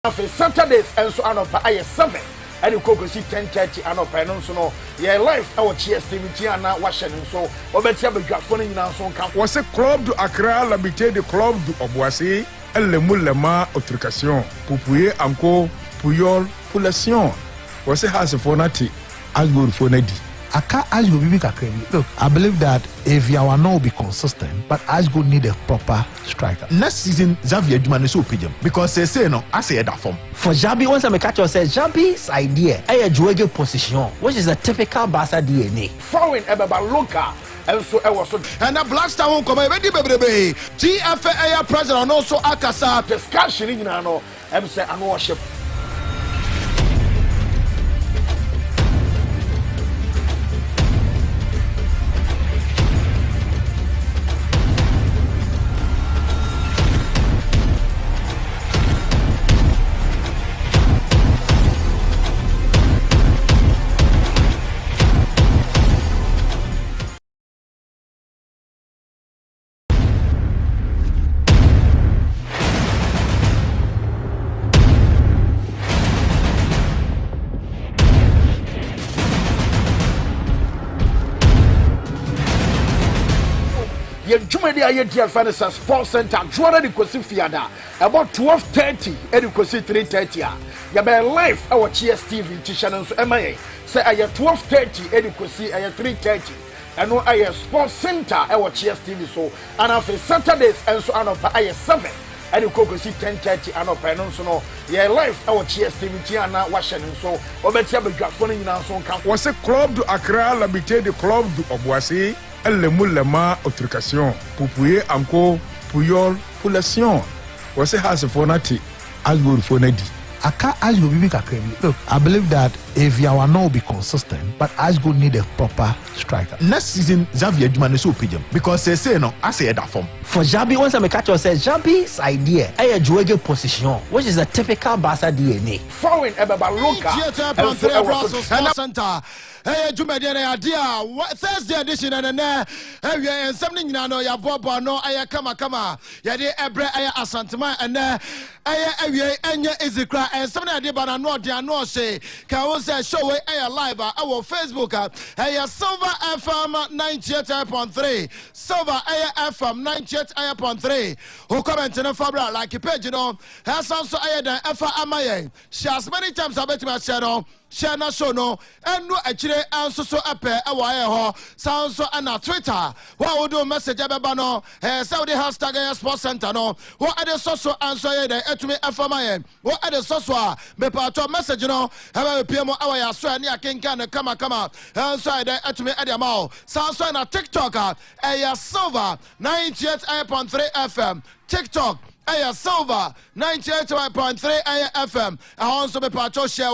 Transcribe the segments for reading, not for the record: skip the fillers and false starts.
For Saturdays and so on of I 7 and you could see 10:30 and up and so no yeah life our TSTV and now Washington so obetia be grafoni na so kan was a club de Accra l'habité de club de Oboissé le moulema autrication pour pouiller encore Puyol pour la Sion was a has for nati as good for Nedi. Look, I believe that Eviawan will be consistent, but Ashgo need a proper striker. Next season, Xavier Dumani is opinion because they say no, I say that form. For Jambi, once I catch you, say Jambi's idea, a dual position, which is a typical Barca DNA. Foreign Ebeba Luka. And so I was and a black star won't come already, baby. TFA president and also Akasa discussion in Ano, MC and worship. Jumedi Ayetia Fanasa Sports Center, Juana de Kosi Fiada, about 12:30, Edukosi 3:30. Yabe live our TSTV Tishan so MIA. Say I 12:30, Edukosi I 3:30. And no I Sports Center our TSTV so and after Saturdays and so on of I 7. Edukosi 10:30 and up and so no yeah live our TSTV and now Washington so obetia be grafoni na so kan was a club de Accra l'habité de club de Oboissé le moulema autrication pour pouiller encore Puyol pour la Sion was a has for nati as good for Nedi. Look, I believe that Eviawan will be consistent, but Ashgo need a proper striker. Next season, Xavier Dumani is opinion because they say no, I say that form. For Jambi, once I catch you, say Jambi's idea, a dual position, which is a typical Barca DNA. Foreign Ebeba Luka. Center. Hey, Jumedian idea. Thursday edition and then and something no ya bobo no aya kama yade ebre aya asantuma and aya enya ezikra and something idea but no dia no say can we say show aya live our Facebook aya Silver FM 98.3 Silver aya FM 98.3 who comment in Fabra like page you know has also aya dan efa amaye she has many times about my channel Shana Sono and no actually answer so appear a wire sounds so and Twitter. What would do message Abano? Saudi hashtag Sports Center no. What are the social answer there to me FMI? What are the social me part of message no? Have a PM hour so near King can come answer there to me at the mall. Sounds so and TikTok a Silver 98.3 FM TikTok. Aya Silver 98.3 Aya FM. I also be part of share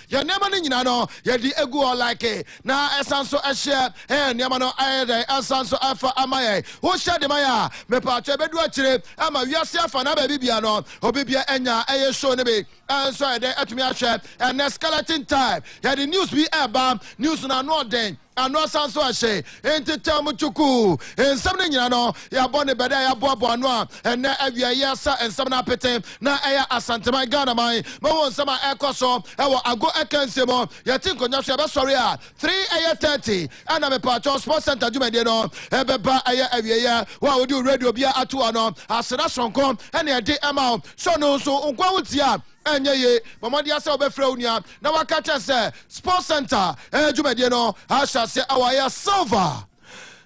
your name and no ya di egu like na esanso a share and yamano aya esanso afa amaye who share the maya me part of bedu achire ama wiase afa na ba bibia no obibia enya aya show ne be and so there at me a share and skeleton time ya the news be aba news na no den ano sanso ahye entitam chuku ensam ne no ya bone beda ya boabo ano a na awia yesa ensam na pete na eya asantema Ghana man ma won sama ekoso ewo ago ekansemo ya tinkonya so be sorry a 3:30 ana me pacho Sports Center Jumede no ebeba eya awia ya wa odi radio bia ato ano asena sonko ene ede ema so no so nkwa wutia enye ye mamadi asa obefra unia na wakacha se Sports Center Jumede no asha se awaya Silver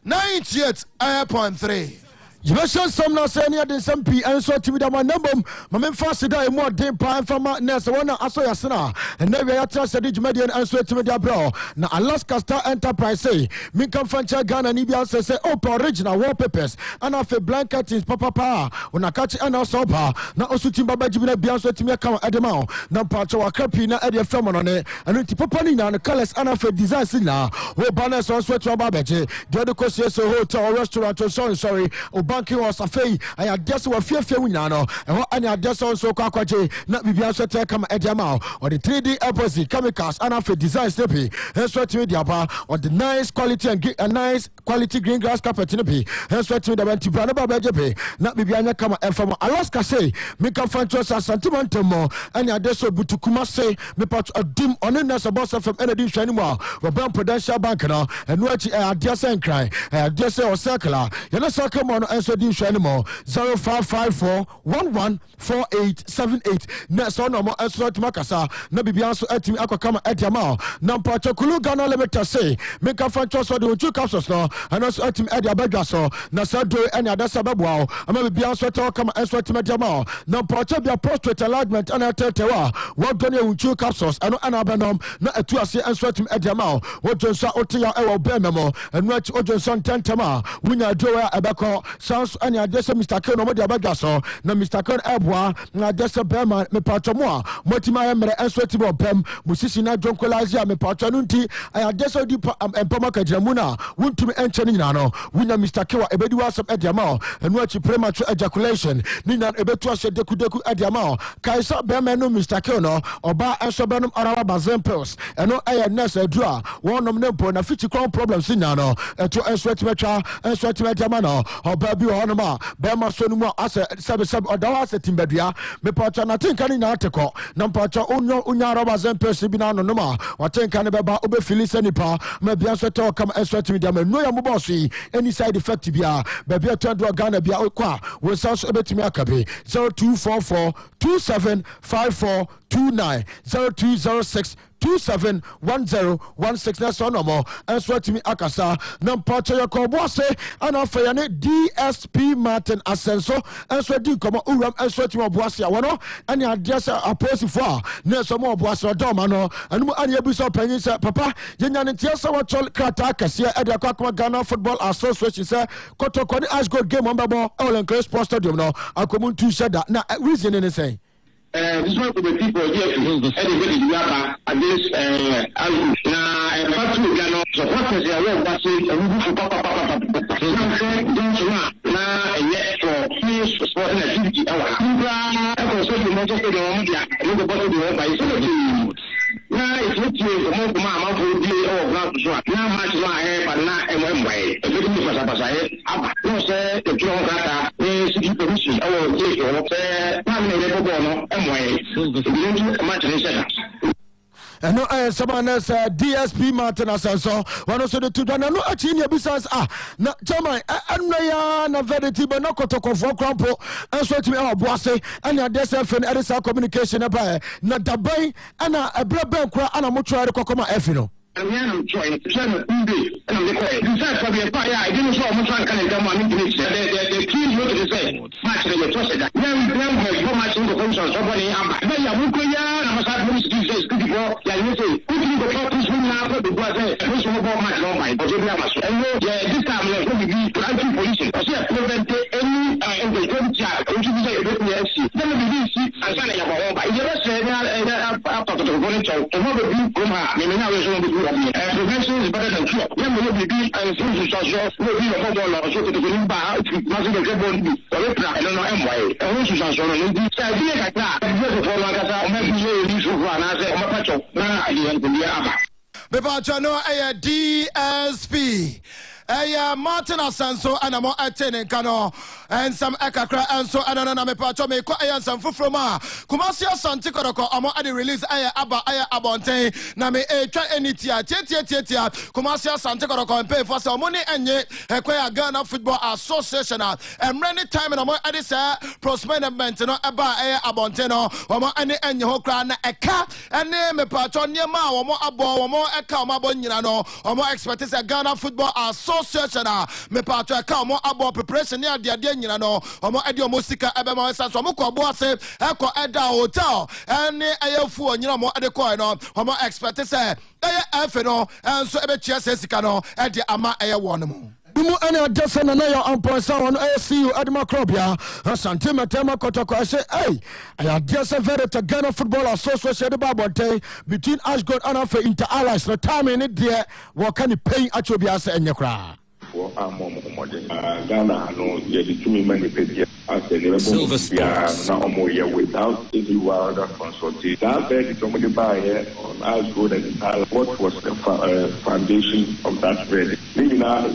98.3 Jibesha somna senior than some P and so to the manum, Mamma Fasida, more dim pine from Nessa, one Asoyasana, and never I trust the Median and sweat to the bro. Now, Alaska Star Enterprise say, Minka Fancha Ghana Nibia says, oh, original wallpapers, and after blanket is Papa, when I catch an sober, now also Timba Jimmy Bianso to me account at the mouth, now Pacho a crapina at your family on it, and it's Papanina and the colors and after design signal, who banners on sweat to a babaji, the other course, hotel, restaurant, or sorry, banking was afei I adeɛ sɛ wɔfiafia wo nyinaa no ɛhɔ ane adeɛ sɛ nso kɔ akɔgye na biribia nso tɛ kama ɛde ama or the 3D epoxy chemicals and afei design stepi nso atumi de aba or the nice quality and nice quality green grass carpet ne bi nso atumi de aba nti bra ne ba bɛgye pe na biribia nyɛ kama ɛmfa mu Alaska say meka fancho sa sentiment mo ane adeɛ sɛ butukuma say me pat adim ɔne nasa boss from energy hwani mu a wɔbɛn Prudential Bank no ɛno akyi adeɛ sɛ nkran adeɛ sɛ ɔsɛkla yɛne sɛ mo no nso di hwani mu 0554114878 na sɛ ɔno mo nso atumi akasa na biribia nso atumi akɔ kama ɛde ama na mpakyɛ Kulu Ghana Limited say meka fancho so de otu capsules no ɛno nso atumi ɛde abadwa so na sɛ do ɛne adasa bɛboa ama biribia nso tɛ kama nso atumi ɛde ama na mpakyɛ bia prostate enlargement ɛna ɛtɛtɛwa wɔdɔ ne otu capsules ɛno ɛna abɛnom na atu ase nso atumi ɛde ama wɔdɔ nso ɔte ya ɛwɔ bɛmɛ mo ɛno akyi wɔdɔ nso ntɛntɛm a wonya adwo a ɛbɛkɔ sans ɛne adɛ sɛ Mr. K no mo de abadwa so na Mr. K ɛboa na adɛ sɛ bɛma mepatɔ mo a motima ayɛ mmerɛ nso atumi ɔpɛm mo sisi na dwonkolaze a mepatɔ no nti adɛ sɛ wodi mpam akagyina mu no a wontumi ɛnkyɛ no nyinaa no wonya Mr. K a ɛbɛdi w'asɛm ɛde ama ɛno akyi premature ejaculation ne nyinaa ɛbɛtu ahyɛ dekudeku ɛde ama kae sɛ bɛma no Mr. K no ɔbaa ɛnso bɛnom arawa bazen pills ɛno ɛyɛ nurse aduru a wɔnom ne mpo na fiti crown problems nyinaa no ɛto ɛnso atumi atwa ɛnso atumi ɛde ama no ɔbaa bi wɔ hɔnom a bɛma so no mu a asɛ sɛbesɛbe ɔda hɔ asɛ timbadua mepatwa natenka no nyinaa te kɔ na mpatwa wonya arawa bazen pills bi no anonom a watenka no bɛba wobɛfili sɛ nipa ma bia nso ɛtɛ ɔkama ɛnso atumi de ama nnuro yɛ mobɔɔ so yi any side effect bia baabi ɛtɔndoɔ Ghana bia wokɔ a wo nsa nso ɛbɛtumi aka bi 0244275429 0206 271016 na sọ nọmọ ẹnso atimi akasa na mpakyɛ yɛ kɔbɔ ase ana afɛ yɛ ne DSP Martin Asenso ɛnso di nkɔmɔ owuram ɛnso atimi ɔbɔ ase a wɔno ɛne adeɛ sɛ apolisifoɔ a ne ɛsɛ mo ɔbɔ ase ɔdɔɔma no ɛnum ane ebi sɛ ɔpanyin sɛ papa yɛnya ne nteɛ sɛ wɔtɔ krataa kɛseɛ ɛde akɔ akɔma Ghana Football Association sɛ kɔtɔkɔ ne Ice Gold game ɔmbɛbɔ ɛwɔ Lenkere Sports Stadium no akɔmu ntu hyɛ da na reason ne sɛn. This one could be people here anybody you are against Alu. Now, part two, you know, supporters are well, but say, now, yet for peace, sport and activity. I also the Manchester United, and the bottom of the by now, it's not you, the more Mama will be all ground to swap. Now, much my hair, but not a one way. If it was a passage, no, sir, the John Gata is the permission. I will take your ɛno ɛyɛ nsɛm a sɛ DSP Martin Asenso wɔno nso de to dwa na no akyi ne abisa na chairman ɛnna yɛ na verity bɛ na kɔtɔkɔfoɔ krampo ɛnso atumi ɛwɔ ase ɛne adeɛ sɛ afei no ɛde saa communication ɛbaɛ na daban ɛna ɛberɛ bɛn kora ana motwerɛ de kɔkɔma afi no I'm trying to be and the besides for the fire, I didn't saw much kind of them on the team look at the same. Match they trusted that. Now we have so much in the function, somebody then you look here and I was says before, you say, who can go to this room now for the brother, who's more much long by, but you have us. And this time we are going to be anti police. I say, prevent any engagement child, which is a WSC. Then we will see and sign a home by the rest after the furniture, to have a blue coma, maybe now is going to be prevention is better than cure. When we will be and things will be a football or so to the new bar, nothing to get on me. I don't know why. I want to show you. So I feel like that. I'm going to follow like that. Maybe you should run. I say, I'm a patch. I didn't be a Bebacha no DSP. Martin Asenso and I'm attending Kano and some Ekakra and so and me pacho me ko ayan some fufroma Kumasi Asante Kodoko amo adi release aba abonte na me twa enitia tia Kumasi Asante Kodoko pay for some money enye ekwa Ghana Football Association and many time na mo adi say prosperity no aba abonte no omo ane enye ho kra na eka ene me pacho niema omo abo omo eka omo abo nyina no omo expect say Ghana Football Association me pato aka omo abo preparation ne ade nyina no omo ade omo sika ebema sa so omo ko abo ase eko eda hotel ene ayefu onyina omo ade ko no omo expect say efe no enso ebe chia sika no ede ama wo no mo Dumu ene adese na yo amponsa won ACU Adma Krobia Asante Matema Kotoko I say hey I adese very to Ghana Football Association the babonte between Ashgold and Inter Allies no time in it there what can you pay at your biasa enye kra for our mom modern. Ghana, no, yeah, the 2 million people. Silver Sports. Now without any wilder consultation. That bed somebody buy on as good as what was the foundation of that bed. Maybe now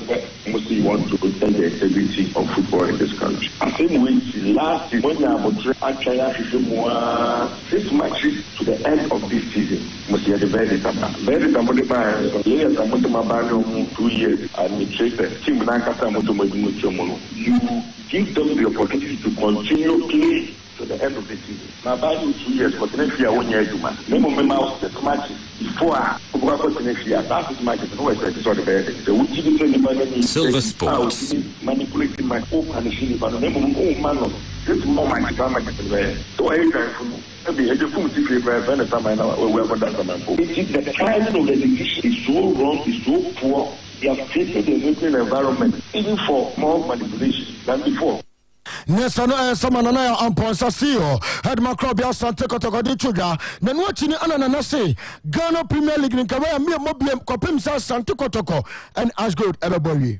mostly want to protect the integrity of football in this country. I think last season when you have actually 6 matches to the end of this season. Must have the very somebody buy years and 2 years administrator team you give them the opportunity to continue playing to the end of the season. Now, by 2 years, but next year, 1 year, 2 months. Name of the matches before next year. That's matches. No, it's the bed. So, we give it Silver Sports. Manipulating my hope and the but the name of man of this moment, so I maybe the food if you have any time I know where the timing of the decision is so wrong, is so poor. They have created a nuclear environment even for more manipulation than before. Nesano Samanana and Ponsasio had Macrobia Santa Cotogodi Chuga, then watching Ananase, Ghana Premier League in Kawaya, Mia Mobium, Copimsa, Santa Cotoko, and Ashgood Everybody.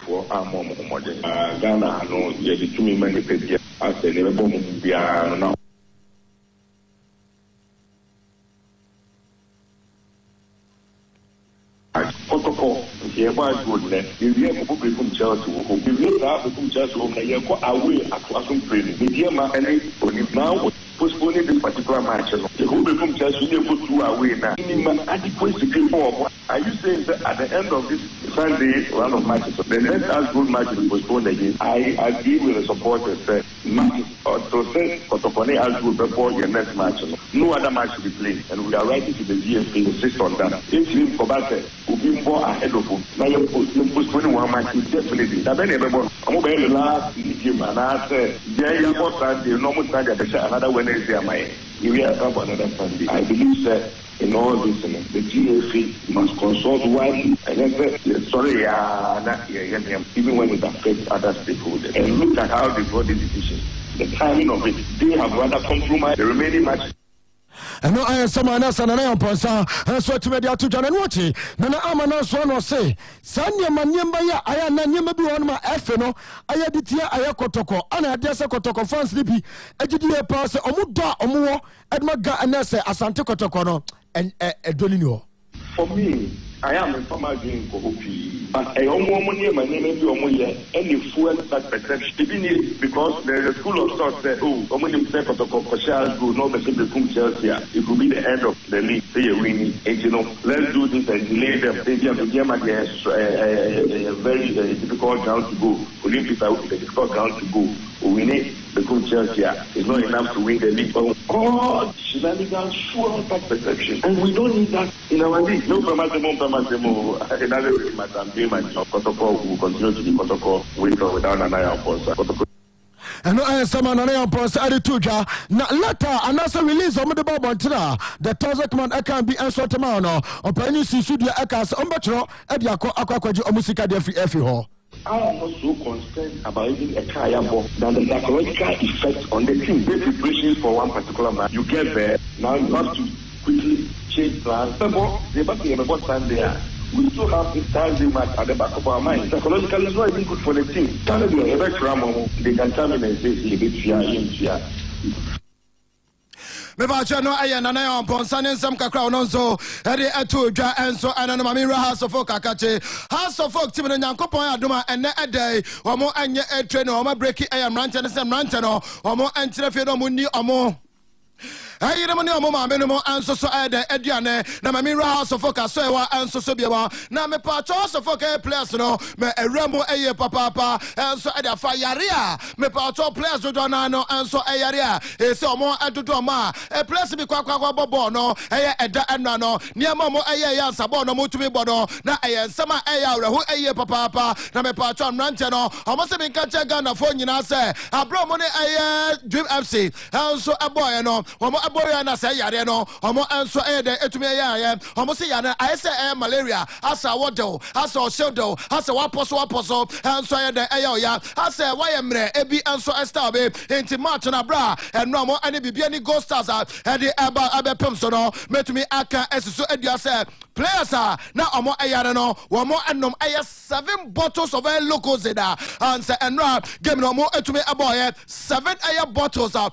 For our mom modern. Ghana, no, yeah, the 2 million people. I said, never bomb now. Protocol, here by goodness, the real people from Chelsea, the real people from Chelsea, they go away at Wasson training. The dear man, and now postponing this particular match. The whole people from Chelsea, they go 2 away now. Adequate secret for. Are you saying that at the end of this Sunday round of matches, the next as good match is postponed again? I agree with the supporters that matches or to say Kotokone as good before your next match. No other match will be played, and we are writing to the GFA to insist on that. If you Kobate will be more ahead of him, now you're postponing 1 match definitely. Now then everyone, I'm over the last game and I said, yeah, you got Sunday, normal Sunday, another Wednesday, we are about another Sunday. I believe that in all this, the GFA must consult widely and sorry, even when it affects other stakeholders. And look at how they got the decision. The timing of it, they have rather compromised the remaining matches. And no, I am someone else and I am Ponsa, and so to media to John and Watchy. Nana Amanos one or say, Sanya Manyamba, I am Nanyamabi on my Feno, I had it here, I Kotoko, and I dare Kotoko, France Lippy, Ejudia Pass, Omuda, Omo, Edmaga, and Nessa, Asante Kotokono, and Donino. For me, I am a farmer doing Kohopi, but I almost money my name is Omoya, and you fuel that perception. Even if because there is a school of thought that, oh, Omoni Pepper to Koshal go, no, the Kum Chelsea, it will be the end of the league, say you're winning, and you know, let's do this and delay them. They have a very difficult ground to go. Olympics are a difficult ground to go. We need the Kum Chelsea. It's not enough to win the league. God, shenanigans, sure that perception. And we don't need that in our league. No, another way, Madam Beeman, protocol will continue to be protocol with or without an eye on protocol. And no, I am someone on a process attitude. Now, later, another release of the Bobantina, the Tozak man, I can be answered tomorrow, or Penny Studio Ekas, Umbachro, Ediaco, Aquaquaji, or Musica de Free Hall. I am not so concerned about even a career than the psychological effect on the team. Great preparations for one particular match. You get there, now you have to quickly change plans. About time there. We still have this time match at the back of our mind. Psychologically, it's not even good for the team. They can come in and say, here. Mebacha no aye na na ponsa ne nsam kakra no nso ede eto dwa enso anano mami House of Folk akache House of Folk tim no nyankopon adoma ene edai omo anye etre no omo breaki aye mrante ne sem mrante no omo entre fe no mo ni omo I am no more minimum answer so Ediane, Namamira House of Folk, so and so Biwa, Name Patos of Folk players, no, me a Rambo a papa, and so at a fireria, me Pato players to Donano, and so a area, a so more at Doma, a place be Quackwa Bono, a da and no, near Momo a Sabono, Mutubi Bono, na a summer a who a papa, Name Paton Rantano, almost a catcher gun of phone, you say, a Bromone a Dream FC, and so a boy, no, boy na say yare no omo enso de etumi ya omo say yare I say malaria asa wodo asa oshodo asa waposo enso de ya asa why mre ebi enso star be enti match na bra eno omo ani bibia ni Gold Stars e de aba abepem so no metumi aka esiso adua say players na omo ayare no omo enom 7 bottles of Lucozade and say enra game no omo etumi aboye 7 bottles of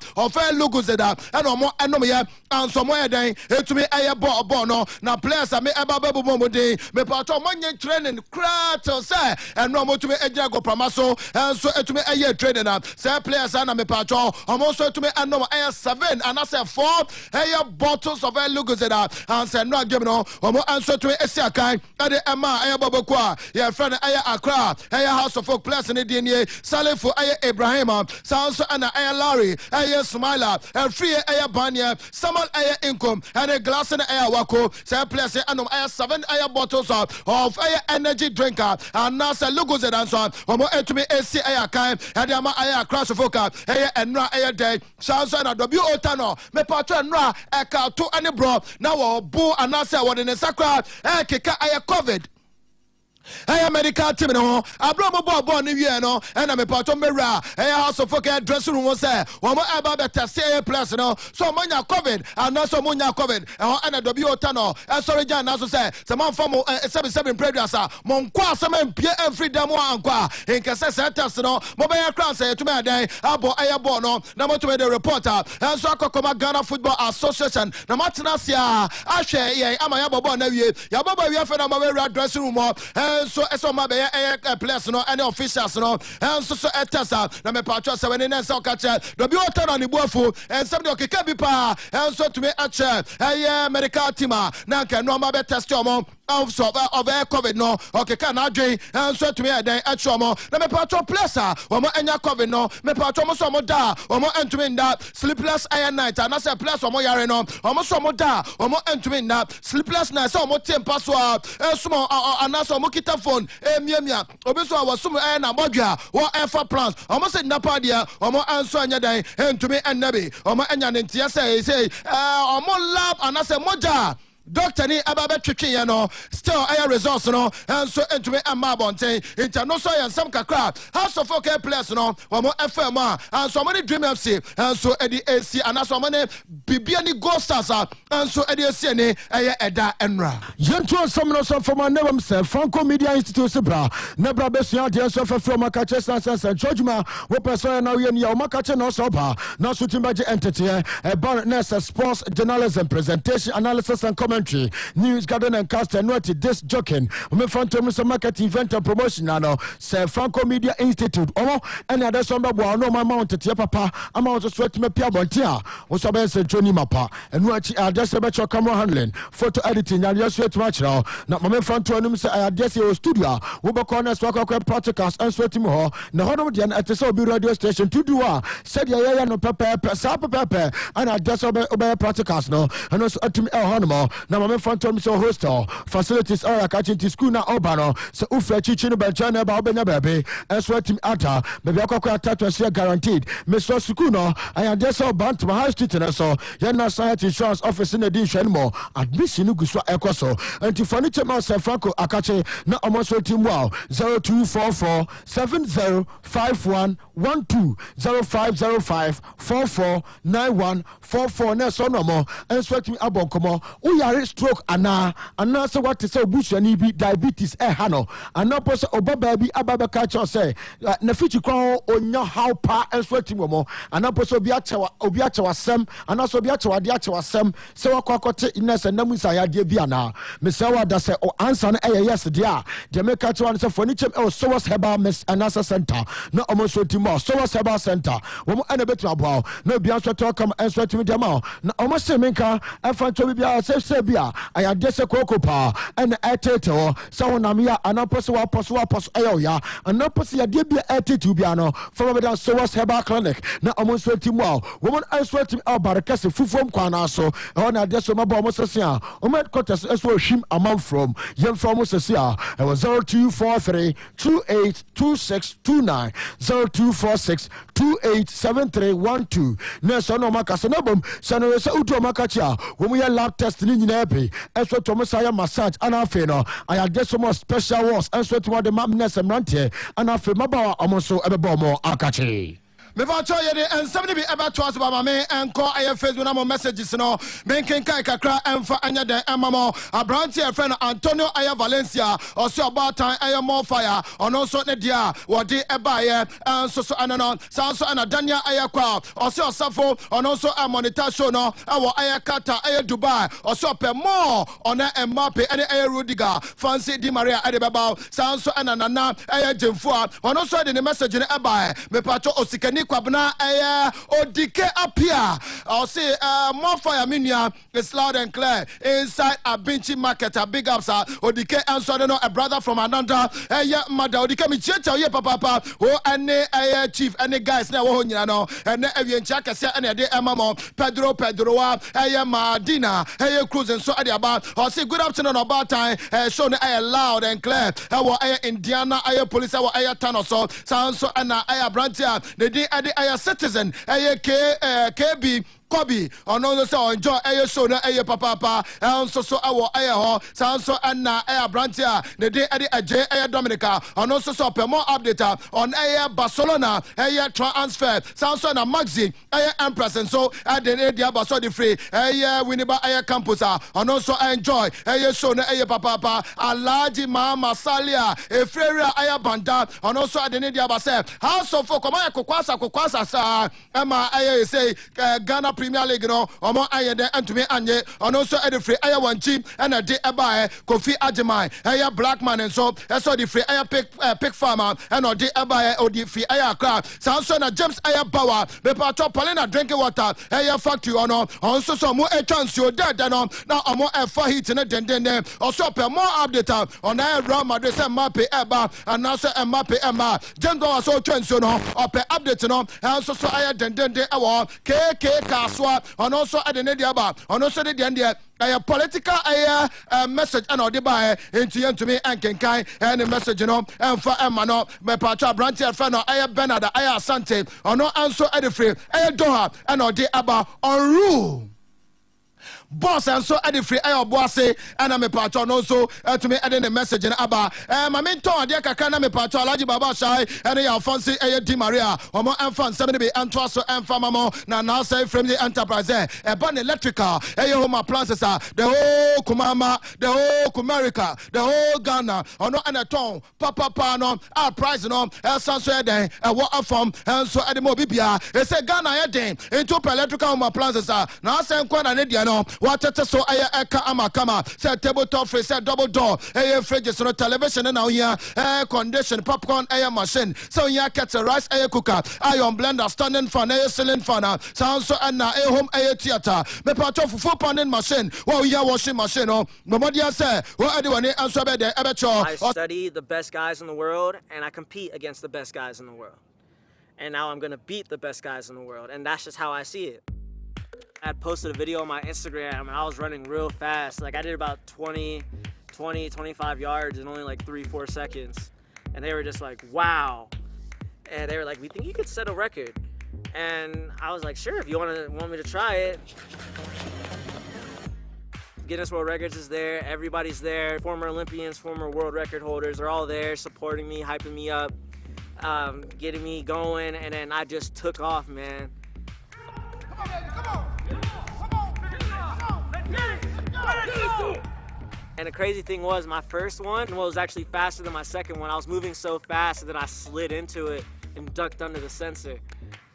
Lucozade and omo enom ye and so mo eden etumi ball no na players me eba babu momode me pato manye training krato say enra mo tumi eja go pramaso and so etumi training na say players na me pato omo so etumi enom 7 and I say 4 bottles of Lucozade and say enra game no omo answer to Esiakai ade ema babokwa ye friend Accra House of Folk players in the DNA Salifo Ibrahim Sanso and Larry Smiler and free Banya Samuel income and a glass and wako say players and 7 bottles of energy drinker and now say Lucozade and so omo etumi esi Kai and ama Accra Sofoka enra day Sanso and W Otano me patro enra eka to any bro now bo and say what in the sacra keka COVID medical team no Abraham ball ni wie no na me pato mera House of Folk dressing room say wo mo eba better say plus no so monya COVID and so monya COVID and W Otano sorry Jan na so say some form 77 previous mon kwa some pie every day mo ankwa in kase centers no mo be crown say to me den abo ball no na mo to the reporter and so akokoma Ghana Football Association na matena sia ahwe ye amaya bobo na wie ya bobo wie fe na mo be dressing room so my players no any officials no and so etasa na me patro se when na so catch do bi otan on ibuafo and some de okeka bi pa and so to me ache medical team na nka no ma be test omo of COVID no okeka na adwen and so to me den ache omo na me patro players omo enya COVID no me patro mo so mo da omo entumi nda sleepless night and say players omo yare no omo so mo da omo entumi nda sleepless night so omo tempa so sumo anaso omo kita phone miamia obiso awasum na modua wo efa plans omo se napa dia omo anso anya dan entumi ennabe omo anya ne ntia say omo lab anase moja doctor ni ababe twetwe ye no still air results no and so entumi amma bonten international and some kakra House of Folk players no omo FM and so many Dream FC and so edi AC and so many bibia ni Gold Stars and so edi AC ni eda enra yentu some no some from never say Franco Media Institute sebra nebra besia de so from Makache Sansa Georgema we person na we ni o Makache no so ba na so timbaje entity about nessa sports journalism presentation analysis and comment news garden and cast and what this joking we found to some market event and promotion now say Franco Media Institute and other some no my mounted to papa amount of sweat me pia bontia was about say Johnny Mapa and what just about your camera handling photo editing and your sweat match now my friend to him say I just your studio we be corners work practicals and sweat mo na hono dia at so be radio station to do said ya no papa and I just obey practicals no and also at me hono na mama phantom so hostel facilities are catching to school na obano so ufa chichi no benchana ba obenya bebe eso team ata bebe akwa ata share guaranteed me so school no I just so bant my high street na so ya na science insurance office na din hwan mo admission guso ekoso anti furniture ma se Franco akache na omoso team wow 0244 705112 0505 449144 na so no mo enso team abonkomo uyare stroke ana so what is obusuani bi diabetes hano ana poso obaba bi ababa ka cho say na fichi kwan onya how pa enso team mo ana poso obi achewa sem ana so obi achewa de achewa sem se wakokote inese namusa ya de bi ana mesawa da say o answer na yes dia de make ka cho say furniture so was herbal mess anasa center na omoso team so was herbal center wo mo ana betu abo na obi anso to come enso team dem na omoso menka afancho bi say bia I just a cocoa pa and atete so wonam ya anaposo ayo ya anaposo ya de bia atete bia from about so was herbal clinic na omonso team woman answer team barakase fufom kwana so na de so mabo omosesia omed quarters eso hwim amount from yem from omosesia it was 0243 282629 0246 287312 na so no makase na bom so no so uto makachia wo mu ya lab test ni nyina be eso to mosaya massage anafe no I get some more special words eso to the mamness emrante anafe mabawa omonso ebebo mo akachi me ba cho ye de ensem ni bi eba to as ba ma me enko aye Facebook na mo messages no me nkenkan kakra emfa anya den emamo abranti e friend Antonio Aya Valencia oso obatan aye more fire ono so ne dia wodi eba ye enso so anano sanso ana Daniel Aya kwa oso osafo ono so monitor show no awo Aya Kata Aya Dubai oso pe more ona Mbappe ene Aya Rudiger Fancy Di Maria ade beba sanso ana nana Aya Jemfua ono so de ne message ne eba me pato osikani kwabna Aya odike apia o say more fire minia is loud and clear inside Abinchi market a big ups odike answer no a brother from Ananda Aya mother odike mi checha ye papa o ene Aya chief ene guys na wo ho nyina no ene awiencha kase ene de emamo Pedro wa Aya Madina Aya cruising so ade aba o say good afternoon about time show no Aya loud and clear wo Aya Indiana Aya police wo Aya Tanoso sanso ana Aya Brantia the day Aya citizen Aya KB Kobi ono so enjoy aye show na aye papa enso so awo aye ho sanso anna aye brantia the day aje aye Dominica ono so per more update on aye Barcelona aye transfer sanso na Maxi aye Empress and so the dia baso the free aye Winneba aye campus ono so enjoy aye show na aye papa Alaji Mama Salia Efreria aye banda ono so the dia base house of Kokoma kokwasa sa ema aye say Ghana Premier League no omo ayede antumi anye ono so e free aya wanchi na de eba Kofi Ajimai aya Blackman and so the free aya pick farmer and odi eba odi free aya Accra sanso na James aya Bawa be pato Palena drinking water aya factory ono onso so mo e chance o dead no na omo e fa heat na den also per more update on aya Real Madrid say Mbappe eba and now say Mbappe ema James Bawa so chance no o per update no onso so aya den ewo KK Kaswa and also at the Nediaba, and also the India. A political message and audible into me and Kenkai and the message and for Emano, my patcha branch Fano, Aya Bernard, Aya Sante, or no answer at the free, Aya Doha, and Odiaba on rule. Boss and so at the free air bossy and I'm a patron also to me adding a message in Abba. My mentor, dear Kakana, me patron, Laji Baba Shai, and I fancy a Di Maria, or more infant 70 and Twasso and Famamo, now say from the enterprise, a bun electrical, a home appliances, the whole Kumama, the whole Kumerica, the whole Ghana, or no and a tone, Papa Pano, our prize no, El Sansuede, a water from, and so at the Mobibia, it's a Ghana heading into electrical home appliances, now saying quite an Indiano. What so I kama say tabletop fridge say double door air fridge so television now here air condition popcorn air machine so here kettle rice air cooker iron blender standing fan air ceiling fan sound so and air home air theater me part of full panning machine well here washing machine no nobody say what anyone answer be there I study the best guys in the world and I compete against the best guys in the world and now I'm gonna beat the best guys in the world and that's just how I see it. I had posted a video on my Instagram and I was running real fast. Like I did about 25 yards in only like 3-4 seconds. And they were just like, wow. And they were like, we think you could set a record. And I was like, sure, if you want me to try it. Guinness World Records is there, everybody's there. Former Olympians, former world record holders are all there supporting me, hyping me up, getting me going. And then I just took off, man. And the crazy thing was my first one was actually faster than my second one. I was moving so fast that I slid into it and ducked under the sensor.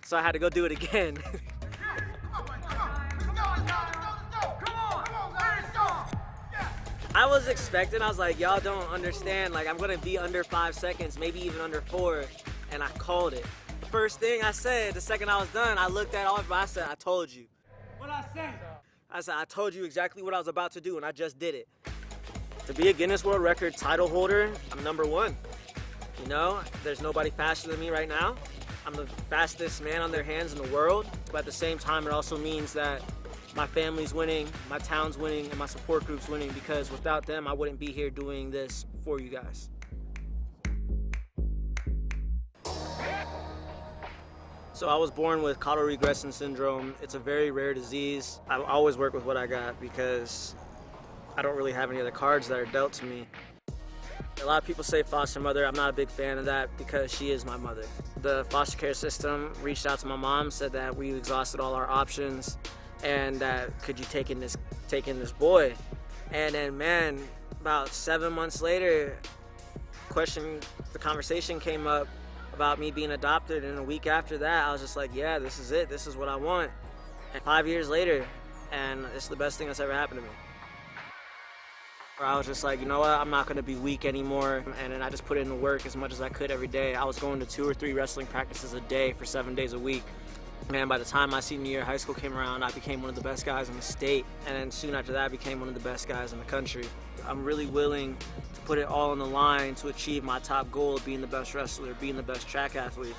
So I had to go do it again. I was expecting, I was like, y'all don't understand. Like I'm gonna be under 5 seconds, maybe even under 4. And I called it. The first thing I said, the second I was done, I looked at all of them, I said, I told you. What I said? I said, I told you exactly what I was about to do, and I just did it. To be a Guinness World Record title holder, I'm #1. You know, there's nobody faster than me right now. I'm the fastest man on their hands in the world, but at the same time, it also means that my family's winning, my town's winning, and my support group's winning, because without them, I wouldn't be here doing this for you guys. So I was born with caudal regression syndrome. It's a very rare disease. I always work with what I got because I don't really have any other cards that are dealt to me. A lot of people say foster mother. I'm not a big fan of that because she is my mother. the foster care system reached out to my mom, said that we exhausted all our options, and that could you take in this boy. And then, man, about 7 months later, the conversation came up about me being adopted, and a week after that, I was just like, yeah, this is it. This is what I want. And 5 years later, and it's the best thing that's ever happened to me. I was just like, you know what, I'm not gonna be weak anymore. And then I just put in the work as much as I could every day. I was going to 2 or 3 wrestling practices a day for 7 days a week. Man, by the time my senior year of high school came around, I became one of the best guys in the state. And then soon after that, I became one of the best guys in the country. I'm really willing to put it all on the line to achieve my top goal of being the best wrestler, being the best track athlete.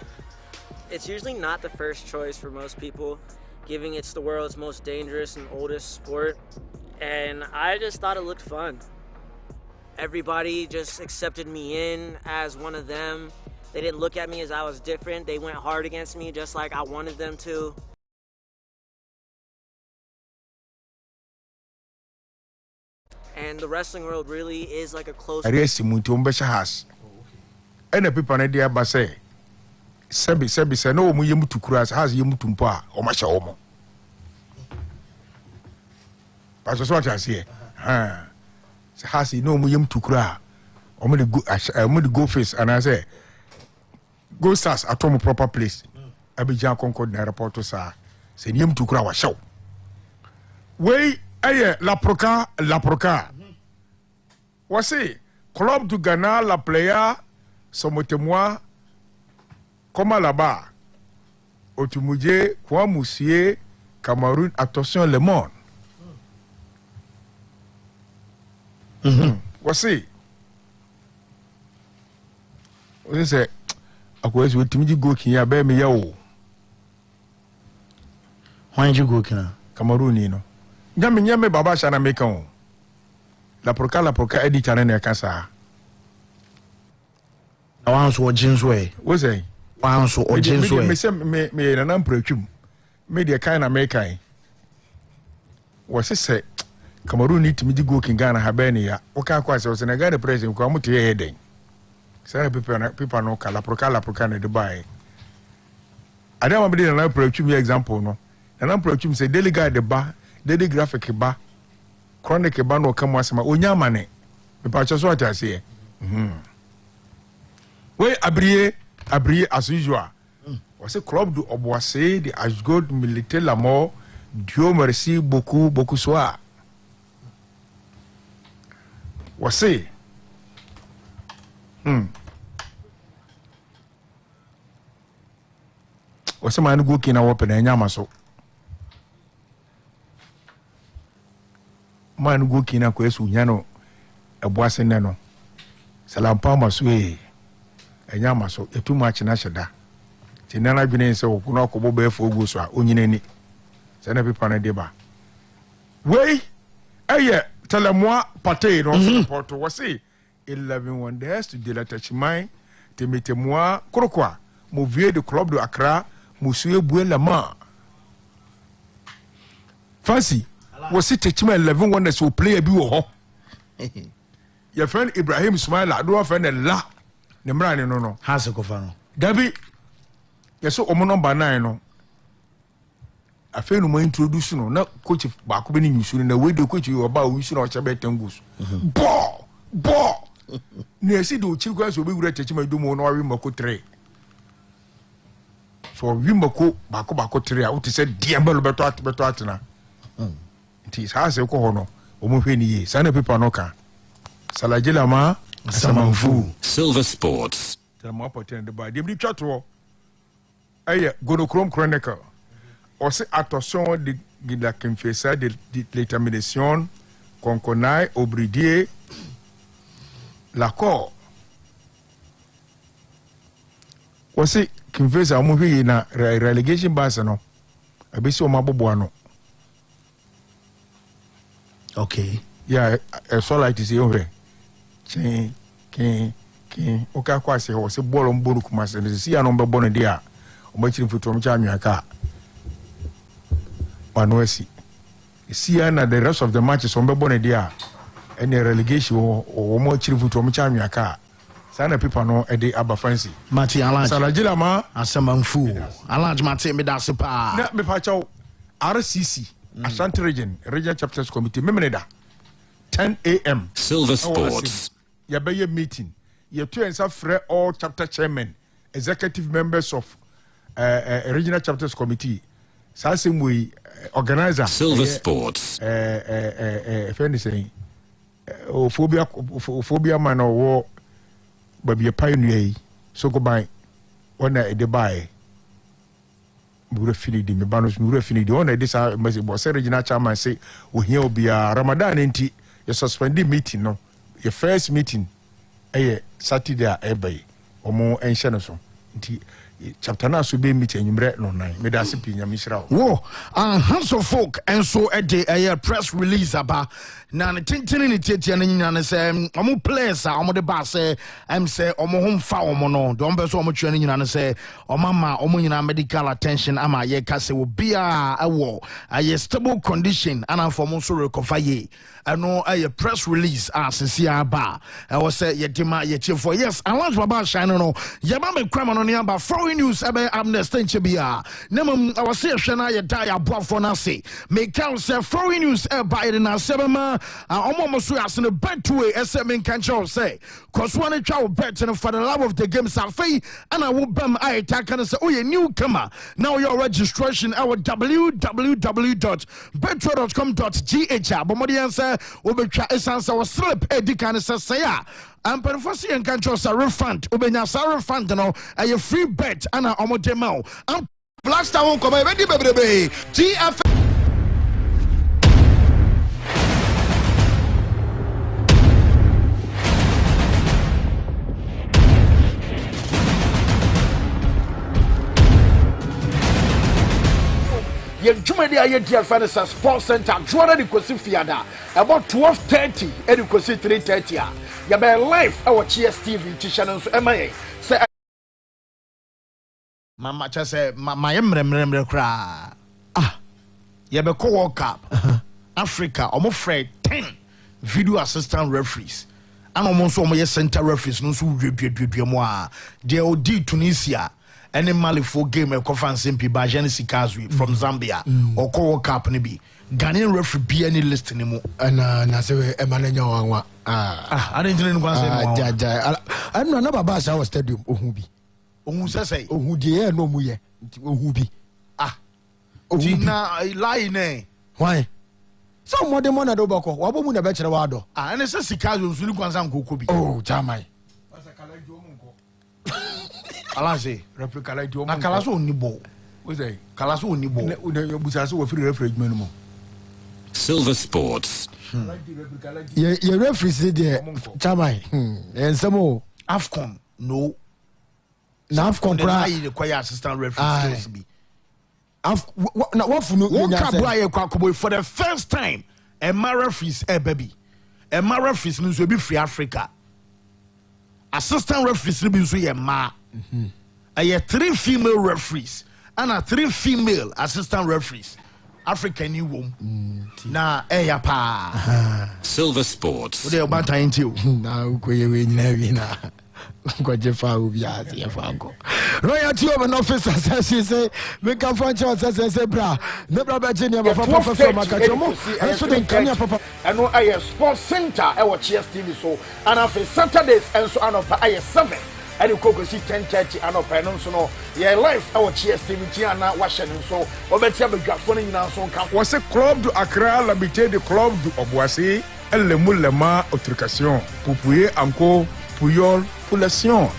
It's usually not the first choice for most people, given it's the world's most dangerous and oldest sport. And I just thought it looked fun. Everybody just accepted me in as one of them. They didn't look at me as I was different. They went hard against me just like I wanted them to. And the wrestling world really is like a close... And the people in the aba say, Sebi say, no, mu yemu tukura has yemu tumpa, o masha omo. That's what I say. Has no mu yemu tukura, o me the go face, and I say, go stars at home proper place. Abidjan Concord na report to sa. Say yemu tukura wa show. Wey aye la proca. Wasi club du Ghana la player somotez-moi comment là-bas Otumuje quoi Moussier Cameroun attention le monde. Wasi on say akwesi Otumiji go kinya be me yawo. Why you go kina Cameroun ni no. Nyame baba shana meka o. La proca edit na kasa. Na wan so ojinso e. Wo say? Wan so ojinso e. Me say me na mpratwum. Me de kan na me kan. Wo say Cameroon need to me go king Ghana ha be ne ya. Wo ka kwa say wo Senegal the president ko amuti ye den. Say people no kala proca na Dubai. Adam be na mpratwum example no. Na mpratwum say daily guide the ba, daily graphic ba. Chronic ba no kam wasema onyama ne. Me pa cho so atase. We abrié as usual. Was a club du Oboissé de Ashgod militaire la mort. Dieu merci beaucoup soir. Wase. Wase man go kina wo pena nyama so. Man go kina ko esu nyano Oboissé ne no. Salampa masue. Enyama so etu match na sheda. Tinana dwene se okuno akobo be fo ogu so a onyinani. Se na pipa na deba. Wey eye tell-moi pâté non support wasi 11 wonders to de la tachimai te mettez-moi quoi mon vieux de club de Accra monsieur Boué Lama. Fancy wasi tachimai 11 wonders will play bi wo ho. Your friend Ibrahim Ismaila do friend la ne mrane no has ko fa no dabi yeso omo number 9 no afenu mo introduce no na coach ba ko be ni nyusu na we de coach yo ba o nyusu na o chebe tengus bo ne esi do chirikwa so be wura techima do mo no awi mako 3 so wi mako ba ko 3 a o ti se dia belo beto atena it is has ko ho no o mo hwe ni ye sana people no ka salajela ma Samanfu Silver Sports. Tell me opportunity de ba dem di twato aye Gonochrome Chronicle. Aussi attention de la confessa de l'étermination qu'on connaît au bridier l'accord. Aussi confessa mo wi na relegation base no. Abisi o mabobo no. Okay. Yeah, so like to say over. King oka kwase ho se bolo mbonu kuma se si ya no mbebo no dia o ma chiri futo mcha anwaka Panoesi. See, na the rest of the matches on the bonnet there. Any relegation or more children to Michamia car. sana people no e dey aba fancy Mati Alanj Salajila ma asamanfu Alanj Mati me da se pa na me pa chaw RCC Ashanti region chapters committee memeda 10 a.m. Silver Sports. Ya be meeting. You two and free all chapter chairmen, executive members of regional chapters committee. So same way organizer Silver Sports. Friend is saying phobia man or war baby a pioneer. So go by when I buy. Mure fini di me banos mure fini di ona this was regional chairman say we here be a Ramadan enti you suspend the meeting no your first meeting Saturday ebe omo enhye no so nti chapter na so be meet enyumre no nine me da se pi nyame hira wo hands of folk and so a day a press release aba na ne tintini ne tietia na nyina ne se omo players a omo de ba se say omo hom fa omo no don be so omo twa ne nyina ne se omo ma omo nyina medical attention ama ye ka se obi a ewo a stable condition and for mo so recover ye ano a press release asisi aba e wo se ye dima ye chefo yes Alanj baba shine no ye ba me kwama no ne aba foreign news ebe amnesty nchebia nemam I was say hwe na ye die aboafo na se make count say foreign news e ba ire na sebema omo so ase no bet way ese men kan chaw say cause one twa bet no for the love of the game safei ana wo bam I take and say oh you newcomer now your registration our www.betway.com.gh abomodian say obetwa esansa wo slip edikan say ya amperfosi en kan chaw say refund obenya say refund no a free bet ana omo demao Blackstar won come ready bebrebe TF Yen Jumedi Ayetia Fanasa Sports Center, Jordan de Kosi Fiada, about 12:30, and Kosi 3:30. You be live our GSTV channel MIA. Say Mama just say my emremremre kra. You be co World Cup. Africa, almost afraid 10 video assistant referees. And almost almost center referees no so mo. They odi Tunisia. Any Mali for game a conference MP by Genesis Kazwi from Zambia or World Cup ni bi Ghanaian referee be any list anymore. And na say Emmanuel Wanwa. I didn't know say I know na baba sa stadium ohun bi. Ohun say ohun die no mu ye. Ohun bi. Tina lie ne. Why? So more than one do bako. Wa bo mu na be kire wa do. And say Sikazwi nsu ni kwanza nkoko bi. Oh, jamai. Alanze replica like you na kalaso oni ball we say kalaso oni ball you busaso we free referee man Silver Sports. Your referee said there jamai and some AFCON no na AFCON pra the choir assistant referee skills be na what for no for the first time a referees baby a referees no so be free Africa assistant referees be so ye ma I have 3 female referees and 3 female assistant referees. African new womb. Na pa. Silver Sports. What they about to into? Now go we na. Go jefa ubia ti efanko. Royalty of an officer says she say make a franchise say bra. Ne bra be gene ba papa from akachomo. And so den kanya papa. And no I sports center I watch TV so and after Saturdays and so on of I 7. And you could see 10:30 and up and so no. Yeah, life our GSTV and now watching so. Obetia be phone in so kan. Was a club de Accra l'habité de club de Oboissé, le moulema autrication. Poupouye encore Puyol Poulation.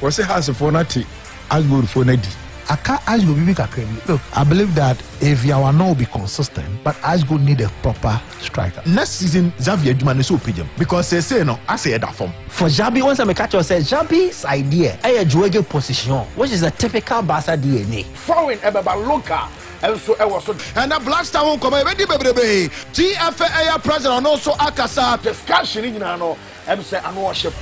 Was a house for nati as good for Nedi. I can't ask you Bibi Kakemi. Look, I believe that if Yawana will be consistent, but Asgo need a proper striker. Next season, Xavier Dumane so opinion because they say no, I say that form. For Jabi, once I catch you say Jabi's idea, a Juege position, which is a typical Barca DNA. Foreign Ebaba Loka. And so I was and a Blackstar won come ready bebrebe. TFA president and also Akasa discussion in ano. I'm say and worship.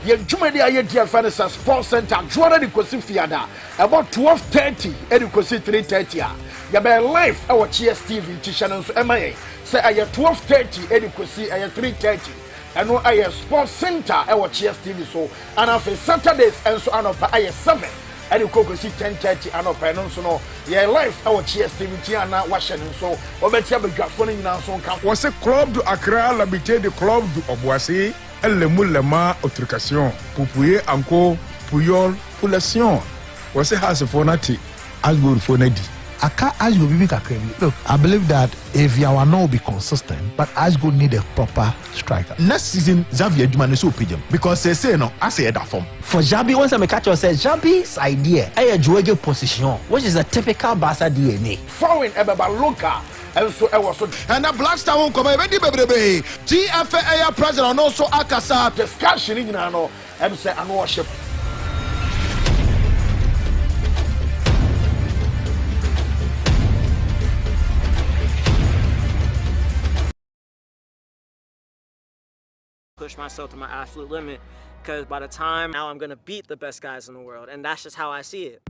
yɛn dwumadi ayɛ di afa ne sɛ sports center adwoa de kosi fiada about 12:30 ɛde kosi 3:30 a yɛbɛ live ɛwɔ Cheers TV ntihyɛ no nso ɛma yɛn sɛ ɛyɛ 12:30 ɛde kosi ɛyɛ 3:30 ɛno ɛyɛ sports center ɛwɔ Cheers TV so ana afei Saturdays ɛnso anɔpa ɛyɛ 7 ɛde kokosi 10:30 anɔpa ɛno nso no yɛ live ɛwɔ Cheers TV nti ana wahyɛ no nso wɔbɛtia badwafo no nyinaa nso nka wɔsɛ club du Accra l'habité de club du Obuasi Lemu Lema Autrication Pupuye Anko Puyol Pulation wɔsɛ hasefo na te asgol fo na di Aka Asgo Bibi Kakrebi. Look, I believe that if Yawana will be consistent, but Asgo need a proper striker. Next season, Xavier Jumane so opinion because they say no, I say that form. For Jabi, once I catch you say Jabi's idea, a Joege position, which is a typical Barca DNA. Foreign Ebeba Luka. And so I was so and the Black Star won't come baby baby. GFA president and also Akasa discussion in ano and say and worship. Push myself to my absolute limit because by the time now I'm gonna beat the best guys in the world, and that's just how I see it.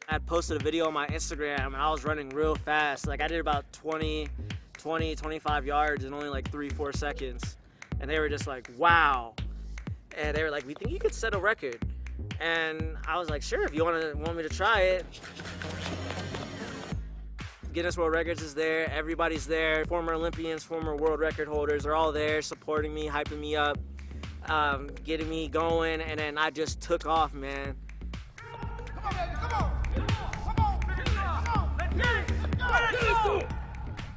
I had posted a video on my Instagram and I was running real fast. Like I did about 25 yards in only like 3-4 seconds. And they were just like, wow. And they were like, we think you could set a record. And I was like, sure, if you want me to try it. Guinness World Records is there, everybody's there. Former Olympians, former world record holders are all there supporting me, hyping me up, getting me going, and then I just took off, man.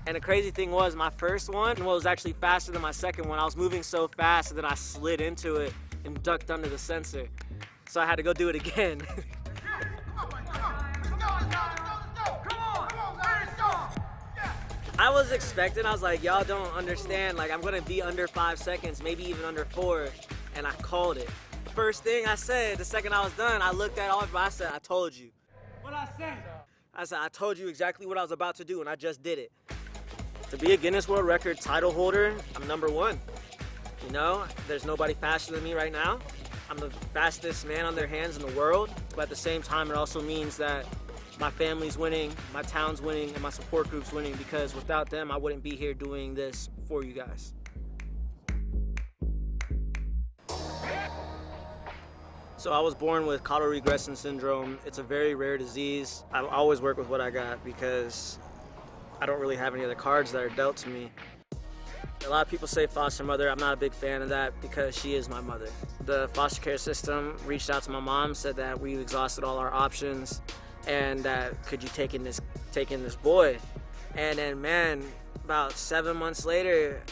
And the crazy thing was my first one was actually faster than my second one. I was moving so fast and then I slid into it and ducked under the sensor. So I had to go do it again. I was expecting, I was like, y'all don't understand, like I'm gonna be under 5 seconds, maybe even under 4, and I called it. First thing I said, the second I was done, I looked at all of it, I said, I told you. What I said? I said, I told you exactly what I was about to do, and I just did it. To be a Guinness World Record title holder, I'm #1. You know, there's nobody faster than me right now. I'm the fastest man on their hands in the world, but at the same time, it also means that my family's winning, my town's winning, and my support group's winning, because without them, I wouldn't be here doing this for you guys. So I was born with caudal regression syndrome. It's a very rare disease. I always work with what I got because I don't really have any other cards that are dealt to me. A lot of people say foster mother. I'm not a big fan of that because she is my mother. The foster care system reached out to my mom, said that we've exhausted all our options, and could you take in this boy? And then, man, about 7 months later,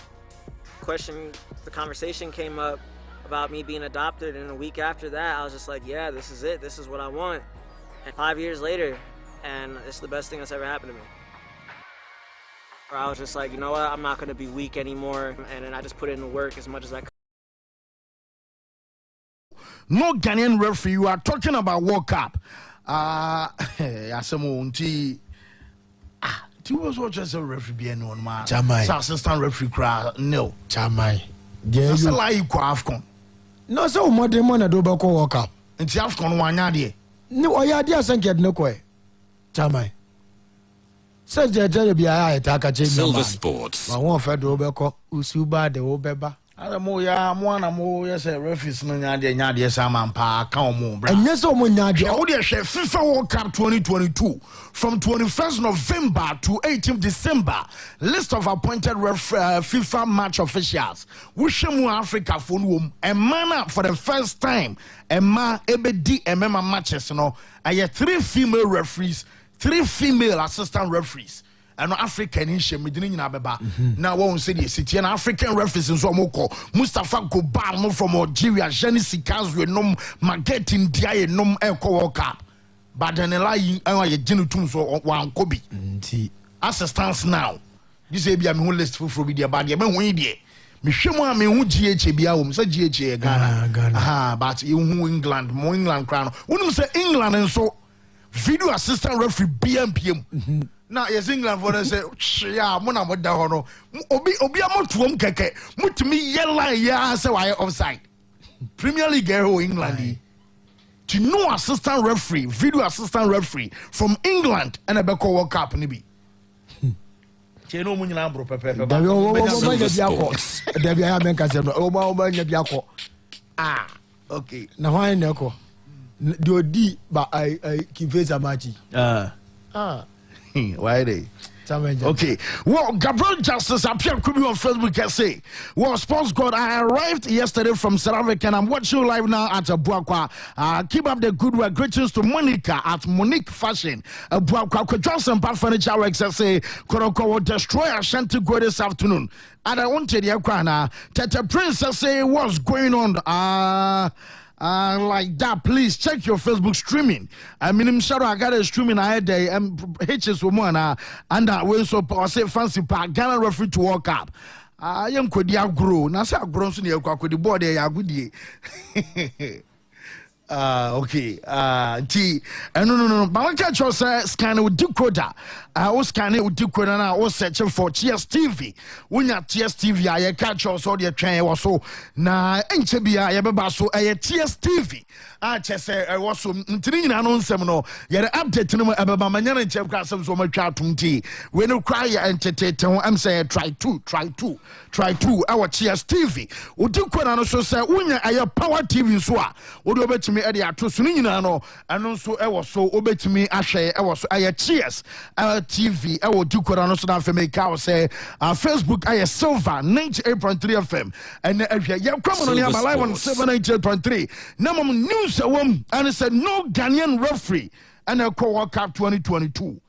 the conversation came up about me being adopted, and a week after that, I was just like, yeah, this is it, this is what I want. And 5 years later, and it's the best thing that's ever happened to me. I was just like, you know what, I'm not gonna be weak anymore, and then I just put in the work as much as I could. No Ghanaian referee, you are talking about World Cup. Two was what just a referee be on my assistant referee crowd. No, Chamai. That's a lie. AFCON. No, so more than one do bako World Cup. And the AFCON one yadi. No, I had yes and get no kwe. Chamai. Says the Jerry attack Silver Sports. I want Fed Obeko, Usuba, the Obeba. Adamoya, Mwana Mo, yes, a referee, no Yadi, Saman Pa, Kaumo, and yes, oh, Munyadi, FIFA World Cup 2022 from 21st November to 18th December. List of appointed FIFA match officials. Wishemu Africa Funwum, a man for the first time, a man, EBD, and member matches, no. I had 3 female referees, 3 female assistant referees. And African in Medina Abeba. Now, one city, an African reference in Somoko, Mustafa Kobar from Algeria, Genesis Kazwe, Nom, Maget in Dia, Nom, Echo Cup. But then a lie, I genitum so one Kobe. Assistance now. This will be a whole list for media body. I'm going to Mishima me who GHBA, say GHA Ghana. But you England, more England crown. When say England and so video assistant referee BMPM. Now, yes, England for say, yeah, Mona Modahono, Obi Amotuum Keke, Mutumi Yella, yeah, so I offside. Premier League England. To no assistant referee, video assistant referee from England and a Beko World Cup nibi. Cheno munyina bro pepe. Ah, okay. Na why neko? Do di ba I Kiveza Machi. Why they? Okay. Well, Gabriel Justice appeared could be on Facebook can say, well, Sports God, I arrived yesterday from South Africa and I'm watching live now at Buakwa. Keep up the good work. Greetings to Monica at Monique Fashion. Buakwa Johnson Park Furniture Works say, Koroko will destroy Ashanti Go this afternoon. And I wanted the Akwana. Tete Princess say, what's going on? Like that, please check your Facebook streaming. I mean, I'm sure I got a streaming. I had a HS woman and that way so I say fancy park Ghana referee to World Cup. I am could ya grow. Now say I grown soon you could the board there good. Okay. No. But I catch us scanning with decoder. I was scanning with decoder and I was searching for TSTV. When you TSTV, I catch us all the train or so. Na NCBI, I have so a TSTV. I just say I was so training on seminal. You're update no about Manana and Jeff Grassam so much out to tea. When you cry and I'm saying try two. Our TSTV. Would you quite also say when I power TV so would you bet me at the Atusunino and also I was so obey to me I was I cheers TV I will do Corano Sudan for make I say Facebook I Silver 98.3 FM and if you come on your live on 798.3 number news and it said no Ghanaian referee and a World Cup 2022.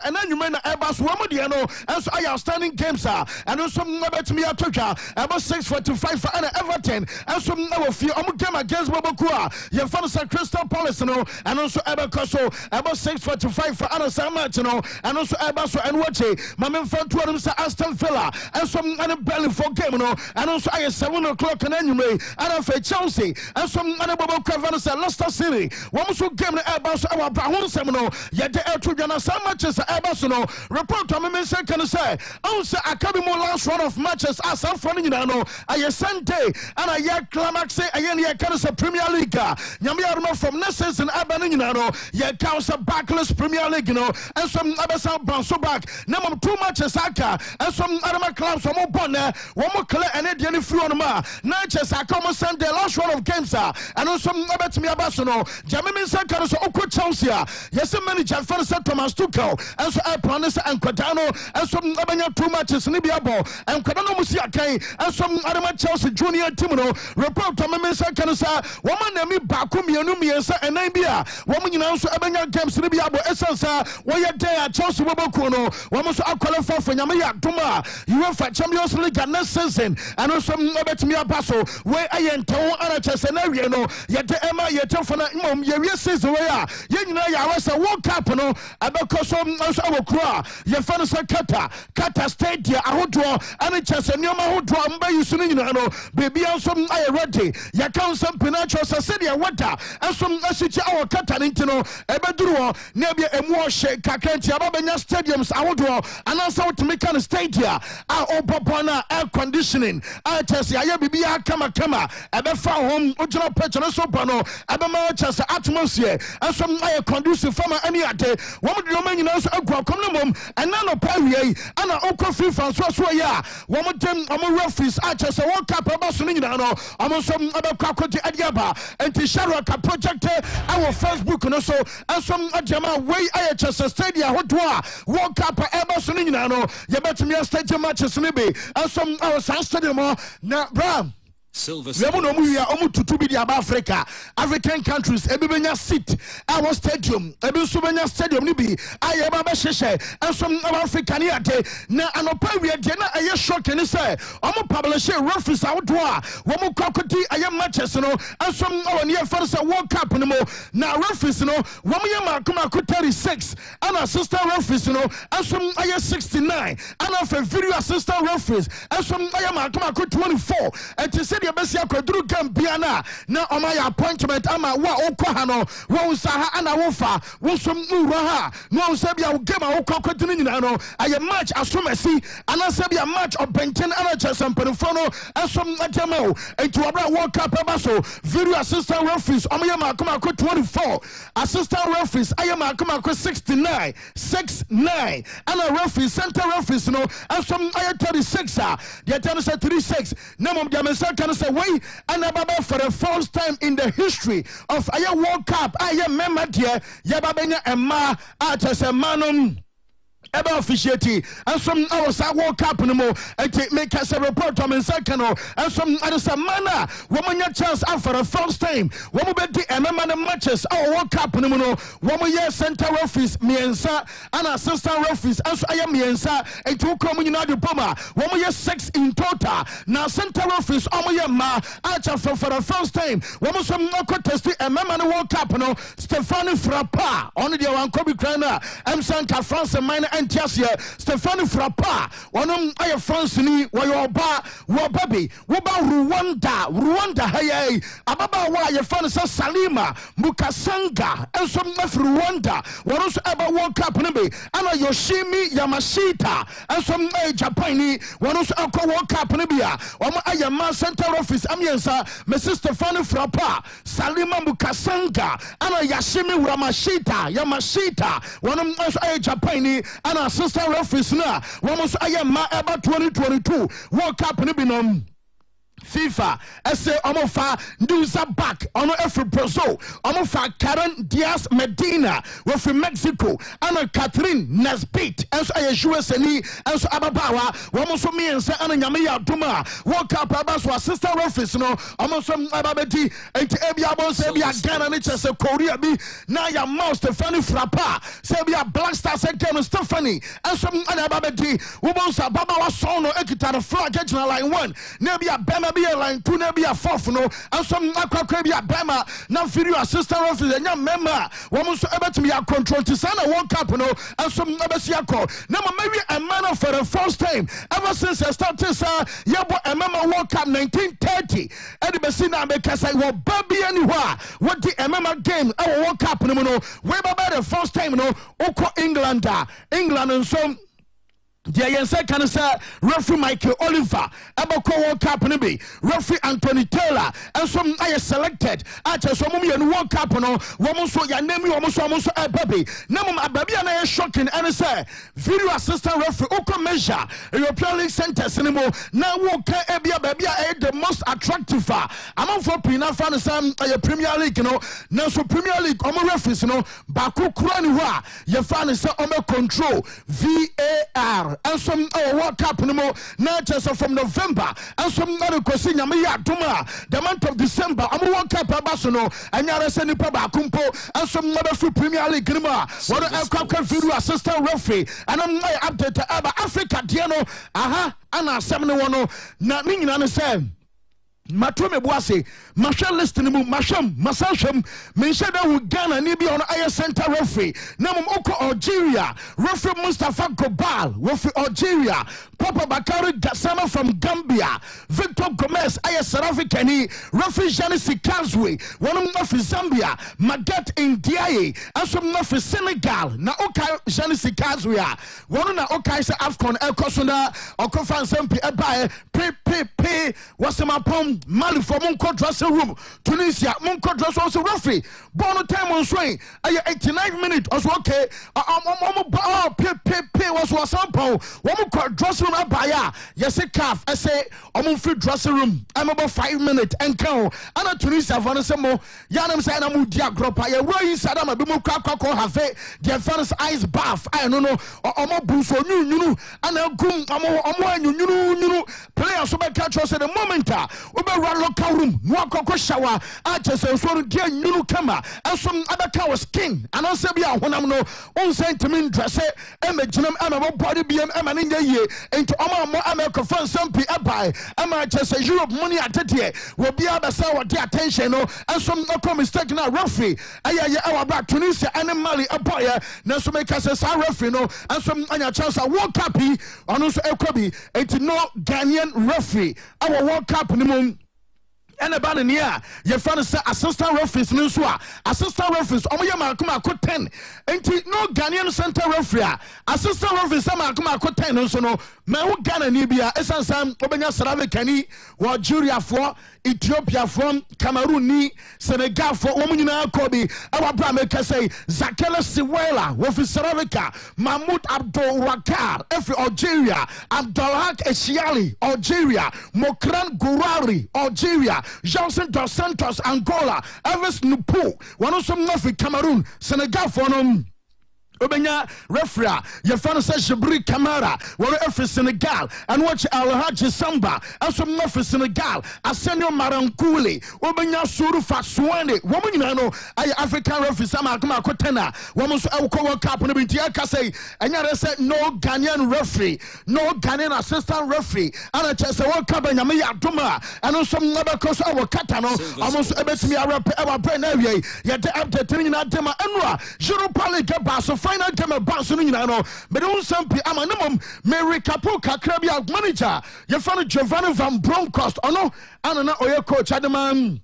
And then you may not ever swim with you know, and so I have standing games, and also never to me a Turka, about 6-45 for Everton, and some never fear. I'm game against Bobakua, your father Crystal Palace, and also Ever Coso, about 6-45 for Anna Samatino, and also Ebaso and Wache, my men for Mr. Aston Villa, and some other belly for game, and also I have 7 o'clock and anyway, and I for Chelsea, and some other Bobakua, and Leicester City, one also game the Airbus, our Bahun Seminole, yet the air to Jana Samaches. Ebasono report to me say can say also akabi mo last round of matches as am for nyina no aye Sunday and aye climax aye ne can say Premier League nyame aroma from next season abana nyina no ye can say backless Premier League no and some abasa bounce back na mom 2 matches aka and some other clubs from upon one more clear and dey any free on ma na chess aka Sunday last round of games and also abetimi abasono jame say can say okwo Chelsea yes manager for Thomas Tuchel and so I promise and Quadano and some Abanya 2 matches Nibia ball and Quadano Musia Kai and some other Chelsea Junior Timono report to Memesa Canasa, woman name Bakumi and Numiasa and Nabia, woman you also Abanya games Nibia Essensa, why you there Chelsea Wabokuno, one must qualify for Yamia Tuma, UEFA Champions League next season and also Abetimia Basso, where I enter Anachas and Ariano, yet the Emma yet for Mom, your season where you know I was a World Cup no Abacoso. nso ɛwɔ kuro yɛfa no sɛ kata stadium ahodoɔ ɛne kyɛ sɛ nneɛma ahodoɔ mbayi so no nyinaa no biribia nso ayɛ ready yɛka nsɛm pinakyerɛ sɛ sɛdeɛ wada nso ahyikyi awɔ kata no nti no ɛbɛduru hɔ na ebia ɛmu ɔhye kakra nti abɛbɛnya stadiums ahodoɔ anaasɛ wotumi ka no stadium a ɔbɔbɔ no air conditioning a kyɛ sɛ ayɛ biribia kamakama ɛbɛfa hom wogyina pitch no so bɔ no ɛbɛma kyɛ sɛ atmosphere nso ayɛ conducive fama ani ade wɔn de wɔn nyinaa nso agu akɔm no mom ɛna no pa wie yi ana ɔkɔ FIFA nso yɛ a wɔn dem wɔn referees a kyɛ sɛ wɔn cap ɛba so no nyinaa no wɔn nso ɛbɛkɔ akɔgye adi aba nti Sharaka project ɛwɔ Facebook no so nso agyama wei ayɛ kyɛ sɛ stadium ahodoɔ a wɔn cap ɛba so no nyinaa no yɛbɛtumi stadium matches no bi nso ɛwɔ saa stadium hɔ na bra Yemu no mu ya omu tutu bi di aba African countries ebi benya seat our stadium ebi so benya stadium ni bi aye ba be hyehyɛ enso aba Africa ni ade na anopa wi ade na aye shock ni say omu publish referees awodo a wo mu kokodi aye matches no enso awo ne yefar say World Cup ni mo na referees no wo mu ye makoma ko 36 and assistant referees no enso aye 69 and for video assistant referees enso aye makoma ko 24 and to say the best yakwaduru Gambiana na omaya appointment ama wa okwa ha no wo nsa ha ana wo fa wo som ura ha no nsa bia wo game wo kwakwadinu nyina no aye match asomasi ana nsa bia match obenchen ana chesampanfo no asom atema enti wabra World Cup eba so video assistant referees omaya makoma ko 24 assistant referees aye makoma ko 69 ana referees center referees no asom aye 36 they tell us 36 na mom dia mensa say we and ababa for the first time in the history of a World Cup aye member dear yababenya emma at a manum eba officiate and some hours World Cup no more and make us a report on in second and some other manner woman your chance out for the first time woman be the MMA matches our World Cup no more woman year center referees miensa and assistant referees and so I am miensa and two come in the bomber woman year 6 in total now center referees omo ma acha for the first time woman some no contest MMA World Cup no Stefano Frappa on the one Kobe Krana Sanka France minor Stefano Frappa onom aye France ni wayoba wo baby wo ba Rwanda haye ababa wa ye fan sa Salima Mukasanga enso mafri Rwanda wono so eba World Cup ne be ana Yoshimi Yamashita enso Japan ni wono so akọ World Cup ne bia omo aye man center office amiensa Mrs Stefano Frappa Salima Mukasanga ana Yashimi Yamashita wono so aye Japan ni ana assistant referees na woman aye ma eba 2022 World Cup ni binom FIFA say omofa nduza back ono every Brazil omofa Karen Diaz Medina we from Mexico and Catherine Nesbitt and so aye USA ni and so ababawa woman so me and say ana nyame ya duma World Cup abaso assistant referees no omo so ababeti enti ebia bon say bia Ghana ni chese Korea bi na ya mouse Stefano Frappa say bia Black Stars again Stephanie and so ana ababeti wo bon sa babawa so no ekita the flag agina line 1 na bia Bema be a line 2 na be a 4 no and some akwa be a Bema na video assistant referee nya member wo so ebetimi ya control to sana World Cup no and some abesi akọ na maybe a man for the first time ever since I started yabo a member World Cup 1930 and the besi na make say wo baby anywhere what the MMA game our World Cup no we baba the first time no oko England and some the yense kan say referee Michael Oliver abako World Cup ne be referee Anthony Taylor and some I selected at so mum ye World Cup no wo so ya name wo so baby na mum ababi na shocking and say video assistant referee uko measure European League centers anymore na wo ka ebia baby the most attractive among for pina fan some Premier League no na so Premier League omo referees no baku kura ni ho a ye fan say omo control VAR and some World Cup no more not just from November and some other question the month of December I'm World Cup abasono and yara send pa kumpo and some other free Premier League grima what a video assistant referee and I'm update about Africa Diano aha ana 71 na me nyina no say matome boase mahwe list ni mu mahwem masahwem menhye da wo Ghana ni bi on aye center referee na mum oko Algeria referee Mustafa Gobal referee Algeria Papa Bakari Gassama from Gambia Victor Gomez aye South African referee Janice Kazwe one of Zambia Magat Ndiaye asom no for Senegal na okay Janice Kazwe one na okay se Afcon ekosona okofa nsempi ebae pe wasema pom Mali for Munko dressing room Tunisia Munko dress also referee bono time on swing aye 89 minutes also okay pe was wasampo womo dressing room abaya yes calf I say free dressing room I'm about 5 minutes and count and Tunisia for the same yanam say na mu dia gropa ye where you said am be mu kwakwa have their first ice bath I don't know omo buso nyunu and gum omo nyunu players so be catch us the moment run local room no akoko shower achese so dia nyunu kama asom abeka was king and on say bia honam no on sentiment dress e meginem amabo body biem amaninja ye into omo ameko fan sampi abai ama achese Europe money atete we bia be say what attention no asom no mistake na referee aye our back Tunisia and Mali aboy na so make us say referee no asom anya chance World Cup on so ekobi into no Ghanaian referee our World Cup ni mum and about a year, your father said assistant referees, assistant referees, Omayama 10, and no Ghanaian center referee, assistant referees, Samakuma 10, so no, Mau Ghana Nibia, Essan, Obenya Saravekani, Algeria for Ethiopia from Cameroon, Senegal for Omina Kobi, our Brameka say, Zakela Siwela, Wofi Saraveka, Mahmoud Abdul Wakar, every Algeria, Abdulhak Eshiali, Algeria, Mokran Gurari, Algeria. Johnson dos Santos, Angola, Elvis Nupu, one of some North Cameroon, Senegal for them. Obenya referee your fan says Jabri Kamara where every Senegal and watch Alhaji Samba also not for Senegal Asenio Marankuli Obenya Suru Faswane woman you know I African referee Sama Kuma Kotena woman so World Cup no bintia say and you said no Ghanaian referee no Ghanaian assistant referee and I just World Cup and Yami Aduma and also never cause our Katano almost a bit me our brain area yet after turning out Dema Enra Europa League so final game of Barcelona, no, but don't some amanum, Mary Capo, Kakrabia manager, your friend Giovanni Van Bronckhorst, oh no, and an oil coach, Adaman.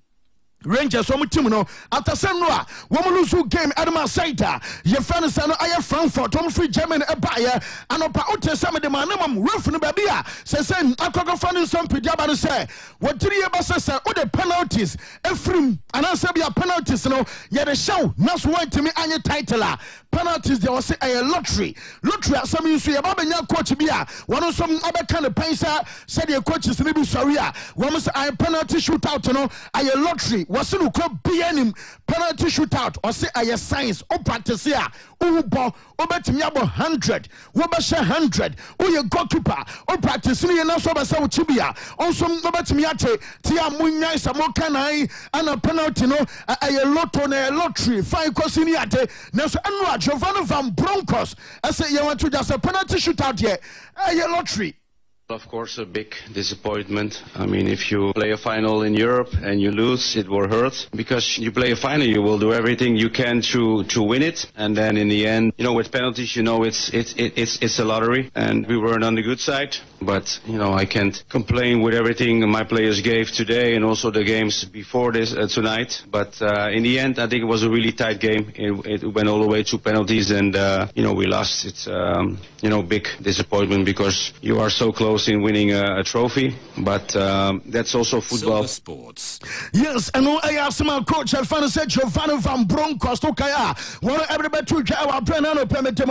Rangers omo team no after senwa womo lose game Adama Saita your friend say no aye Frankfurt omo free Germany e baye anopa otesam de manam ref no babia say akoko fan some pedia ba no say what 3 years say o the penalties efrim ananse bia penalties no ye the show nas want me anye title penalties they say a lottery asam yu ye ba benya coach bia wono some abeka ne pensa say the coaches ne bi sorry a womo say aye penalty shootout no aye lottery was no BNM penalty shootout or say I science or practice here. Ubo obetimi abo 100 wobeshe 100 uye goalkeeper or practice ni na so besa uchibia also obetimi ate tia munya samoka nai ana penalty no a lotto na lottery fine cost ni ate na so anu Giovanni Van Bronckhorst I say you want to just a penalty shootout here a lottery. Of course, a big disappointment. I mean, if you play a final in Europe and you lose, it will hurt. Because you play a final, you will do everything you can to win it. And then in the end, you know, with penalties, you know, it's a lottery. And we weren't on the good side. But, you know, I can't complain with everything my players gave today and also the games before this tonight. But in the end, I think it was a really tight game. It went all the way to penalties and, you know, we lost. It's, you know, big disappointment because you are so close in winning a trophy, but that's also football. Silver Sports. Yes, and I asked my coach, I found said Giovanni Van Bronckhorst, okay, what everybody to our brand and permitted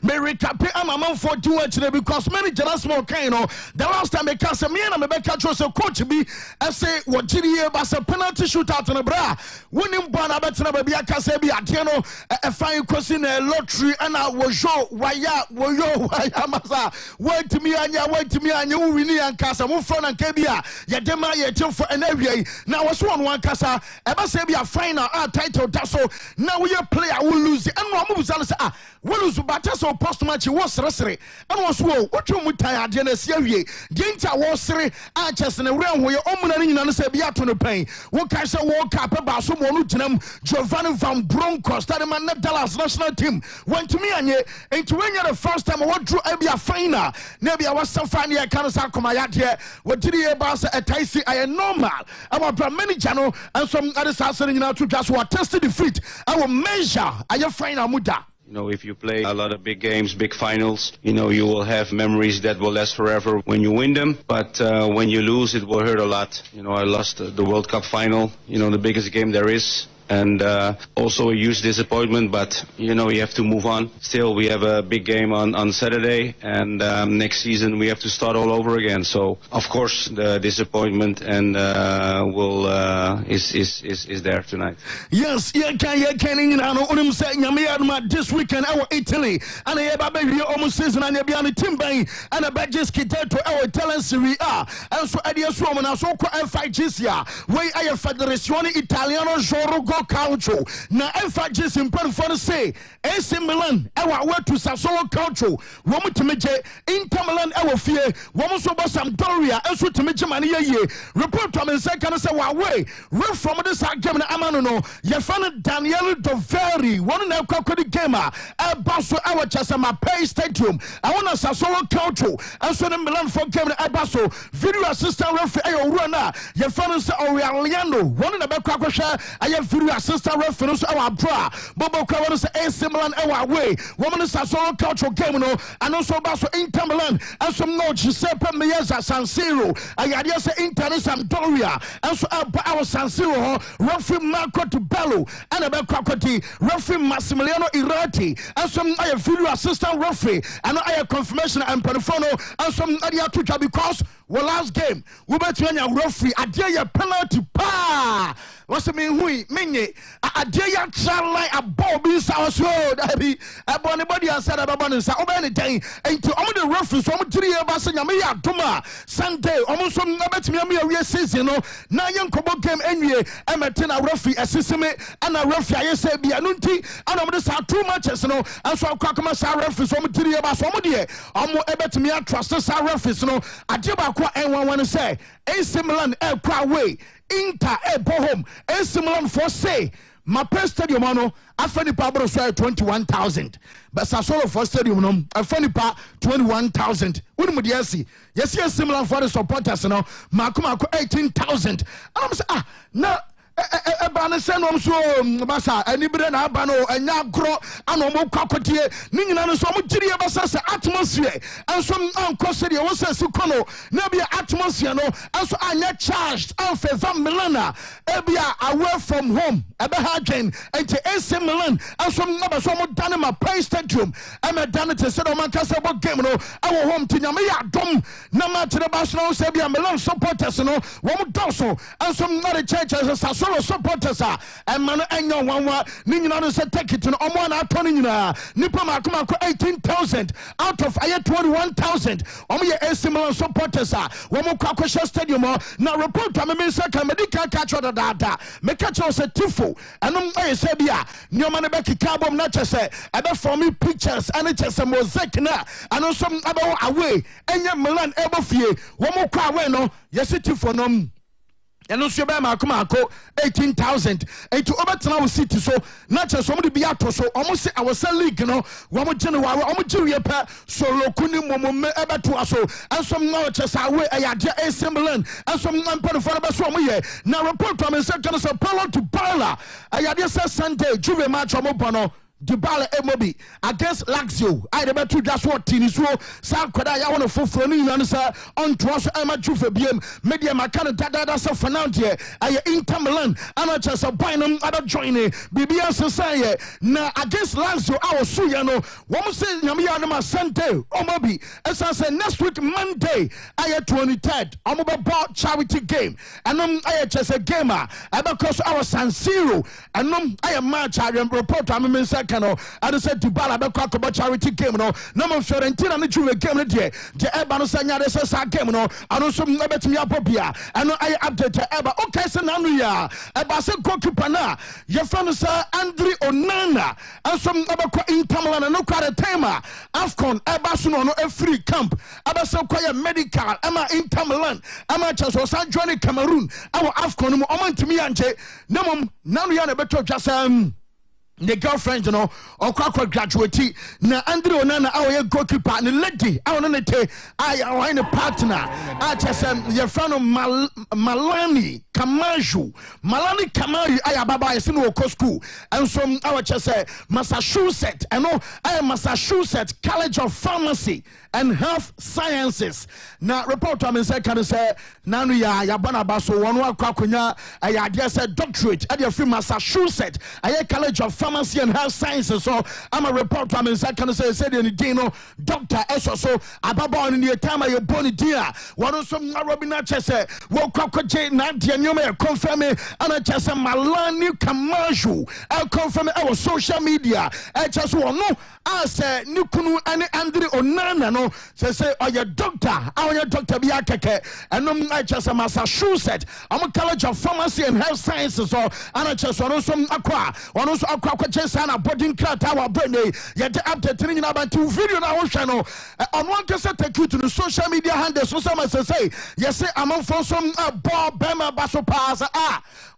Mary Cape, I'm a man for 2 today because many just small kind of the last time I cast a man and I catch a coach be, I say, what did he have as a penalty shootout on a bra? Winning Bonabet, maybe I can say, be a piano, a fine question, a lottery, and I was show why ya, wait to me and ya wait to me and you really and cast a move from and Kabia, Yadema, Yatim for an area, Now was one kasa eba say be a final title da so now we player will lose and no move say we lose but so post match was resere and was wo wotwe mu tired na sia wie de ntia wo sere a chese ne wura ho ye omuna ni nyina no say be ato no pan wo ka say wo ka pe ba so mo no gyinam Giovanni van Bronckhorst that man Dallas national team went to me anye into when you the first time what drew be a final na be was some final kan sa koma ya de wo diri e ba say etaisi I normal our manager no and some other sasser nyina to just what tested the feet our measure aye final muda. You know, if you play a lot of big games, big finals, you know, you will have memories that will last forever when you win them. But when you lose, it will hurt a lot. You know, I lost the World Cup final, you know, the biggest game there is. And also a huge disappointment, but, you know, you have to move on. Still, we have a big game on Saturday, and next season we have to start all over again. So, of course, the disappointment and is there tonight. Yes, this weekend, our Italy, and I have a almost season, and be on the team bang, and a badges kitten to our talent Serie A. And so, Adias Roman, and so, F5 where I have Federazione Italiano Joro Calcio na emphasis in person say AC Milan ewa we to Sassuolo Calcio wo mutemeje Inter Milan ewa fie wo so bo Sampdoria enso temeje mane ye report to me say kan say wa we from this game na amano no ye fan Daniel Doveri one na kwakodi game e baso ewa Chesama Pay Stadium I want Sassuolo Calcio enso the Milan for game na e baso video assistant referee e owura na ye fan say Aureliano one na be kwakosha aye video assistant referee so our bra Bobo Kwano say AC Milan our way woman is Sassuolo Calcio game no and also baso Inter Milan and some no Giuseppe Meazza San Siro ayade say Inter Sampdoria and so our San Siro referee Marco Tubello and a Kwakoti referee Massimiliano Irati and some I video assistant referee and I confirmation and Perifono and some Adia Tucha because well last game we bet you referee adia penalty pa what's the mean hui menye adia try like a bobby south road abi anybody has said about say obey day into all the referees so 3 years back nyame ya doma Sunday almost some betimi am ya season no na yenkobo game enwie emetin a referee asisime and a referee aye say bia no nti and am say 2 matches no and so akoma say referees so 3 years back so mo de omo ebetimi a trust say referees no adia ba ko enwan say AC Milan e kwa way Inter home AC Milan for say my Pay Stadium no afani pa bro so 21,000 but Sassuolo for stadium no afani pa 21,000 wonu mu de asi yes AC Milan for the supporters no makoma 18,000 I'm say na ebane se no so basa anibere na aba no anya gro ana mo kwakotie ni nyina no so mo giriye basa se atmosphere enso anko de wo se kono na bia atmosphere no enso anya charged on favor Milan ebia away from home ebe ha dwen enti AC Milan enso na so mo dane ma Pay Stadium ema dane te se do man ka se bo game no awo home tinyame ya dom na ma tere basa no se bia Milan supporters no wo mo doso enso na the church as supporters and man enyo wanwa ni nyina no say take it no omo na atoni nyina nipa makoma 18,000 out of 21,000 omo ye AC Milan supporters wo mo kwa stadium na report am me say ka medical catch order data me catch us tifo enom aye say bia nyoma ne be kika bom na chese ebe for me pictures and chese mosaic na and some ebe away enye Milan ebe fie wo mo kwa away no yes tifo no and also be makoma 18,000 and to overtena city so not just somebody be out so almost say our league no one January almost pa so lokuni momo ebe to aso and some now just away AC Milan and some number for the so mo now report to me say can say Paulo to Bala ayade say Sunday Juve match omo bono Dybala Emobi against Lazio. I remember to just what Tiniso San Koda ya want to fulfill ni answer on trust Emma Juve BM media makana dada sa Fernandes ay Inter Milan and just a binum other joining BBS say na against Lazio our suya no one say nyame na Sunday Omobi as say next week Monday ay 23rd Omoba charity game and ay just a gamer because our San Siro and ay match I report I mean say America no and say Dybala bɛkɔ akɔbɔ charity game no na mo Fiorentina ne Juve game no deɛ ɛba no sɛ nyade sɛ saa game no ano nso ɛbɛtumi abɔ bia ɛno ayɛ update ɛba okay sɛ nanu ya ɛba sɛ goalkeeper na yɛfrɛ no sɛ Andre Onana nso ɛbɛkɔ Inter Milan no kware time AFCON ɛba so no free camp ɛbɛsɛ kɔyɛ medical ɛma Inter Milan ɛma kyɛ so san join Cameroon ɛwɔ AFCON no mu ɔmo ntumi yɛnkyɛ na mom nanu ya na ɛbɛtɔ twa sɛ the girlfriend no okwa graduate na Andre Onana awoye goalkeeper ne lady awon ne te ayi ne partner a chesem ye friend Malani Kamaju aya baba yesi no ko school enso awo chese Massachusetts eno ayi Massachusetts College of Pharmacy and Health Sciences na report am say kan say nanu ya bana baso wonu akwakonya aya de say doctorate at the Massachusetts ayi College of Pharmacy and Health Sciences. So I'm a reporter. I'm in second say the Dino Doctor Eso. So Ababa in the time I born dear. One of some Robina Chese, woke up Nadia Nume, confirm me, and I just Malani Kamaju. I'll confirm our social media. I just want no. I say Nukunu and Andre Onana no. Say oh your doctor, our doctor Biakeke, and I just a Massachusetts. I'm a College of Pharmacy and Health Sciences. So and I just want some aqua, one also aqua sana boarding card our brain yet after training about 2 video na channel on one case take you to the social media handles so some say yes say among for some ball bema baso pass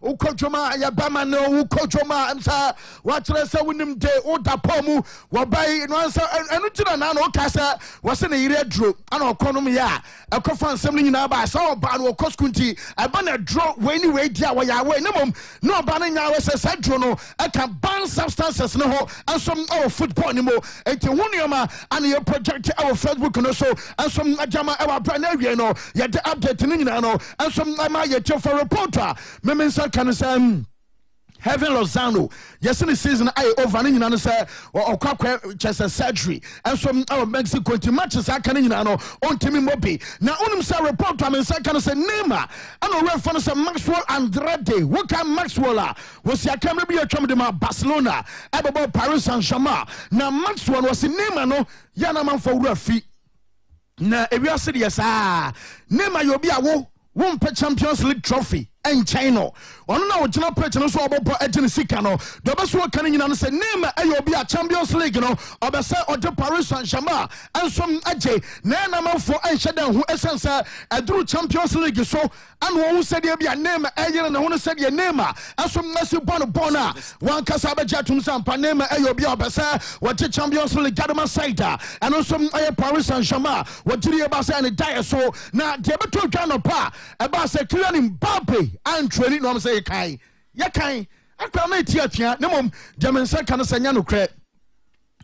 ukojoma ya bema no ukojoma amsa what say winim day oda pomu wo buy no answer enu tira na no kasa wo se na yire dro ana okonom ya ekofa nsem ni nyina ba so ba no koskunti aba na dro we ni we dia wo ya we nemom no ba na nya we se dro no e can ban substances no ho and some our football anymore enti hunioma and your project our Facebook no so and some ajama our brand area no ya the update ni nyina no and some my ya for reporter me mensa kan say Heaven Lozano, yes, in the season I over in an say or just surgery, and some our Mexico to matches I can in on Timmy Mobi. Now, on himself report to me, second say Nema, and a reference of Maxwell Andrade. What kind Maxwell was your camera be a Chamberlain Barcelona, about Paris Saint-Germain. Now, Maxwell was in Nema, no Yanaman for Rafi. Now, if you are serious, Nema, you'll be a won't pay Champions League trophy. And China, on now, General President, so about Egenisicano, the best work can in say, name a be a Champions League, no, or the say or the Paris Saint-Germain, and some Ajay, Nana for Anshadan, who essence a drew Champions League, so, and who said there be a name, and who said your name, and some Messi Bona, one Casaba Jatum Panema, Ayobi Basa, what the Champions League, Gadama Saita, and also Paris Saint-Germain, what did you about saying a diet, so now, Debato Ganapa, about say, Kylian Mbappe. And training no say kai ya kai akwa na tia na mom demensa kan sanya no kre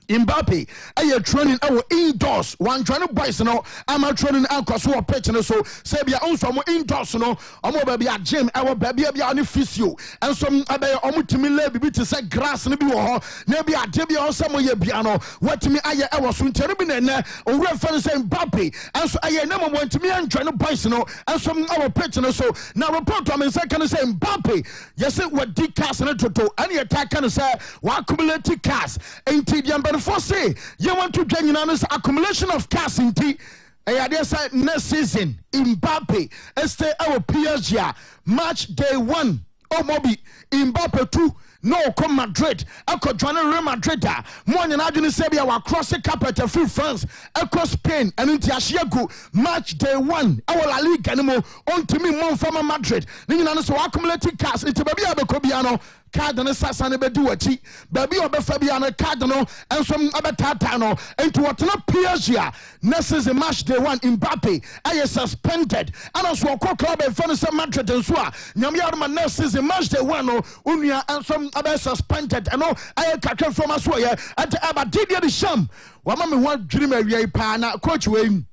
Mbappe aye training our indoors one training boys no am training akwa so pitch no so say bia onso mo indoors no omo ba bia gym our baby bia on physio and some abey omo timi la bibi te say grass no bi wo ho na bia de bia on some ye bia no watimi aye e wo so nteri bi na na owura fa no say Mbappe and so aye na mo ntimi antraining boys no and some our pitch no so now report am say kan say Mbappe yes what di cast no toto and ye attack kan say wa accumulate cast enti dia for say you want to join this accumulation of cash in tea. Next season, Mbappe stay our PSG match day 1. Oh, Mobi Mbappe 2. No, come Madrid. Echo join Real Madrid. Morning, I didn't say we are cross the capital through France, across Spain, and into Ashiago. Match day 1. Our La Liga anymore. On to me, more from Madrid. Then you so accumulated cash into Baby Abecobiano. Cardinal Sassane Beduachi, Baby Obefabiano, Cardinal, and some other Tatano, and to what not PSG. Next is a match day 1 Mbappe. I is suspended. And also a club and Fanasa Madrid and Swa. Nyamiarma next is a match day 1 Unia and some other suspended. And I can from us where at Abadidia the Sham. One moment one dream a pana coach Wayne.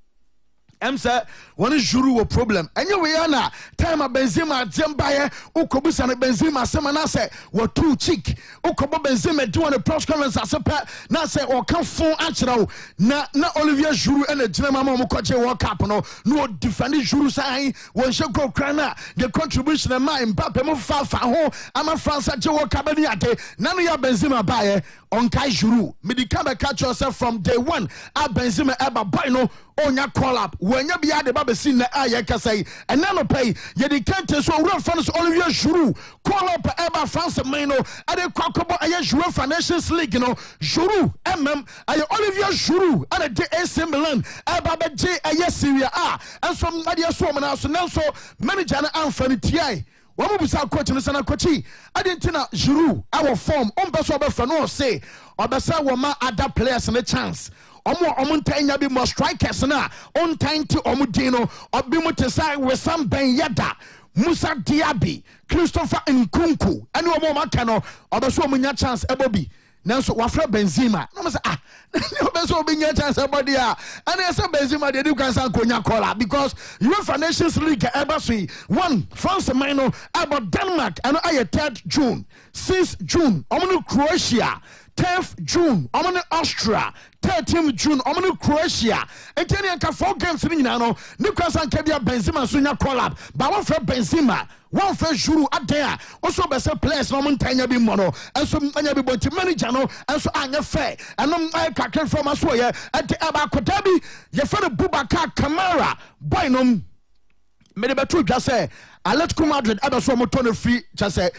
say one Juru a problem. And you na time a Benzema Jembaye, Ukobusan Benzema Semana say were too cheek. Ukobo Benzema doing a press conference as a pet, na say or come phone actual na Olivier Juru and the General Mokoche World Cup no defending Juru say when she go crana the contribution of mine Mbappe mo fa ho ama France at World Cup ate nanu ya Benzema baye on Kai Juru medicame catch yourself from day one a Benzema eba boy no onya call up when you be at the babesi na aye kasai and nano pay ye the kante so real fans Olivier Juru call up eba France mino at the kwakobo aye UEFA Nations League Juru aye Olivier Juru at the AC Milan eba be J aye Serie A and some nadia so man so manager na Anthony Tiai one bisa coach no sana coachi adentina Juru our form on beso be fa no say obesa wo ma other players na chance omo ntanya bi mo strikers na on time to omo dino obi mo te sai we sam ben yada Musa Diaby Christopher Nkunku ani omo maka no obeso omo nya chance ebobi nanso wafra Benzema na say obeso obi nya chance ebodi a and say Benzema dey do kansa konya call because UEFA Nations League ebasui one France minor about Denmark and aye 3rd June 6th June omo Croatia 10th June omo Austria 13th June omo Croatia enteni anka 4 games ni nyina no ni kwasa anka bia Benzema so nya call up ba one for Benzema one for Juru adea also be say players no ntanya bi mo no enso anya bi bonti manager no enso anya fair enom ay kakra from aso ye enti aba kota bi ye fa Boubacar Kamara boy no me de betu dwa say Atletico Madrid ebe so mo tone free cha say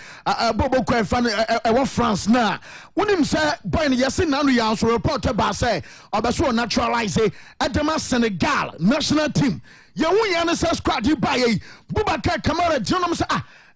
bobo ko fan e France na wonim say boy no yesi nanu ya so report ba say obeso naturalize edema Senegal national team ye hu ya ne say squad ba ye Boubacar Kamara jonom say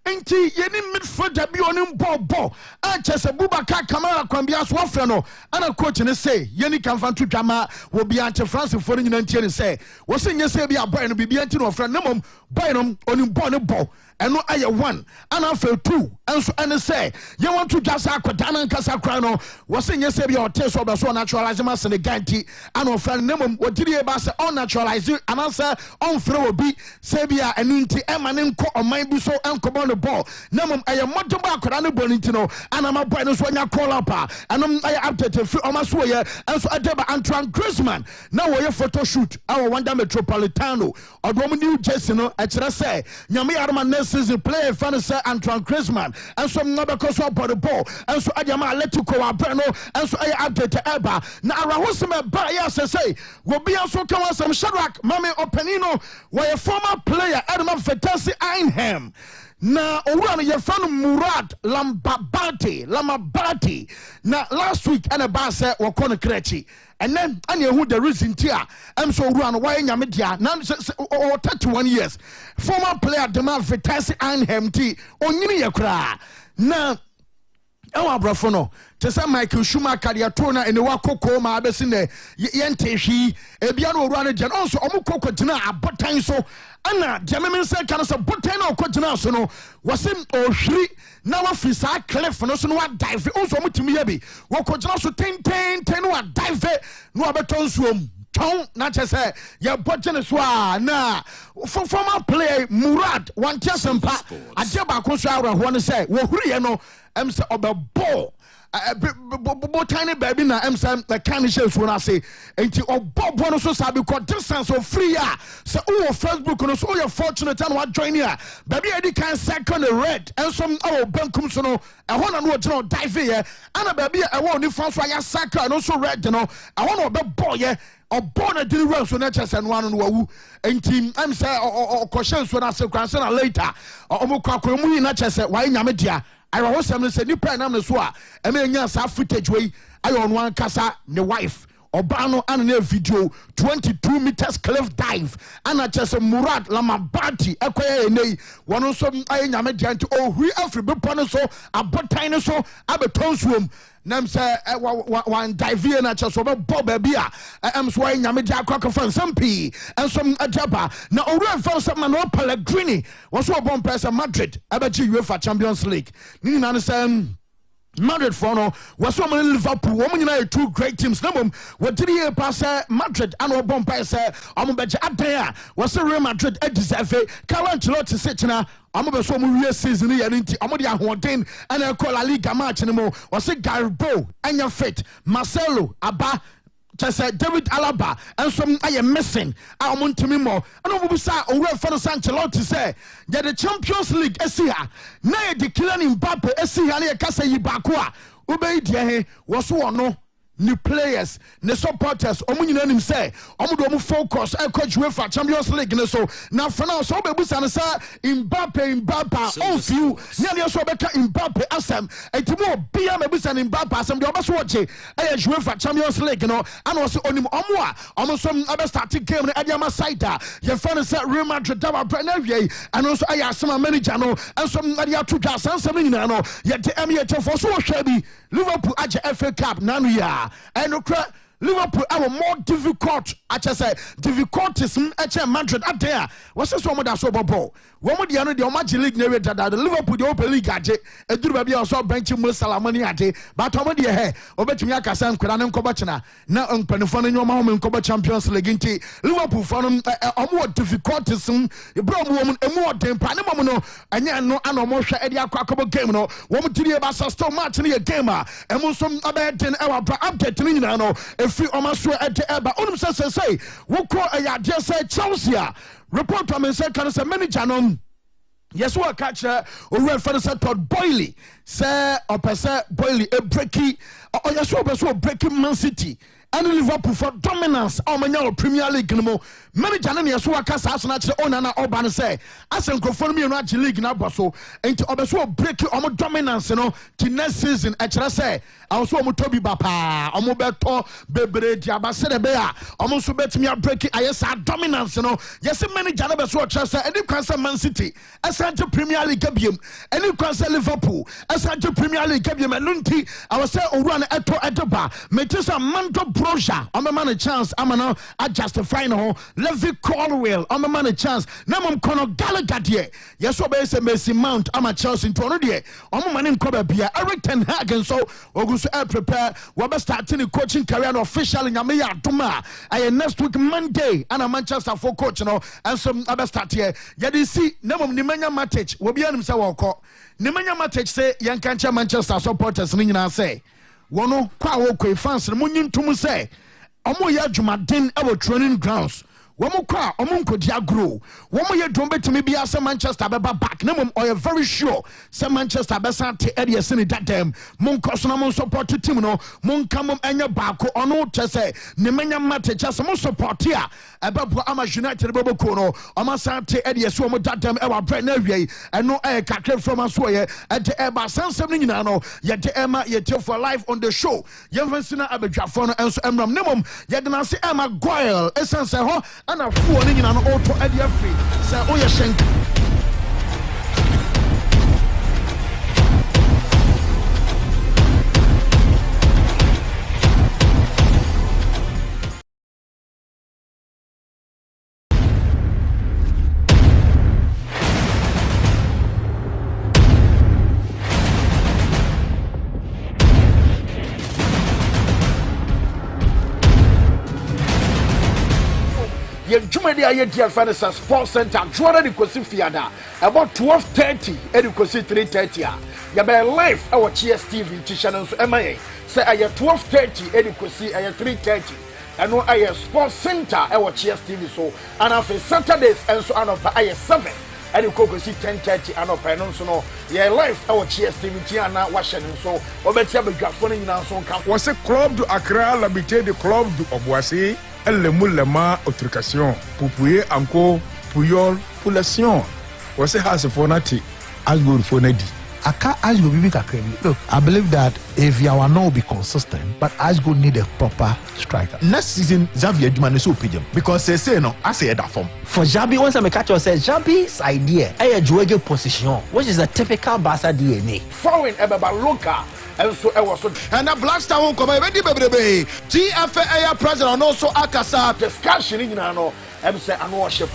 enti yeni midfielder bi onim bobo chese Boubacar Kamara kwambia so afre no ana coach ne say yeni kamfa twdwama wo bia anche France for nyina ntie ne say wo se nye say bia boy no bibia nti no afre nemom boy no onim bo ne bo eno aye 1 ana fa 2 enso ene say ye want to just akoda na nkasa kra no wo se nye say bia hotel so be so naturalize ma Senegal nti ana ofra nemom wodiri e ba say on naturalize ana say on frɛ obi say bia enu nti ema ne nko oman bi so enkobo the ball namum aye moto ba akora ne ball nti no ana ma boy no so nya call up anum aye update free o ma so ye enso adeba Antoine Griezmann na wo ye photo shoot our Wanda Metropolitano odom New Jersey no e kire say nyame yarma next season play fan say Antoine Griezmann enso na be ko so the ball enso adema Atletico wa bre no enso aye update eba na arahosem ba ya say wo bia so kan wasam Shadrack Mame Openino wo ye former player Edmond Vitesse Einhem na owura no yefano Murad Lamabati na last week ana ba say wakɔ krechi and then ani who the reason tia am so owura no why nyame dia na 31 years former player Edmond Vitesse Einhem ti onyini yakra na ewa brofo no te say Michael Schumacher dia to na ene wakoko ma abesi ne yente hwi ebia no owura no je no so omukoko gina abotan so ana Jeremy say kan so botan na okogina so no wasim ohwiri na wafi sa cliff no so no wa dive onso omutimi ya bi wakogina so ten no wa dive no abeton suom ton na chese ya bojene so na former player Murad wantia sempa ade ba ko so awra ho no say wo huri ye no em say obebo tiny baby na em say the can share so na say enti obobo no so sabi ko distance of free so o Facebook no so you fortunate and what join here baby edi kan second red and some our bankum so no e ho na no gina dive here ana baby e wo ni fan so ya saka no so red no e ho na obebo ye born a deliverance so na chese no anu no wawu enti em say question so na say kwanse na later omukwa mu na chese why nyame dia I was saying, Nipa and Amneswa, and then yes, footage way. I on one casa, the wife, Obano and a video, 22 meters cliff dive, and I just Murad Lamabati, Equay, one of some I am a giant, oh, we every big so, a botine so, a beton's room. Nam say one dive in at just over Bob Beer. I am swaying Yamija Cocker from some P and some Ajaba. Now, already found some Manuel Pellegrini was so born press Madrid, Abaji UEFA Champions League. Nina understand. Madrid for no was so many Liverpool woman united two great teams number what did he pass Madrid and Obon pass Omobeja Adea was a Real Madrid deserve Carlo Ancelotti sitting I'm so real season here and Amodia Hontain and I call a Liga match anymore was a Garbo and your fit Marcelo Abba David Alaba and some I am missing. I want to me more. And I will say, or for the Ancelotti say that the Champions League is here. Now the Kylian Mbappe is here. I can say Bakua. Ube dia was one no. New players, the supporters, him say, focus, coach UEFA Champions League. So now for now, so be busa say Mbappe, all few, nearly so beka Mbappe asem, etimo bia me busa Mbappe asem, the obas watch, UEFA Champions League, and also on him almost some other starting game, the Adiama Saita, your fan said Real Madrid, and also I asked some manager, and some Nadia Tuka, some yet the MHF for so shabby, Liverpool at the FA Cup, Nanuya. And Liverpool are more difficult. I just say difficulties. Madrid up there. What's this one that's over ball? One of the other the Omaji League narrated that the Liverpool the Open League aje. Do baby also bench mo salamani aje. But Omaji he. Obetumi akasa nkura ne nkobachina. Na mpanifo ne nyoma ho nkoba Champions League nti Liverpool for more difficulties. Bro mo emu den pa ne mo no anya no ana mo hwe e dia akwa game no. Wo mo tiri e ba start match ne game a. Emu so abeden e wa update ne nyina no. Free Omasu at the Eba. Say, who call a just say Chelsea. Report from a second, say many janon. Yes, what catcher or red for the Todd Boyley. Say, or per se, Boyley, a breaky, or yes, what breaking Man City. And Liverpool for dominance. Our Premier League no more. Many Janani so aka sa na kire onana oba ne say asen krofo mi no agi league na boso enti obeso break omo dominance no to next season e kire say also omo tobi ba pa omo beto bebre di abase de be a omo so betimi break ayesa dominance no yes many Janani be so kire say any kwanse Man City asante Premier League biem any kwanse Liverpool asante Premier League biem enunti I was say owura na eto edeba metisa Mando Broja omo man a chance amana a justify no Levi Colwell, I'm a man a chance. Namum Conor Gallagher, dear. Yes, so be Messi Mount, I'm a Chelsea in Toronto, dear. I'm a man in Kobe Bia, Eric Ten Hag, and so August prepare. We're starting a coaching career official in Yamea Duma. I next week Monday, and a Manchester for coach, and some other start here. Yet you see, Namum Nemanja Matic will be on himself. Nemanja Matic say, Young Cancha Manchester supporters, and I say, Wono, Kwa fans, the Munyin Tumu say, Omo ya Jumadin, our training grounds. Womo kwa omunko diagro womo ye dombe timi bia se Manchester beba back na mom oye very sure se Manchester besa te area sini that dem monko so na mon support team no monka mom enya baako ono chese ne menya mate chese mon support ya ebebo ama United bebo ko no oma san te area so mo that dem e wa brand na wie eno e kakre from aso ye e te e ba sansem ni nyina no ye te ema ye te for live on the show ye fansina abedwafo no enso emram ne mom ye de na se Emma Goyle esense ho ana fuo ni nyina no auto ade afri say oye shenk Jumedi Ayeti Alphanesa Sports Center, Jordan Nikosi Fiada, about 12:30, Edikosi 3:30. Yabe live our GSTV channel so MIA. Say I 12:30, Edikosi I 3:30. And no I Sports Center our GSTV so and after Saturdays and so on of I 7. Edikosi 10:30 and up and so no. Yeah live our GSTV and now Washington so Obetia be grafoni na so kan. Was a club de Accra l'habité de club de Oboissé. Elle le moulema autrication pour pouiller encore Puyol pour la Sion. What's it has a phonati as good for Nedi? I can't ask you look, I believe that if Yawano will be consistent, but Ashgo need a proper striker. Next season, Xavier Dumane so pigeon because they say no, I say that form. For Jabi, once I catch says Jabi's idea, a Juege position, which is a typical Barca DNA. Foreign Ebaba Luka. And so I was and a Black Star won't come already, baby. GFA president and also Akasa discussion in Nano, and say and worship.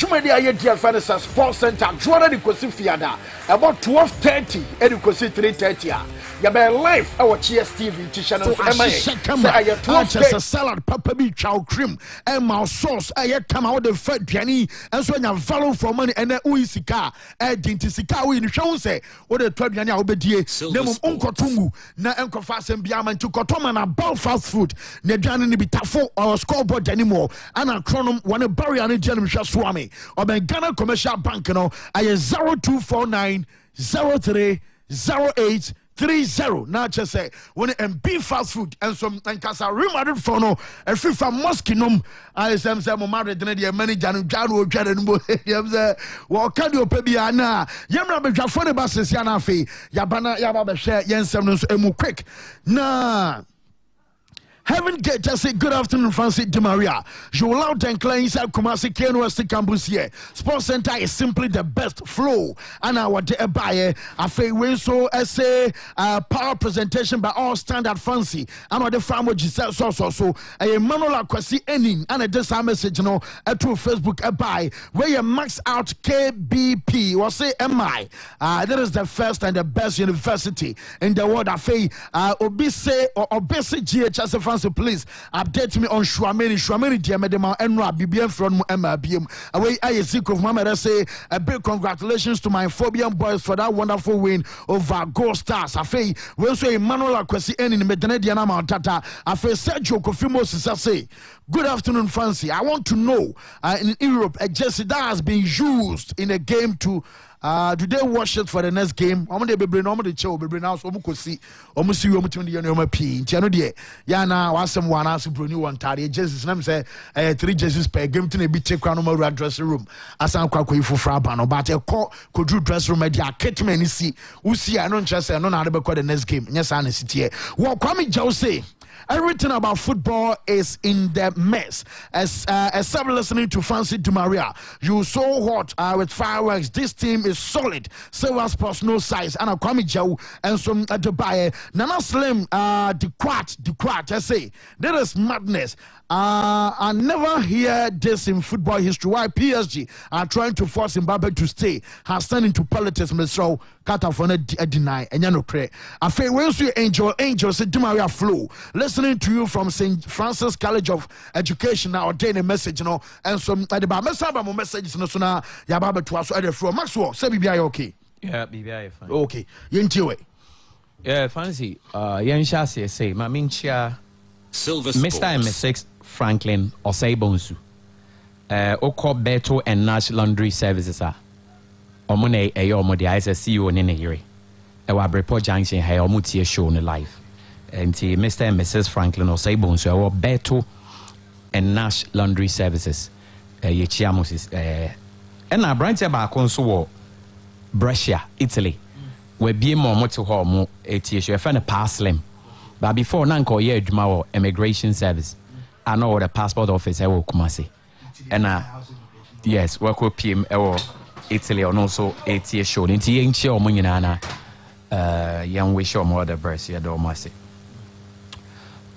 dwumadi ayɛ di alfa sa sports center dwara de kosi fiada about 12:30 e de kosi 3:30 a yɛbɛ live ɛwɔ Cheers TV ti channel so ɛma sɛ ayɛ 12:30 salad papa bi chow cream ɛma sauce ɛyɛ kama wo de fa duane ɛnso anya value for money ɛnɛ wo sika ɛdinti sika wo ni hwɛ wo sɛ wo de twa duane a wo bedie na mum onkotungu na enkofa asɛm bia man to kotoma na bow fast food na duane ni bitafo or scoreboard anymore ana chronom one barrier ne gyanum hwɛ so ame oben Ghana Commercial Bank no ayɛ 0249 0308 30 na just say when MB fast food and some and casa remodeled for no a FIFA mosque nom I say mo married the manager janu janu yam say wo ka di opebia na yamra be dwafo ne bases ya na afi yabana yaba be hwe yensem no so emu quick na Heaven Gate, just say good afternoon, Francis Di Maria. You allow Denclain inside Kumasi KNUST campus here. Sports Center is simply the best flow. And our buyer, I feel when so essay power presentation by all standard fancy. And what the farmer just so a manual quasi ending and a this message no through Facebook a buy where you max out KBP or say MI. That is the first and the best university in the world. I feel Obise or Obese GHS fancy. So please update me on Shwameni Diamedema Enra BBM from MBM. Away I seek of Mama say a big congratulations to my Phobian boys for that wonderful win over Gold Stars. I say we also Emmanuel Akwesi in Medanediana Mountata. I say Sergio Kofimo say good afternoon, Fancy. I want to know in Europe a jersey that has been used in a game to do they wash it for the next game? I'm going to be normally chill, be now so much see almost see you to the NMP. Tiano de Yana was someone else who bring you one tardy jerseys. And I'm say 3 jerseys per game to be check on my dressing room. As I'm quite for Frabano, but a call could do dressing room at the Kitman. See, who see I don't just say no, not about the next game. Yes, I see here. What Kwame Jose. Everything about football is in the mess. As listening to Francis Di Maria, you so hot with fireworks. This team is solid. Silver Sports no size. And a Kwame Joe and some at the buyer. Nana Slim, the quat. I say there is madness. I never hear this in football history. Why PSG are trying to force Mbappe to stay has turned into politics. So Catafone deny and you know pray. I feel when you angel said Di Maria flow. Listening to you from St. Francis College of Education now ordain a message, you know, and some at the messages no sooner Yababa to us at the floor. Maxwell, say BBI okay. Yeah, BBI fine. Okay. Yentiwe. Yeah, fancy. Yenshasi say Mamincha Silver Mr. and Mrs. Franklin Osei-Bonsu. Oko Beto and Nash Laundry Services are. Omune Eyomodi as a CEO in here. Ewa Brepo Junction hay omutie show on live. And Mr. and Mrs. Franklin Osei-Bonsu or Beto and Nash Laundry Services. Yechiamos is and I branch about consul Brescia, Italy. We be more motor home etish a fan of Paslim. But before Nanko ye Jumao Immigration Service. I know the passport office I will Kumasi. And yes, work with PM or Italy and also ATA show. Into young show Munana young wish or more the Brescia Domasi.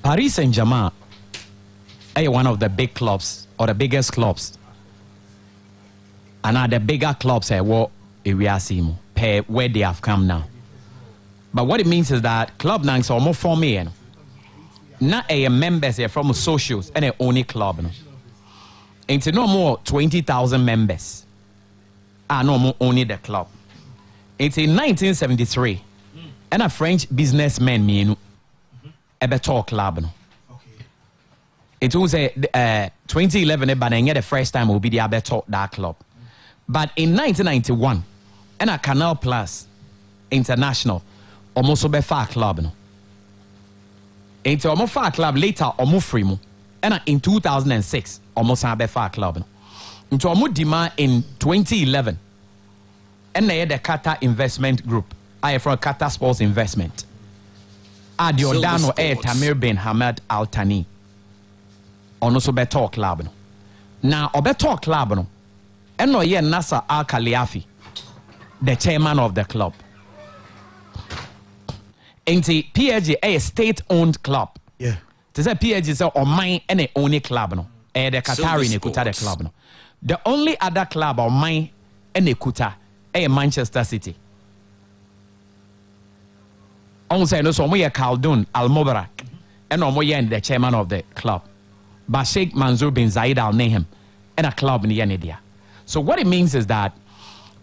Paris Saint-Germain are one of the big clubs or the biggest clubs. And are the bigger clubs we are seeing where they have come now. But what it means is that club nangs are more for me. Not a members from socials and a only club. It's no more 20,000 members. No more only the club. It's in 1973. And a French businessman me a better club. It was a 2011 but the first time will be the better that club. But in 1991 and a Canal Plus International almost be far club. Into almost far club later almost free mo. And in 2006 almost have a far club. Into almost demand in 2011. And they had the Qatar Investment Group. I from Qatar Sports Investment. Adiodano Tamir bin Hamad Al Thani. Also be talk club. Now obe talk club no. And no ye Nasser Al Khaliafi, the chairman of the club. Into PSG a state-owned club. Yeah. To say PSG is or mine and only club no. The Qatari ne kuta the club no. The only other club of mine in Ekuta is Manchester City. On say no, so we are Khaldun Al Mubarak, and we the chairman of the club. But Sheikh Mansour bin Zayed Al Nahyan, and a club in the Yanidia. So what it means is that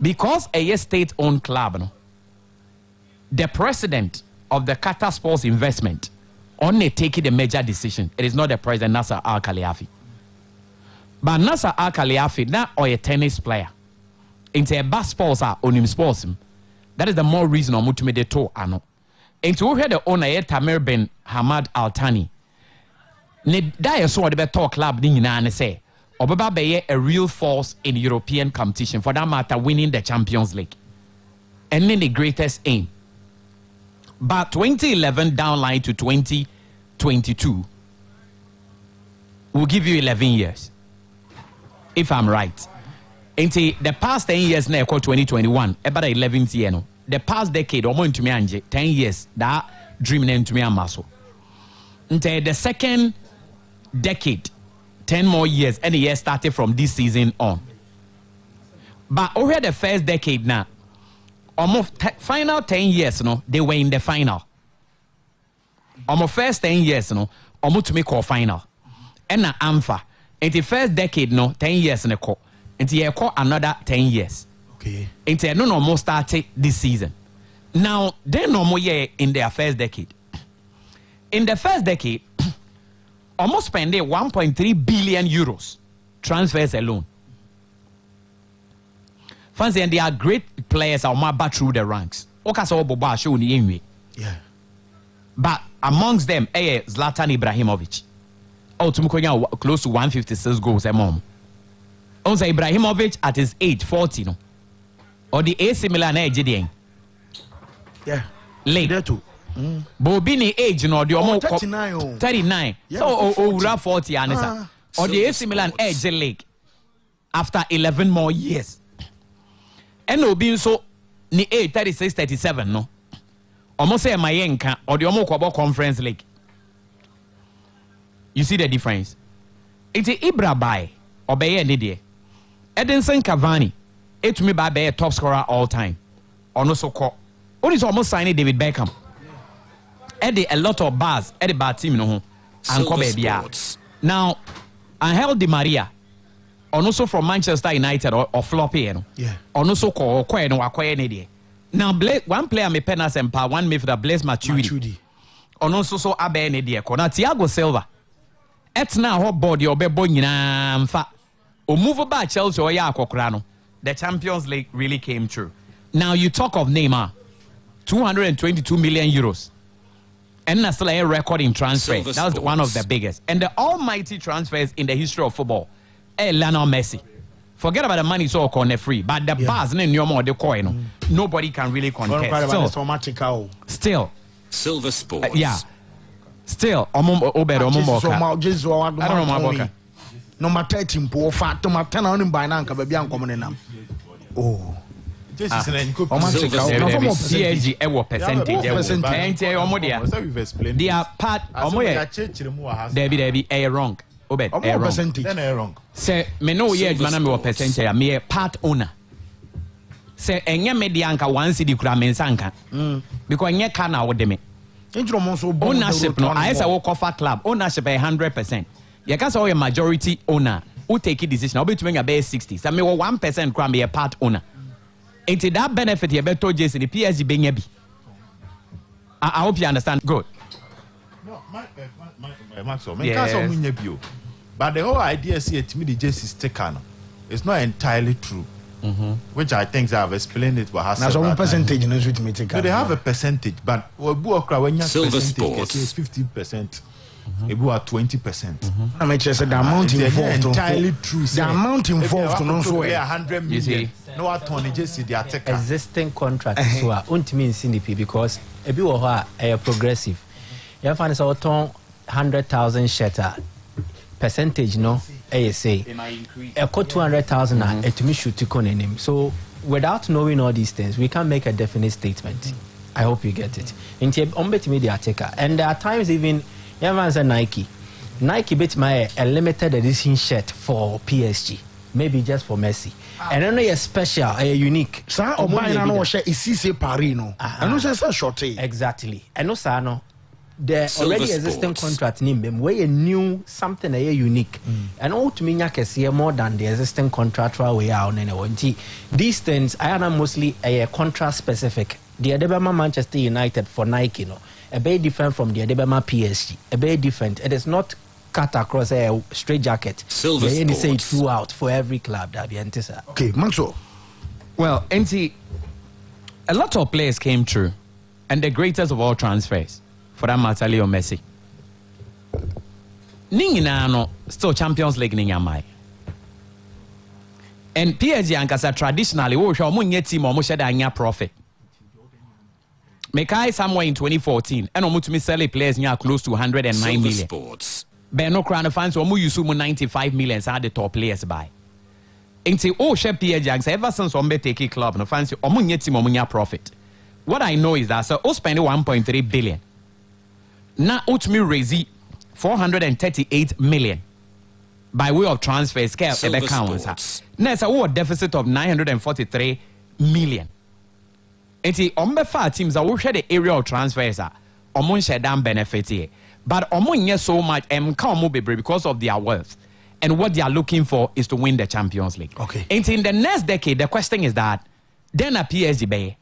because a state-owned club, no, the president of the Qatar Sports Investment only taking the major decision. It is not the president Nasser Al Khaliafi. But Nasser Al Khaliafi now or a tennis player into a bas sports on him sports. That is the more reason on to me the to ano. Into we had the owner Tamir bin Hamad Al Thani. Ne die so the talk club ni nyina ne say obeba be a real force in European competition, for that matter winning the Champions League. And then the greatest aim. But 2011 downline to 2022 will give you 11 years. If I'm right. Into the past 10 years now, 2021, about 11th year, no. The past decade, almost to me, 10 years, that dream into me, muscle. Into the second decade, 10 more years, and the year started from this season on. But over the first decade now, almost final 10 years, no, they were in the final. Almost first 10 years, no, almost to make a final. And na AMFA. In the first decade, no, 10 years in the court. And the call another 10 years. Okay. And no more started this season. Now, they no more year in their first decade. In the first decade, almost spending 1.3 billion euros transfers alone. Fancy, and they are great players are more back through the ranks. Yeah. But amongst them, Zlatan Ibrahimovic. Close to 156 goals a month. Also Ibrahimovic at his age 40, no. Or the AC Milan age. Yeah. Late. There too. Bobini age, no, the almost 39. 39. Yeah, so 40 anisa. Or the AC Milan age league after 11 more years. And no being so ni 36, 37, no. Almost say my yenka or the Omo Conference League. You see the difference? It's Ibra by Obey Nidia. Edinson Cavani, it me by a top scorer all time. Or so called. What is almost signing David Beckham? Eddie a lot of bars, Eddie bad team no. And Kobe. Now, Angel Di Maria, also from Manchester United or Floppy, you know. Yeah. Also call or no acquire Nidia. Now, one player may pen us and power, one midfielder Blaise Matuidi. Also so Abe Nidia. Now, Thiago Silva. Etna hot body or be boy na mfa o move about Chelsea or ya akokrano. The Champions League really came true. Now you talk of Neymar, 222 million euros, and that's still a record in transfer. That's one of the biggest and the almighty transfers in the history of football. Lionel Messi. Forget about the money so corner free, but the bars in your more the coin. Nobody can really contest. Still, Silver Sports. Yeah. Still, I don't know my number 13 poor fat to my 10 on by Nanka baby and common name. Oh, this is an CSG ever percentage. They are part of Debbie a wrong. Obed a wrong. Say, me no years man me percentage. Me a part owner. Say, enya medianka once the Kramensanka. Because enya kana with them. Ownership no, I say we cover club. Ownership 100%. You can say a majority owner who take a decision. I'll be to make about 60. So me 1% can be a part owner. Into that benefit you better Jason the PSG being a. I hope you understand. Good. No, but the whole idea is to me the JC is taken. It's not entirely true. Which I think they have explained it, but has some percentage in which me take. So they have a percentage, but when you Silver Sports is 50%, it will 20%. I mean, just the amount involved entirely true. The amount involved no so 100 million. No attorney just see the attacker. Existing contract so ultimately in CDP because a bit of a progressive. You find so 100,000 shatter percentage no ASA a 200,000 and to me shoot to name. So without knowing all these things we can make a definite statement. I hope you get it. Into media taker and there are times even everyone said Nike bit my a limited edition shirt for PSG maybe just for Messi. And then it's special, unique. Sir, or buying an ocean is CC Parino. And no sense short. Exactly. And no sano. The Silver already existing Sports. contract name them where you new something a unique. And all to me can see more than the existing contractual way out and these things I am mostly a contract specific. The Adebema Manchester United for Nike, a bit different from the Adebema PSG. A bit different. It is not cut across a straight jacket. Silver They say it Sports. throughout for every club that be antisa. Okay, Manso. Well, NT, a lot of players came through, and the greatest of all transfers, for that matter, Leo Messi. Ningina still Champions League ninyamai. And PSG ankasa traditionally, we show munye team or mushe da profit. Mekai somewhere in 2014, and omutumi sell players near close to 109 Silver million. Sports. Beno Crown fans omu yusu mu 95 million are the top players by. Inti share PSG ever since ombe take a club no fancy omunye team omunya profit. What I know is that so o spend 1.3 billion. Now utumi raise 438 million by way of transfers scale Silver counts. Sports. Now it's a deficit of 943 million. Inti ombe fa teams a share the area of transfers omun share down benefit here. But omunye so much because of their wealth. And what they are looking for is to win the Champions League. Okay. And in the next decade, the question is that then a PSG bay.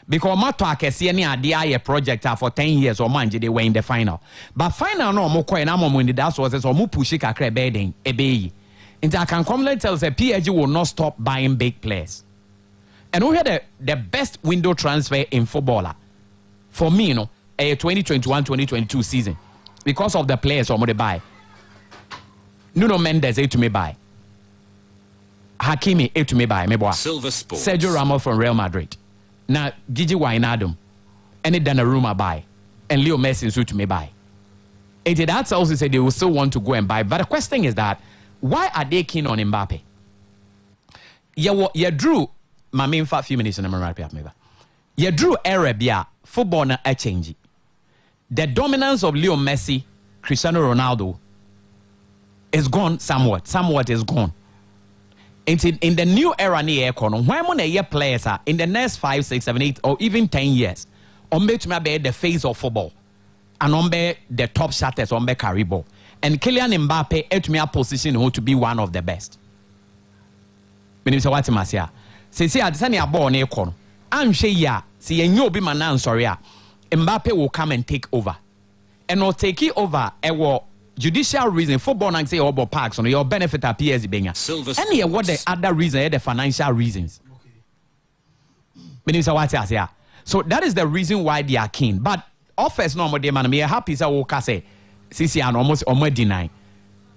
Because my talk is a project for 10 years or man they were in the final. But final no more coin when the das was or mu push a bedding a bay. And I can commonly tell say PSG will not stop buying big players. And we had the best window transfer in footballer. For me, you know, a 2021-2022 season. Because of the players I'm going to buy. Nuno Mendes to me buy. Hakimi to me buy. Silver Sports. Sergio Ramos from Real Madrid. Now Gigi Wijnaldum. And Donnarumma buy. And Leo Messi to me buy. And that also said they will still want to go and buy. But the question is that why are they keen on Mbappe? You drew my main 5 minutes in the You drew Arabia football na a change. The dominance of Leo Messi, Cristiano Ronaldo is gone somewhat. Somewhat is gone. In the new era near economy, why mon a players are in the next 5, 6, 7, 8, or even 10 years, ombe to be the face of football, and ombe the top shatters ombe carry ball, and Kylian Mbappe at me a position who to be one of the best. Minister Watimasia, since I send a ball near economy, I'm sure ya see a new be man sorry. Mbappe will come and take over, and will take it over. Judicial reason football and say about parks on your benefit at PSG Benya. Silver And here what the Sports. other reason, the financial reasons. Minister what I say. So that is the reason why they are keen. But offers no more demand. Me happy say woka say CC and almost deny.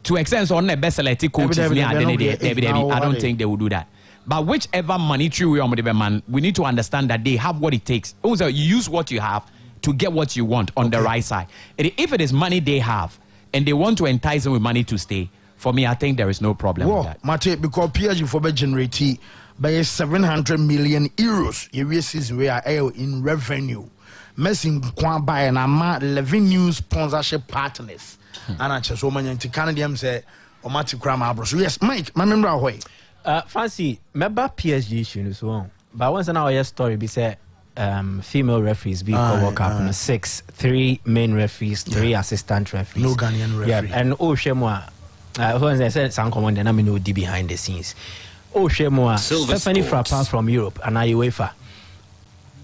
To extent on the best selected coaches I don't think they will do that. But whichever monetary way man, we need to understand that they have what it takes. Also, you use what you have to get what you want on the right side. And if it is money they have, and they want to entice them with money to stay, for me, I think there is no problem with that. Mate, because PSG for generate by 700 million euros every season we are in revenue. Messing Kwan by an amount 11 new sponsorship partners. And I just so many Canadian say, Omati Krama Abros. Yes, Mike, my member away. Fancy, member PSG issue so on. But once an hour story be said. Female referees be World Cup 6, 3 main referees, 3 assistant referees. No Ghanaian referee. Yeah, and Shemwa, when I said some command, then I know the behind the scenes. Shemwa, Stephanie Frappart from Europe and UEFA.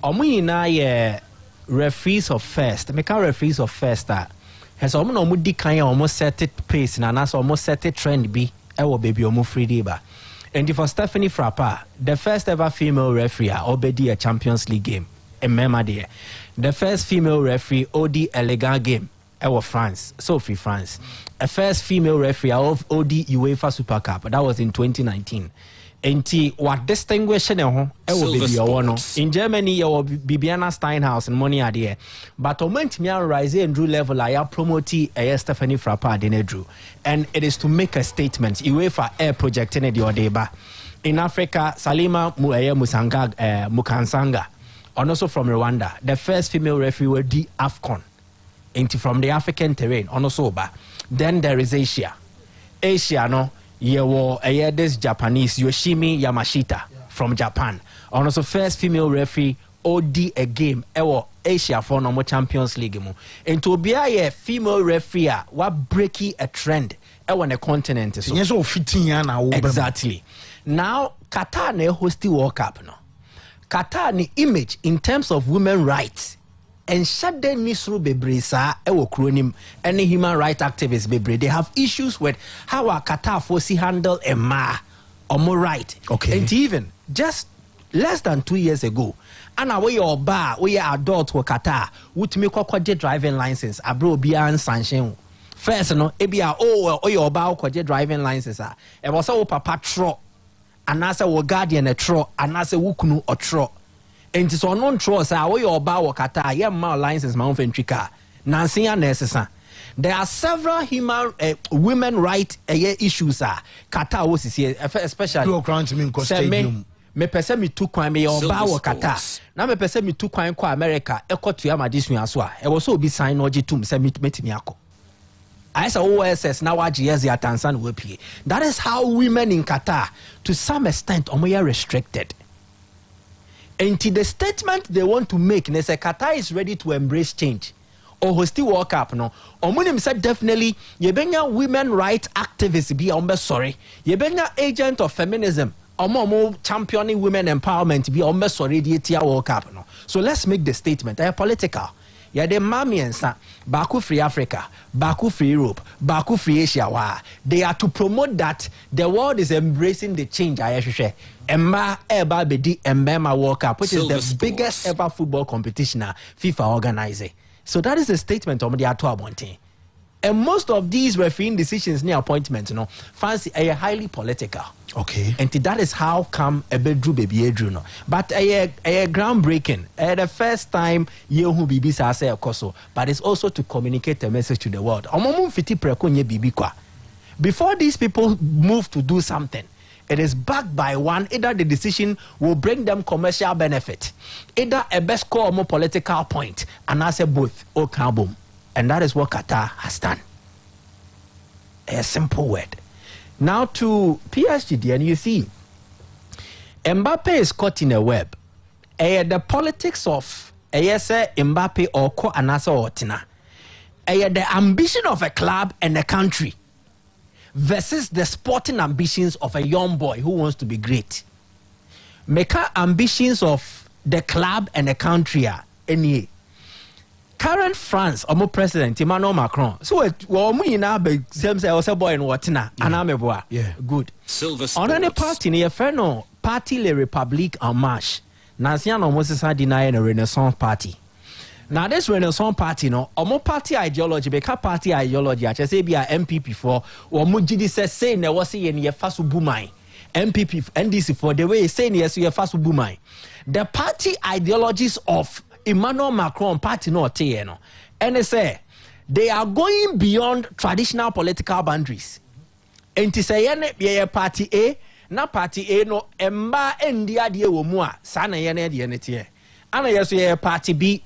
Omuna referees of first, make referees of first that has almost set it pace and almost set it trend be baby omu free deba. And for Stephanie Frappart, the first ever female referee obedi a Champions League game. Remember there. The first female referee OD Elegant game France, Sophie France. A first female referee of OD UEFA Super Cup. That was in 2019. And what distinguishing in Germany, you will Bibiana Steinhaus and money idea. But moment me rise and Drew level, I promote Stephanie Frappart in Drew. And it is to make a statement. UEFA air projecting it your deba. In Africa, Salima Mukansanga, and also from Rwanda, the first female referee were the AFCON. And from the African terrain, on also. Then there is Asia. Asia, no. this Japanese Yoshimi Yamashita from Japan. And also first female referee OD a game Asia for normal Champions League mu. And to be a female referee what breaking a trend on the continent. So yes, 15 years now. Exactly. Now Qatar ne hosti World Cup no. Qatar ni image in terms of women rights. And shade nisru bebresa ewo kronim any human rights activists bebre. They have issues with how a Qatar foresee handle a ma or more right. Okay. And even just less than 2 years ago, and away your bar, we are adults who Qatar, would make a driving license, a bro beyond sanction. First, no, ebia your bar driving license. It was all papa tro, and as a guardian a tro, and as a wukunu or tro. And it's on non tro, say away your bar or Qatar, yeah, my license, my own ventrica. Nancy and necessary. There are several human women right issues. Qatar was here, especially. Me pese me tu kwan me oba wo Qatar na me pese me tu kwan ko America ekotu ya madisu aso a e wo so obi sign no gitum se metimi akọ aisa OSS na waje yes ya Tanzania we pie. That is how women in Qatar to some extent omoya restricted. And the statement they want to make they say Qatar is ready to embrace change or hosti World Cup no omunim said definitely yebenya women right activists be ombe sorry yebenya agent of feminism Omo championing women empowerment be almost already World Cup no. So let's make the statement. They are political. Yeah, the Mamians, Baku free Africa, Baku free Europe, Baku free Asia. They are to promote that the world is embracing the change. I should say. Emma Eba Bedi Mbema World Cup, which is the biggest ever football competition FIFA organizing. So that is the statement of the Atua Bonte. And most of these refereeing decisions near appointments, fancy are highly political. Okay. And that is how come a bedroom baby no. But a groundbreaking. The first time you who bibi say koso, but it's also to communicate a message to the world. Before these people move to do something, it is backed by one, either the decision will bring them commercial benefit, either a best score or more political point, and I say both or boom. And that is what Qatar has done. A simple word. Now to PSG, and you see, Mbappe is caught in a web. The politics of Mbappe or Ko Anasa or Tina. The ambition of a club and a country versus the sporting ambitions of a young boy who wants to be great. Make ambitions of the club and the country are any. Current France, our president Emmanuel Macron. So we now be same say also boy in Watina and yeah, good. Silver On any party near Feno Parti Les Républiques En Marche. Nancy and almost denying a Renaissance party. Now this Renaissance party no, omo party ideology, beka party ideology. I say be a MPP for or mujidi say ne was say ye fasu bumai. MPP NDC for the way saying yes ye fasu bumai. The party ideologies of Emmanuel Macron party no no. And they say they are going beyond traditional political boundaries. And to say ye party A, na party A no emba endia die wo mu a sana ye na de ne tie. Ana yes ye party B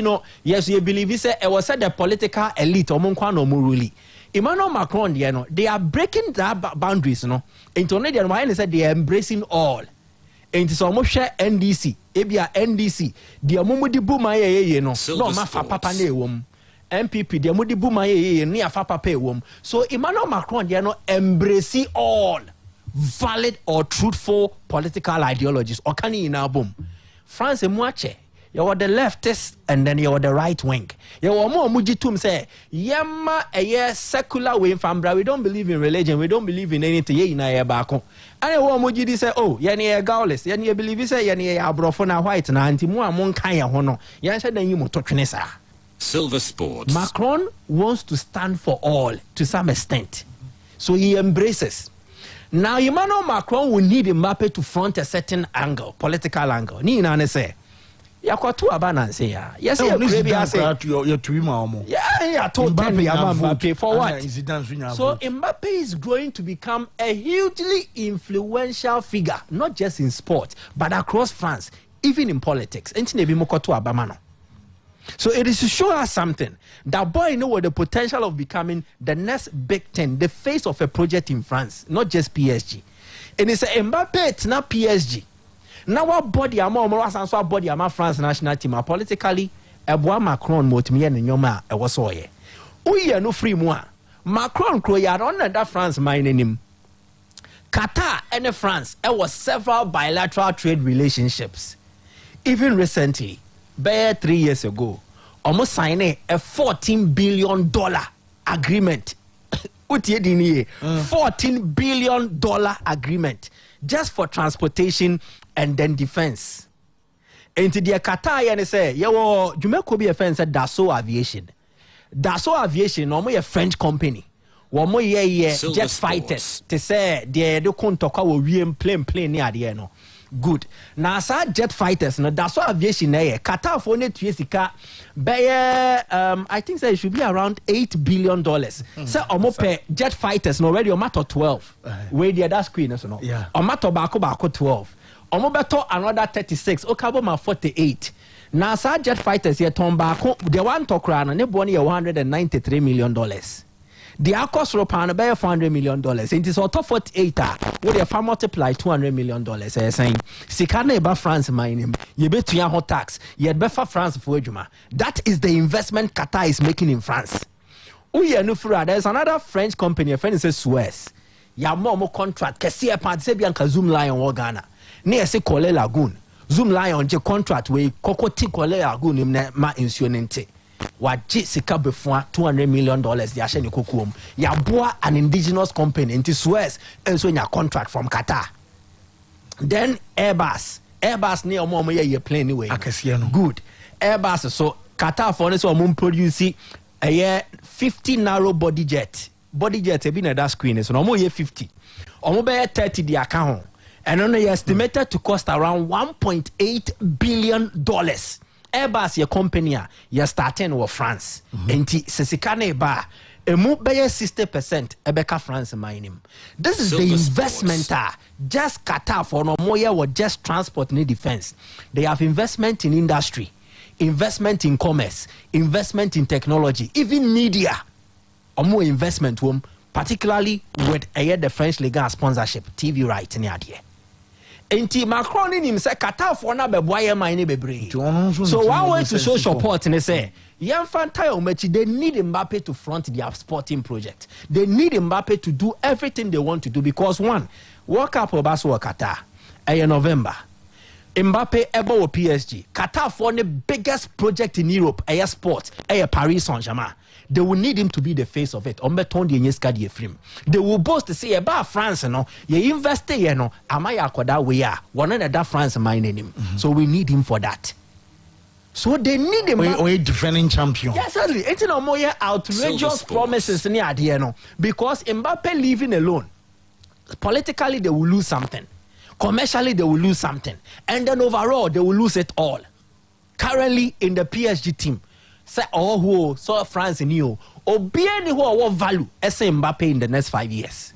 no yes you believe say it was said the political elite omonkwa no mu rule. Emmanuel Macron de no they are breaking that boundaries no. Into ne de no why say they are embracing all. And so almost share NDC, ebia NDC, the amumudi buma ye no, no mafa papa ne wom. MPP, the amudi buma ye ni afa papa wom. So Emmanuel Macron, they no embrace all valid or truthful political ideologies. Or can you now boom? France e muache. You were the leftist and then you were the right wing. You were more mujitum say, yema a secular way from Bra. We don't believe in religion. We don't believe in anything. Ye na bako. And you want mujidi say, oh, yani a gaulless. Yani believe say yani a brofona white na anti mu amon kaya hono. Yan said then you motochinesa. Silver Sports. Macron wants to stand for all to some extent. So he embraces. Now Emmanuel Macron will need Mbappe to front a certain angle, political angle. Ni na say. Yakwatu abana say ya. Yes, you told Mbappe for what? So Mbappe is going to become a hugely influential figure, not just in sport, but across France, even in politics. So it is to show us something. That boy know what the potential of becoming the next big thing, the face of a project in France, not just PSG. And it's a Mbappe, it's not PSG. Now what body am I body am France national team politically Eboa Macron motimi and nyoma e was so ye. Uye no free moi. Macron kro ya on that France mining him. Qatar and France was several bilateral trade relationships. Even recently, bare 3 years ago, almost signed a $14 billion agreement. $14 billion agreement just for transportation and then defense. Into the Qatar and say, yo, you may be a fence at Dassault Aviation. Dassault Aviation, no more a French company. One more year jet fighters. They say they don't talk about plane near the end. Good. Now, sir, jet fighters, no, that's what aviation there. Qatar for net Jessica, I think it should be around $8 billion. So, pay jet fighters, no, already a matter 12. Where the other screen is no. Yeah. A matter bako 12. Better another 36. Okaboma 48. Now, sir, jet fighters here, Tombako, the one to crown, and they bought $193 million. The cost of pound about $400 million. It is on top 48. What if I multiply $200 million? Saying, Sikane ba France mining. You bet you hot tax. You better France for Juma. That is the investment Qatar is making in France. There's another French company. A friend says Suez. Ya more contract. Kasi a part Sebian Zoom Lion or Ghana. Near se Kole Lagoon. Zoom Lion je contract we Kokoti Kole Lagoon in ma insurance. Waji sika before $200 million the asheni kukum. Ya boa an indigenous company into Suez and so your contract from Qatar. Then Airbus near more ye plane anyway. Good. Airbus so Qatar for this or produce a year 50 narrow body jet. Body jet have been at that screen so no more year 50. Or more 30 the account. And only estimated to cost around $1.8 billion. Airbus your company you're starting with France. Enti sesikane ba emu beye 60% ebeka France mining. This is the investment just Qatar for no more or just transport and defense. They have investment in industry, investment in commerce, investment in technology, even media. Or more investment particularly with the French legal sponsorship, TV rights in the idea. Enti Macron in him say Qatar for na be boy mine bebre. So one way to show support and say they need Mbappe to front their sporting project. They need Mbappe to do everything they want to do because one, World Cup Obaso Qatar in November. Mbappe ebo PSG. Qatar for the biggest project in Europe, sport, Paris Saint-Germain. They will need him to be the face of it. They will boast to say about France, no, you invest here, no, amaya koda we are one another France mining him. So we need him for that. So they need him. We defending champion. Yes, certainly. It's no more outrageous promises near the end, because Mbappe leaving alone. Politically, they will lose something. Commercially, they will lose something, and then overall, they will lose it all. Currently, in the PSG team. Say who saw France in you or be any who value as Mbappe in the next 5 years.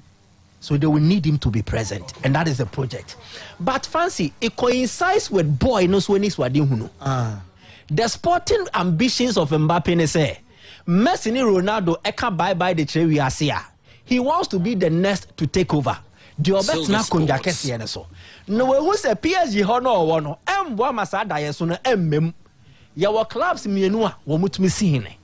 So they will need him to be present, and that is the project. But fancy it coincides with boy knows when he's wading. The sporting ambitions of Mbappe say Messi Ronaldo eka bye the cherry asia. He wants to be the next to take over. The obet na kunjakesi ene so. No we who say PSG hono wono embo masada yeso no emmem. Your clubs mienua womutumi sihine.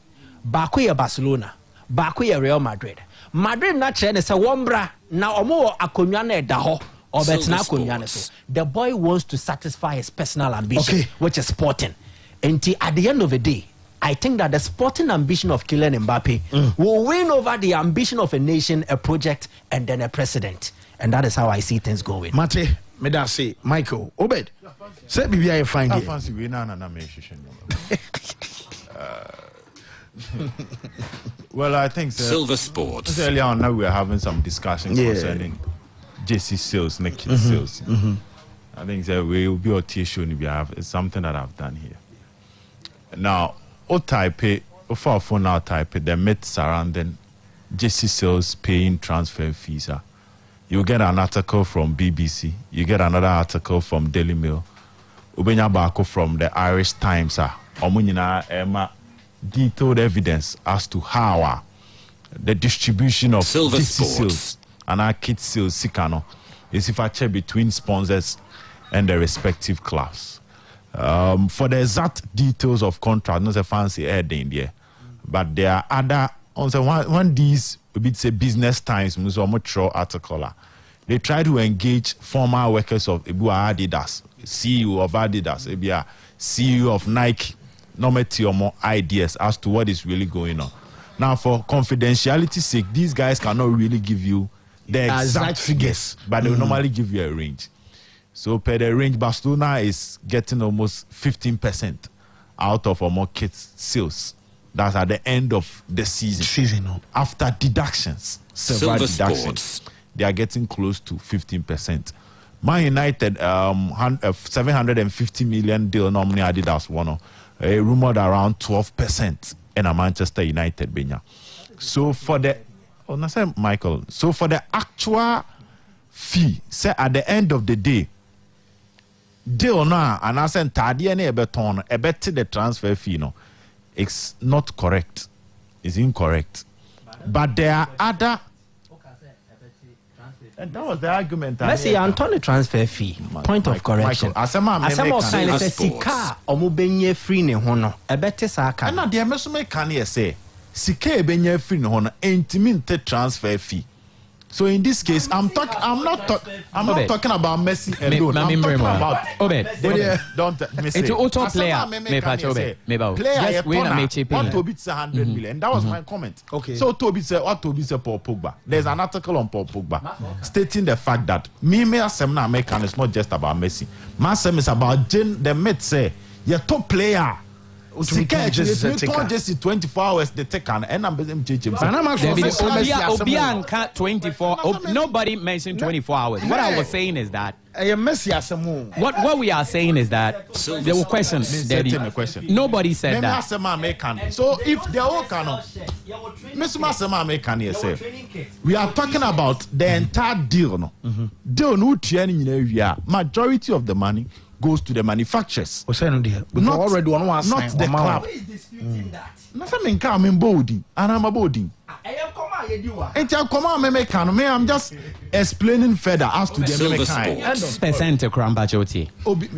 Baako ye Barcelona, baako ye Real Madrid. Madrid na chene se wombra na omo akonwa na eda ho obetna akonwa ne so. The boy wants to satisfy his personal ambition, which is sporting. And at the end of the day, I think that the sporting ambition of Kylian Mbappe will win over the ambition of a nation, a project, and then a president. And that is how I see things going. Mate, me da say, Michael, Obed, say bibi I find it. Fancy we na Well, I think Silver Sports. Earlier on now we are having some discussions concerning JC sales, Nicky sales. I think that we will be a tissue it's something that I've done here. Now, for now type the myths surrounding JC sales paying transfer fees. You get an article from BBC, you get another article from Daily Mail, Ubenya Bako from the Irish Times, Omunyina detailed evidence as to how the distribution of Silver GC Sports sales and our kit sales Sikano is if I check between sponsors and the respective clubs. For the exact details of contract, not a fancy heading there, but there are other. One these say Business Times, Musomocho article. They try to engage former workers of Adidas, CEO of Adidas, CEO of Nike, normally or more ideas as to what is really going on. Now, for confidentiality's sake, these guys cannot really give you the exact figures, but they will normally give you a range. So, per the range, Barcelona is getting almost 15% out of more kits sales. That's at the end of the season. After deductions, several deductions, they are getting close to 15%. Man United, 750 million deal normally Adidas one, rumored around 12% in a Manchester United Benya. So for the Michael, so for the actual fee, say at the end of the day, deal now and I said Tadiane Ebeton, ebeti the transfer fee no. It's not correct. It's incorrect. But there are other. And that was the argument. Let's see, Anthony transfer fee. Point of correction. Asama kind of sika omubenye free ne hono. Ebete saka. And now the mesume can you say sika ebenye free ne hono intimate transfer fee. So in this case, I'm not talking about Messi alone. I'm talking about don't it's auto player. Player what to beat 100 million. That was my comment. Okay. So Toby said what Toby said Paul Pogba. There's an article on Paul Pogba stating the fact that me Semna American is not just about Messi. Masem is about the Met say your top player. Sika just 24 hours they take an and I'm Obianka 24. Nobody mentioned 24 hours. What I was saying is that what we are saying is that there were questions. Nobody said that. So if they all cannot, we are talking about the entire deal. No, deal no majority of the money goes to the manufacturers. Not the club. Nothing coming boarding, and I'm a boarding. I'm just explaining further as to the percent Krambachoti.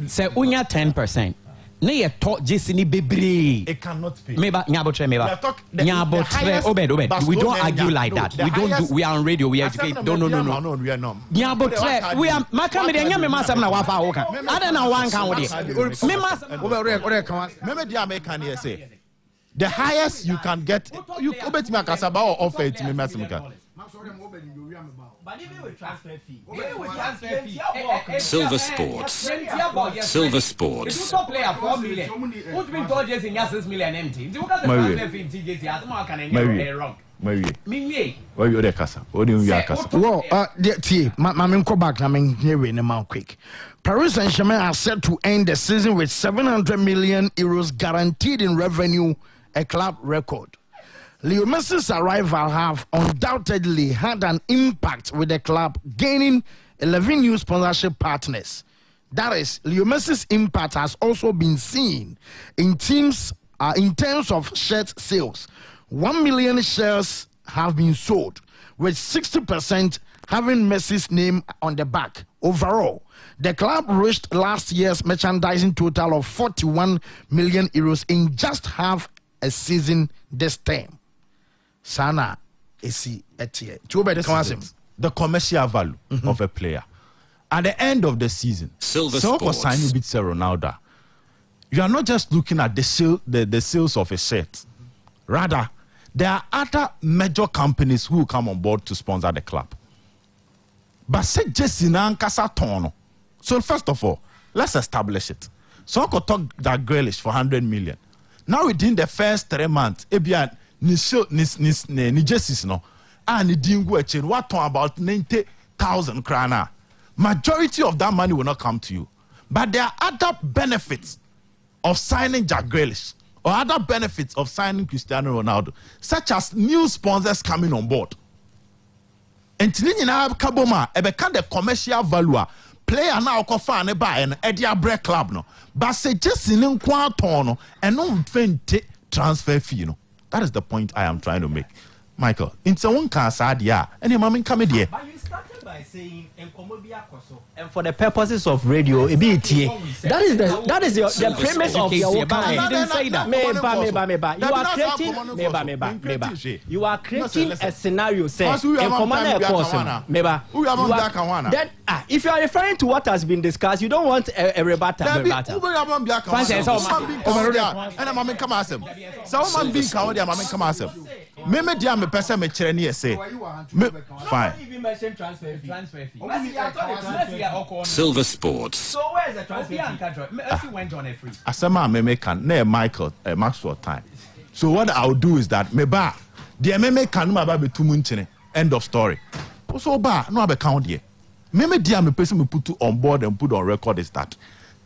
Say unya 10%. Ne ye talk Jessini Bebre. It cannot pay. Meba Nyabotre. Obed. We don't argue like that. We don't do. We are on radio. We educate. No. We are not. Nyabotre. We are. Makamede Nyame Masam na wafa oka. Ada na wan kan wodi. Me mas. American say. The highest you can get. You obet me akasaba or offer it me masimika. Silver Sports. Silver Sports. Quick. Paris Saint-Germain are set to end the season with 700 million euros guaranteed in revenue, a club record. Leo Messi's arrival have undoubtedly had an impact with the club gaining 11 new sponsorship partners. That is, Leo Messi's impact has also been seen in terms of shirt sales. 1 million shares have been sold, with 60% having Messi's name on the back. Overall, the club reached last year's merchandising total of 41 million euros in just half a season this term. Sana esi etie. The commercial value of a player at the end of the season. Silver Sports. Ronaldo. You are not just looking at the sales of a shirt. Rather, there are other major companies who come on board to sponsor the club. But say Jesse Nankasa Tono. So first of all, let's establish it. So I could talk that Grealish for 100 million. Now within the first 3 months, Ebian ni jerseys no and dingu chain what talk about 90,000 krana. Majority of that money will not come to you, but there are other benefits of signing Jack Grealish or other benefits of signing Cristiano Ronaldo, such as new sponsors coming on board. And Kaboma ebeka the commercial value player now ko fa ne ba en e dia break club no but say Jesse ne nko aton no and no fente transfer fee no. That is the point I am trying to make. Michael, in someone can say dia and your mama come here. But you started by saying and for the purposes of radio, that is the premise of your work. You didn't say that. You are creating a scenario. Say, if you are referring to what has been discussed, you don't want a rebuttal. Meme dia me pese me kire ne yese. Fine. Silver Sports. So where is the transfer? If you went on a free. Asema me can na Michael Maxwell time. So what I'll do is that me ba the me can ma ba betumu nchene. End of story. So ba no be count here. Meme dia me pese me put on board and put on record is that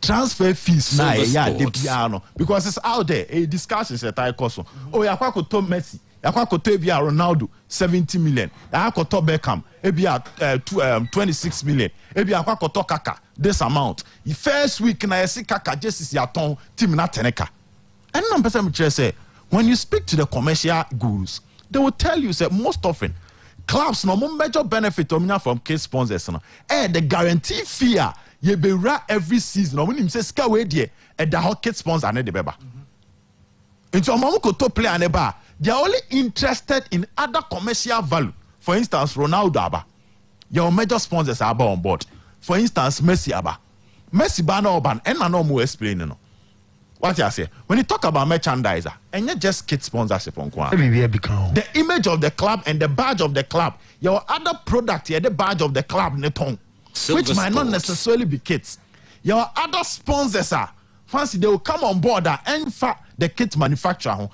transfer fees na ya de piano because it's out there. A discussion set I cost. Oh ya kwa ko to Messi. Yakwakoto ebia Ronaldo 70 million. Yakwakoto Beckham ebia 26 million. Ebia yakwakoto Kaka this amount. The first week na yesi Kaka just yaton team na teneka. And no person say when you speak to the commercial gurus, they will tell you say most often clubs no major benefit from case sponsors no. The guarantee fee ye be ra every season. When him say ska we there e da kit sponsor na de beba. Into omo ko to play aneba. They are only interested in other commercial value. For instance, Ronaldo Aba. Your major sponsors are on board. For instance, Messi Aba. Messi Bana Oban, and I know more explaining. What you say? When you talk about merchandiser, and you just kit sponsorship on Kwan. The image of the club and the badge of the club, your other product here, the badge of the club, which might not necessarily be kits. Your other sponsors are fancy they will come on board and the kit manufacturer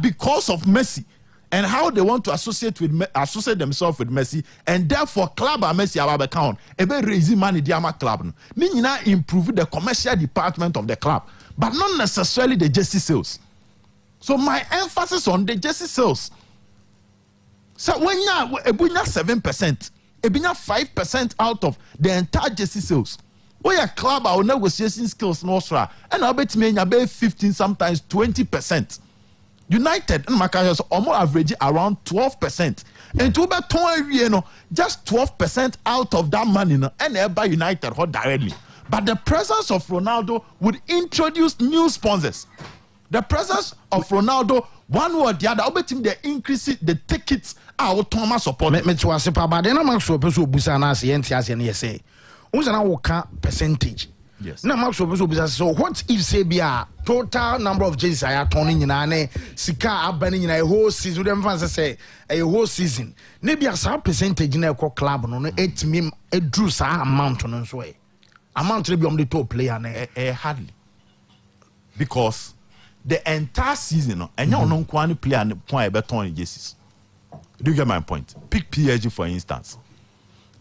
because of Messi and how they want to associate themselves with Messi, and therefore club Messi our account raising money diama club no improve the commercial department of the club but not necessarily the jersey sales. So my emphasis on the jersey sales. So when you 7%, 5% out of the entire jersey sales. We a club our negotiation skills no sir, and I bet me about 15 sometimes 20%. United and Macarius almost average around 12%. And to about 20 just 12% out of that money and ever United directly. But the presence of Ronaldo would introduce new sponsors. The presence of Ronaldo, one or the other, I bet him they increase the tickets out Thomas support. Me to us but then I'm so busana say. Who's an percentage? Yes. Now, so what if say be a total number of jerseys I are turning in ane sika abaning in a whole season? Them fans say a whole season. Maybe a some percentage in a club no 8 me a drew sa amount on so way. Amount to be on the top player hardly because the entire season and you don't want player and point better jerseys. Do you get my point? Pick PSG for instance.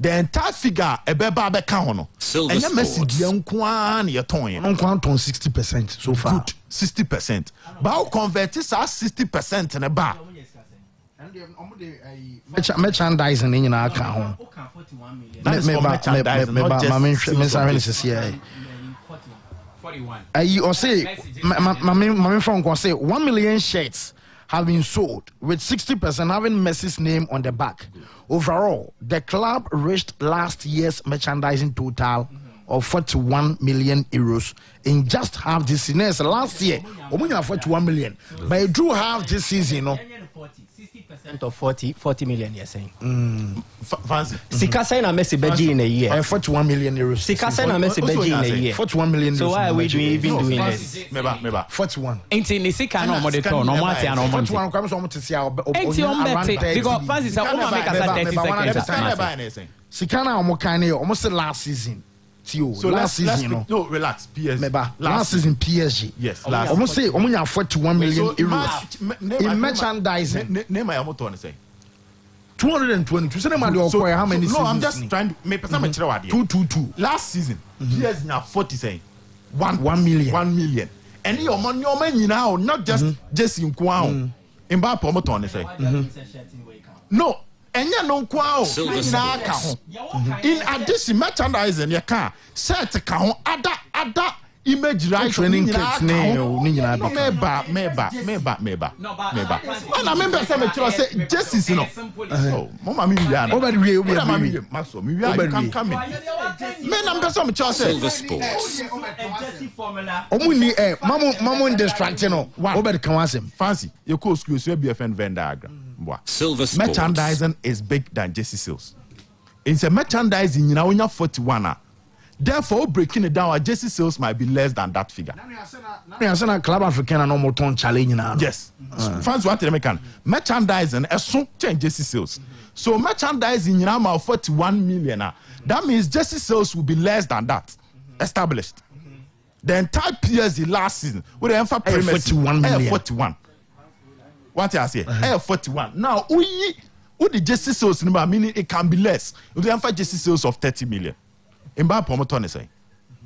The entire figure ebeba be ka hono. Silver Sports. Messi dia nkwa na ye ton ye. Nkwa ton 60% so far. Good. 60%. But how convert this as 60% na ba? Merchandising in our account. That is for merchandising, not just 41. Or say, my phone can say 1 million shirts have been sold with 60% having Messi's name on the back. Overall, the club reached last year's merchandising total of 41 million euros in just half this season. Last year, we have 41 million, but it drew half this season. 60% of 40 million, you're saying. Fancy. Sikasa na Messi beji in a year. 41 million euros. Sikasa na Messi beji in a year. 41 million euros. So why are we even doing this? Meba. 41. Ain't in the sika no more the turn. No more no more. 41 comes on to see our. Ain't on bet because Fancy say o make us 30 seconds. Sikana omo kan almost last season. So last season, no, relax. PSG. Last season, PSG. Yes, last. Almost say, almost have 41 million euros in merchandising. Name my motor and say 220. So how many? No, I'm just trying to make 222. Last season, PSG have 40 saying 1 million. 1 million. And your money now, not just in Kwao. In Bapo motor and say no. Enya no kwa na ka ho. In addition, merchandising ye ka set ka ho ada image right training kits ne meba. And I remember say me say justice no. So mama mi wi ana. Oba wi Maxo mi wi you come in. Me na mbesa me say Silver Sports. Omuni mamu distract no. Oba kan wasem. Fancy. You go school so BFN Venn diagram. Silver Sports. Merchandising is big than Jesse Sales. It's a merchandising you know 41. Therefore, breaking it down, Jesse Sales might be less than that figure. Club African and no ton challenge now. Yes. Fans what they make merchandising as soon change Jesse Sales. So merchandising you know 41 million. That means Jesse Sales will be less than that. Established. The entire PSG last season with the 41 million. 41. What I say? 41. Now, who the Jesse Sales number meaning it can be less. We have Jesse Sales of 30 million. Imba promoter say.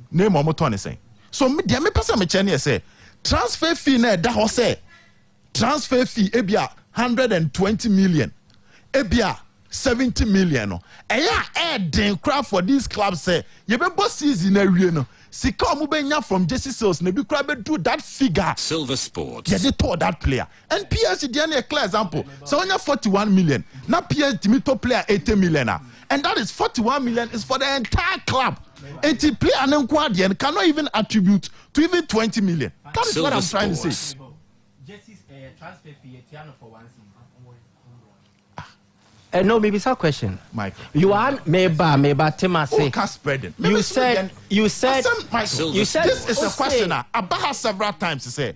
Name promoter say. So me dia me person me chene say transfer fee na da ho say transfer fee ebia 120 million. Ebia 70 million no. Eya den crowd for these clubs say you be boss season na wie no. Sika omo benya from Jesse Sales na bi crowd be do that figure. Silver Sports. Yeah, they told that player. And PSG dey a clear example. So when you 41 million, now PSG top player 80 million. And that is 41 million is for the entire club. 80 player and cannot even attribute to even 20 million. That is Silver what I'm trying to Sports. say. Jesse's transfer fee for 1 season. No, maybe it's a question. Michael. You are maybe Timothy. Spreading. You said Michael, this is a question Abaha several times to say.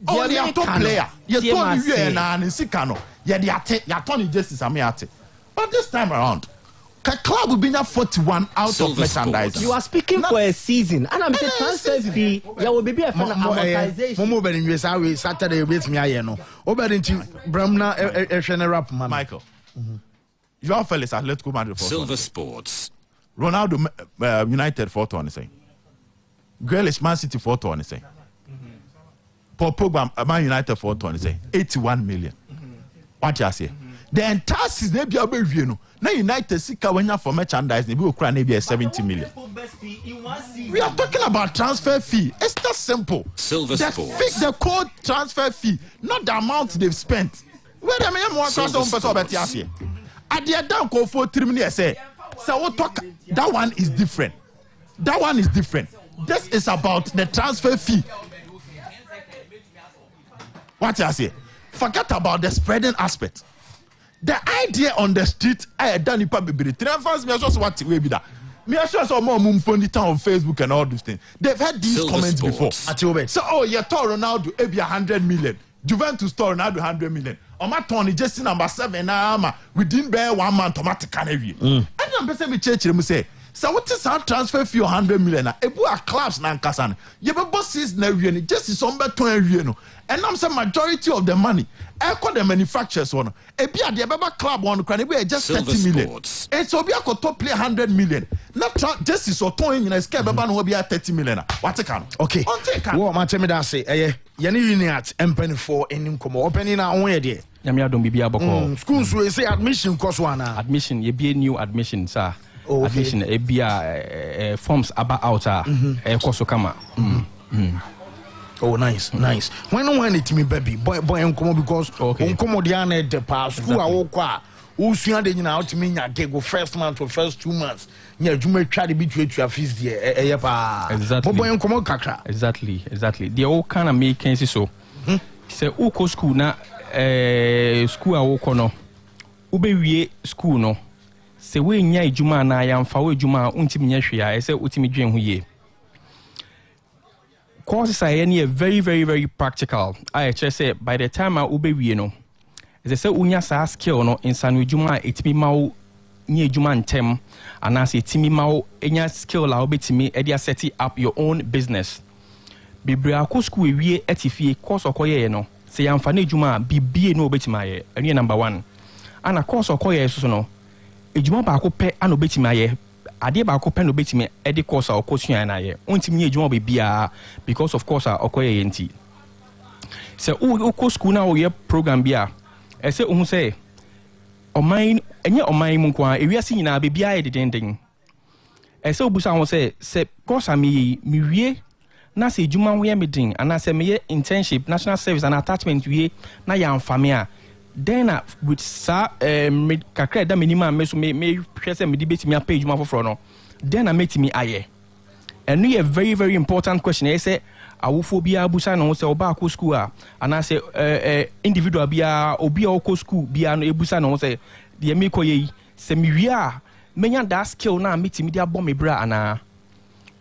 Oh, the top player. You told me and Sikano. Yeah, the attorney justice ate. But this time around, club will be now 41 out Silver of merchandise. You are speaking for a season, and I'm saying transfer fee. There will be a amortization. Momo benin USA we Saturday with me ayeno. Oberinti Bramna ehwene rap man. Michael. Your fellas Atletico Madrid for Silver Sports. Ronaldo United 4-2 say. Grealish Man City 4-2 say. Paul Pogba Man United 4-2 say. 81 million. What you say? The entire season be able no. Now United sika wenya for merchandise they be okra na be 70 million. We are talking about transfer fee. It's that simple. Silver Sports. Fix the code transfer fee, not the amount they've spent. Where the me one person bet here. At the down call for 3 minutes say. So we talk that one is different. That one is different. This is about the transfer fee. What I say? Forget about the spreading aspect. The idea on the street, I done it probably. Fans, me just what we be that. Me sure some more mumfoni town on Facebook and all these things. They've had these Silver comments Sports. before. So, oh, you told Ronaldo, it be 100 million. Juventus told Ronaldo 100 million. On my Tony, just number 7 now, within bear 1 month, automatic canary. And I'm saying, me church, me say. So what is our transfer fee 100 million? Ebu a clubs na nkasan. You be bosses na wiye ni just is on beton wiye no. And I'm saying majority of the money, echo the manufacturers one. Ebi a the baba club one can be just 30 million. And so be a top play 100 million. Not just is so ton in a scale baba no be a 30 million. What it can? Okay. What my tell me that say? Yeni unit empany for enim komo. Opening na on here. Nyame adom bibia boko. Schools we say admission cost one. Admission, ye be new admission sir. Oh, okay. Admission ebia forms about outer koso kama. Oh, nice. When it me baby boy come because come the the past school I walk who soon they out me go first month or first 2 months. Yeah, you may try to be to your fees there. Exactly. Boy come kakra. Exactly. They all kind of make sense so. Say uko school na school a walk no. Ube wie school no. Se we nya ejuma na ya mfa we ejuma untimi nya hwea ese utimi dwen ho ye courses are any very practical. I just say by the time I ube wie no as I say unya sa skill no insanu ejuma etimi ma nya ejuma ntem anase etimi ma enya skill la obetimi e dia set up your own business bibria ko school wie etifie course okoye no se ya mfa na ejuma bibie no obetima ye ene number 1 ana course okoye so no ejuma ba ko pe ano betimi aye ade ba ko pe no betimi e de course a okosua na aye ontimi nye ejuma be bia because of course a okoye enti se o ko school na o ye program bia e se ohun se ɔman ɛnyɛ ɔman mu nko a ewiase nyinaa bebia yɛ dedenden ɛsɛ obusa ho sɛ course a mewie na sɛ edwuma ho yɛ me den anaasɛ meyɛ internship national service and attachment wie na yɛ amfame a then with sa kakra da m'anim a me so mehwɛ sɛ mede bɛtumi apɛ edwuma foforɔ no then mɛtumi ayɛ ɛno yɛ very very important question ɛyɛ sɛ awofo biara busa no sɛ ɔba akɔ school a anaasɛ individual biara obi a ɔkɔ school biara no ebusa no sɛ deɛ mekɔ yɛ yi sɛ mewie a menya that skill na metimi de abɔ me bra ana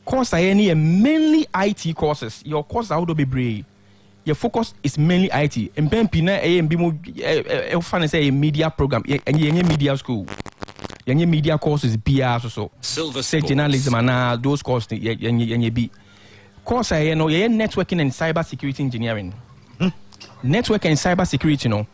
course ayɛ ne yɛ mainly IT courses your course ahodo bebree your focus is mainly IT mpempi na ɛyɛ mbi mu ɛfa ne sɛ media program yɛnyɛ media school yɛnyɛ media courses biara so say journalism ana those courses yɛnyɛ bi course ayɛ no yɛyɛ networking and cyber security engineering network and cyber security no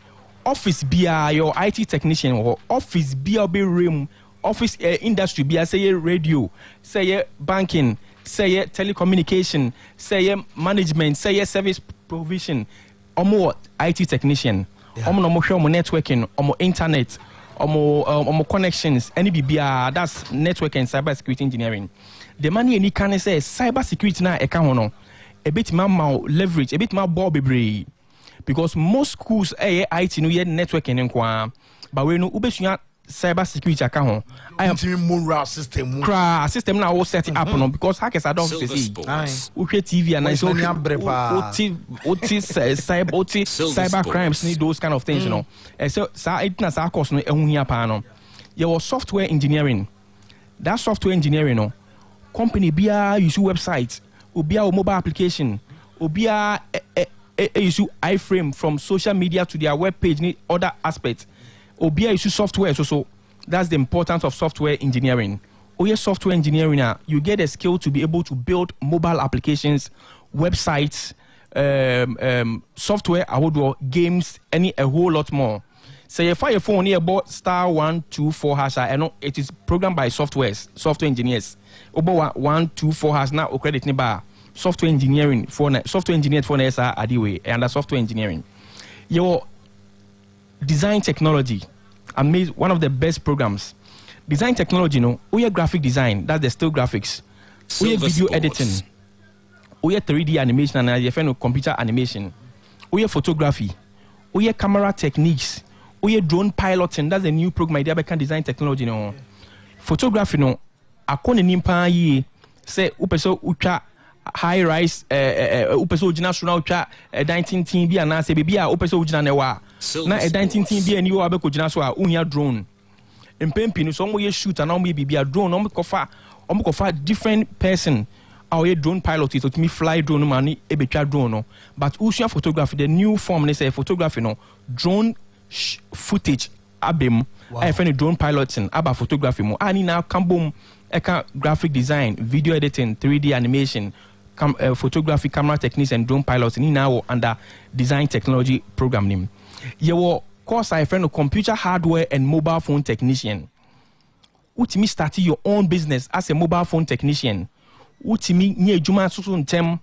office biara your IT technician or office biara be room office industry biara say radio say banking say telecommunication say management say service provision omo IT technician omo no mo hwe omo networking omo internet omo connections any biara that's network and cyber security engineering the money any can say cyber security na eka ho no a bit ma leverage a bit ma ball bebree because most schools IT no yɛ networking nko but we no ubesua cyber security aka ho I am moral system system na wo set up no because hackers are don't see uhwe TV and so cyber crimes need those kind of things you know so it na sa course no ehun hia pa no your software engineering that software engineering no company bia use website obia mobile application obia use iframe from social media to their web page need other aspects obia use software so that's the importance of software engineering software engineering you get a skill to be able to build mobile applications websites software games a whole lot more. So you fire your phone here about *124# and it is programmed by software engineers. About 124# now credit ni ba software engineering for software engineer for NSA adiwe and software engineering. Your design technology, amazing, one of the best programs. Design technology, graphic design, that's the still graphics. Video editing. 3D animation and computer animation. Photography. Camera techniques. Drone piloting, that's a new program idea by design technology photography akone nimpa yi say upeso ucha high rise upeso ojina suna ucha 19 bi ana say bibia upeso ojina ne wa na 19 bi ani wo abeko jina so a unya drone empempi no so mo ye shoot and mo ye bibia drone no mo kofa different person our drone pilot is to me fly drone man ebetwa drone no but usua photography the new form they say photography drone footage abem I find drone piloting about photography mo ani na kambom eka graphic design video editing 3D animation photography camera techniques and drone piloting now under design technology program name your course I find computer hardware and mobile phone technician utimi start your own business as a mobile phone technician utimi nye juma so ntem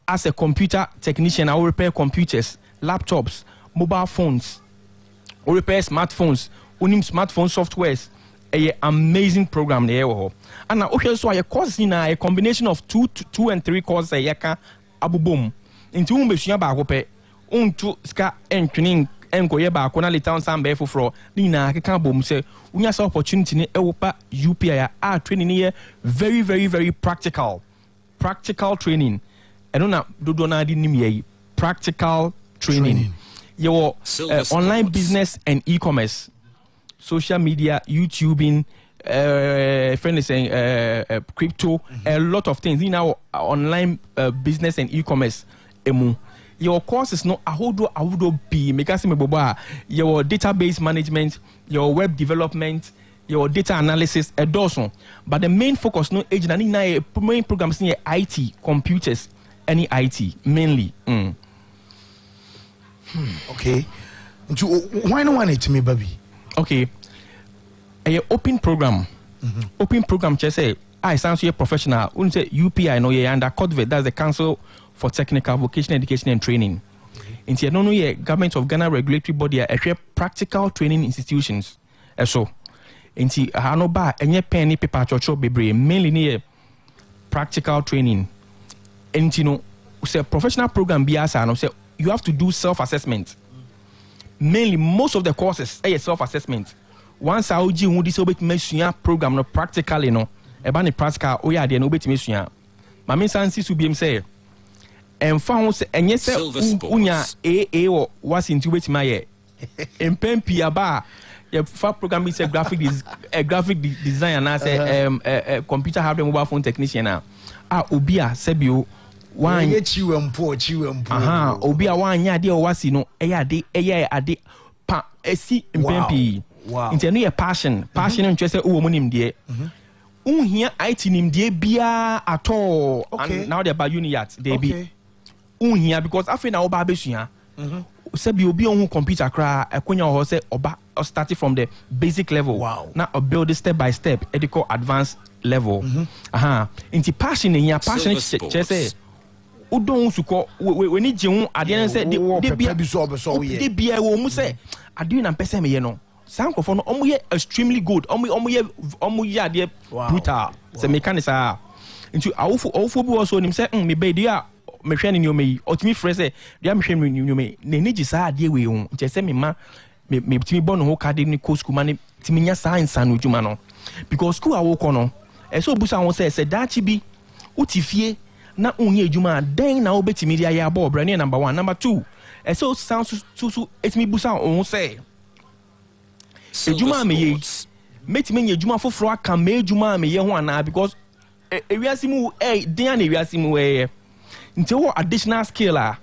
as a computer technician I will repair computers laptops mobile phones or repair smartphones, unim smartphone softwares, a amazing program there. And now so a course in a combination of two and three courses a yaka abu boom. Into umbesia ba hope unto ska entraining enko yeba kona le town sam be foforo nina keka bom say unya sa opportunity ne ewopa UPI a training here very very very practical training. And na dodo na di nim ye practical training. Your online business and e-commerce, social media, YouTubing, friend is saying crypto, a lot of things. Online business and e-commerce. Your course is not a would be your database management, your web development, your data analysis, a dozen. But the main focus main programs near IT, computers, any IT mainly. Okay. Why no one to me, baby? Okay. A open program. Open program just say I sound so professional. When say UPI no under CODVET, that's the Council for Technical Vocational Education and Training. nti no ye Government of Ghana regulatory body a practical training institutions eso nti ha no ba enye pen ni paper chocho bebre mainly ne practical training nti no say professional program bi asa no say you have to do self assessment. Mainly most of the courses self assessment. Once I uji hu this obetime sua program no practically no eba ne practical o ya de no obetime sua. Ma me sansi su biem say emfa ho se enye se unya AA wo was into obetime aye. Empem pia ba ye fa program is a graphic design and say computer hardware mobile phone technician a obi a sebio wan chiwempo obi a wan nya de o wasi no eye ade pa esi mpempi nti no ye passion ntwe se wo munim de unhia IT nim de bia at all and now they about Uniat they be unhia because afi na oba besua sebi obi on computer kra ekonya ho se oba starting from the basic level now build it step by step edico advanced level nti passion say udon suko we ni jeun ade say de bia wo mu say ade na pese me ye no sankofo no omo ye extremely good omo ye ade brutal say mechanics nti awofo bi wo so nim say me be dia me hwe ni omeyi otimi frɛ say dia me hwe ni omeyi na ni gisa ade we hu nti say me ma me timi bɔ no ho kade ni ko school ma ni timi nya science anu djuma no because school awoko no so busa won say dachi bi utifie na unye djuma den na obetimi dia ya bɔ brand number 1 number 2 so sound so etimi busa won say ejuma me ye metimi nya djuma foforo aka me ejuma me ye ho ana because ewiasimu den na ewiasimu nti wo additional skill a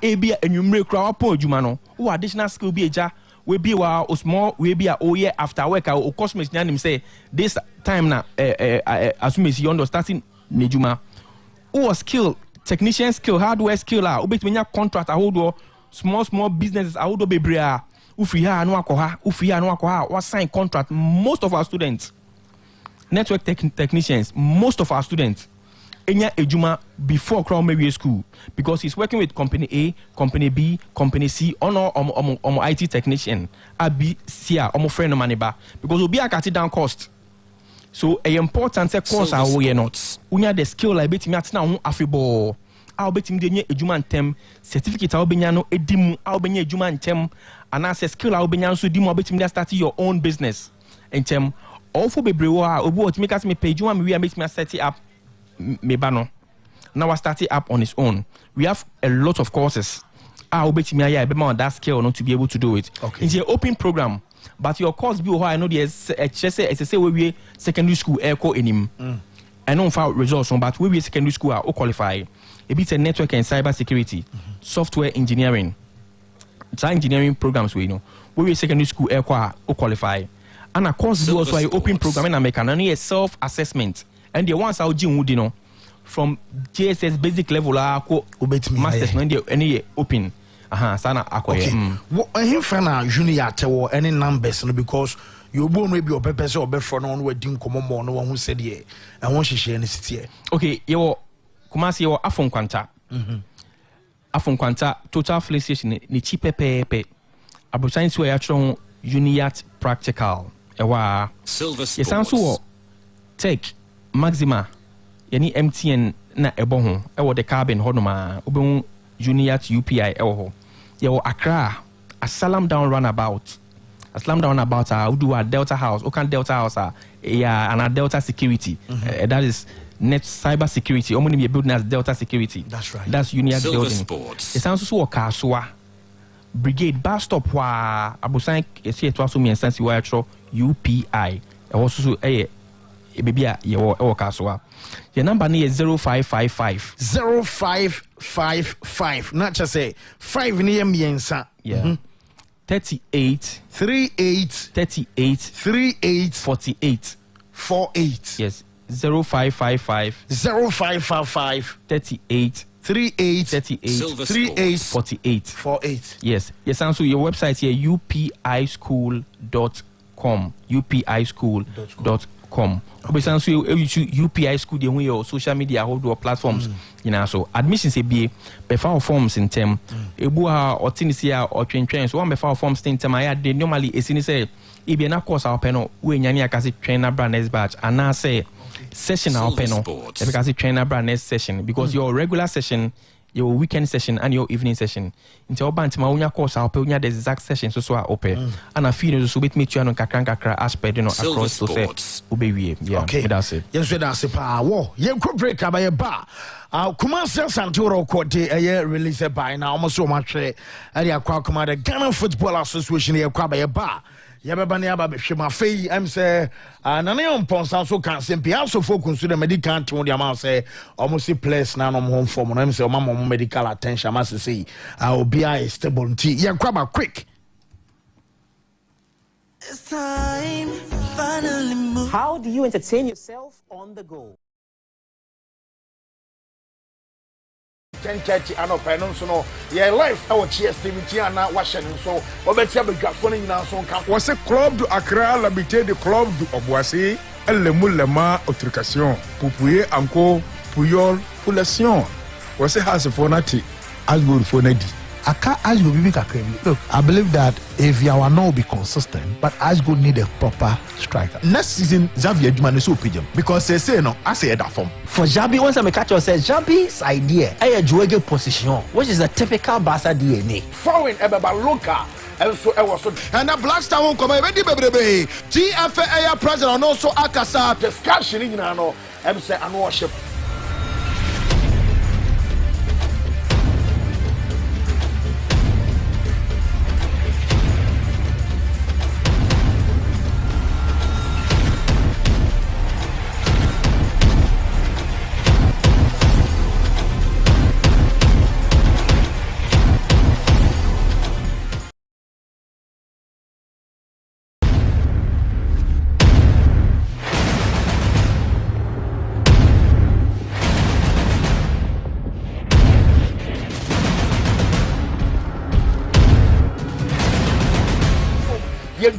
ebia enwumre kra wapo ejuma no wo additional skill bi eja we be wa small we be o year after work o cosmos nyanim say this time na assume you under starting nejuma o skill technician skill hardware skill a obetimi nya contract hold small businesses hold bebre a ufi ha no akoha we sign contract. Most of our students network technicians, most of our students enya ejuma before crown maybe school because he's working with company A, company B, company C on IT technician abi sia omo friend no money ba because obi akati down cost. So a important course a wo ye not unya the skill like betimi atena ho afebo a obetimi de nya ejuma ntem certificate a obenya no edimu a obenya ejuma ntem ana skill a obenya so dimu obetimi de start your own business ntem all for bebrewo a obi otimi ka se me page one me we make me set it up Mebano. Now I started up on his own. We have a lot of courses. I obetimi aya be on that scale not to be able to do it. Okay. It's an open program, but your course be I know there's SSA we secondary school echo enim. I know for results but we secondary school are qualify. A bit network and cyber security, software engineering. Design engineering programs we know. We secondary school echo qualify. And of course do also an open program and make an self assessment. And the ones I'll do from JSS basic level masters no any open sana akoye him fana junior tewo any numbers no because you born maybe your purpose or be from on we din komo mo no won said here and won hihye ne sitie okay yo Kumasi yo afon kwanta total filling station ni cheap pepe abrosan so ya tro Uniat practical ewa Silver Sports yesanso take Maxima yani MTN na ebo ho e wo the cabin honoma obehu Uniat UPI e wo ye wo Accra Assalam down runabout we do a Delta House Delta House and a Delta Security that is net cyber security omoni be building as Delta Security. That's right, that's Uniat Silver building Sports. It sounds so Kaswa Brigade bus stop wa abusan ese to aso mi sense wa tro UPI e wo so Ebibia your Kaswa. Your number is 0555 0555. Not just say 5 near me and 38 48 yes 0555 38 48 yes also your website here upischool.com admissionsup.com. Obesan so you UPI school dey your social media hold platforms. You know, so admissions be befa forms in term. Ebu ha otinisia or train so one befa forms in term I they normally esini say e be na course our panel we nyani akasi trainer brand next batch and now say session our panel because trainer brand next session because your regular session, your weekend session and your evening session. Into bank ma unya course our unya the exact session so open and I feel so bit meet you on kakra aspect across so say obewie. Yeah, okay, that's it. Yes, that's it. Wo ye could break by ba. Kumasi Santoro Kote release by now almost so much area kwakuma the Ghana Football Association here kwa by ba. Yababani aba shema fei am say nane on ponsan so kan se pia so focus to the medical team the amount say almost place na no home form no am say o mama medical attention am say obia is stable nti ye kwaba quick. It's time finally move. How do you entertain yourself on the go? 10:30 ano penon so no ye life our GSTV na washen so obeti abadwafo no nyina so kan was a club du Accra l'habité de club du Oboissé elle moulema autrication Poupuye Anko Puyol Poulation was a house for nati as good for nadi Aka Ashgo Bibi Kakemi. Look, I believe that if you are not be consistent, but Ashgo need a proper striker. Next season, Xavier Jumane so pigeon because they say no, I say that form. For Jabi, once I catch you said Jabi's idea, a juege position, which is a typical Barca DNA. Foreign Ebeba Luka. And so I was and the Black Star won't come ready, baby. GFA president and also Akasa discussion in ano. I'm saying and worship.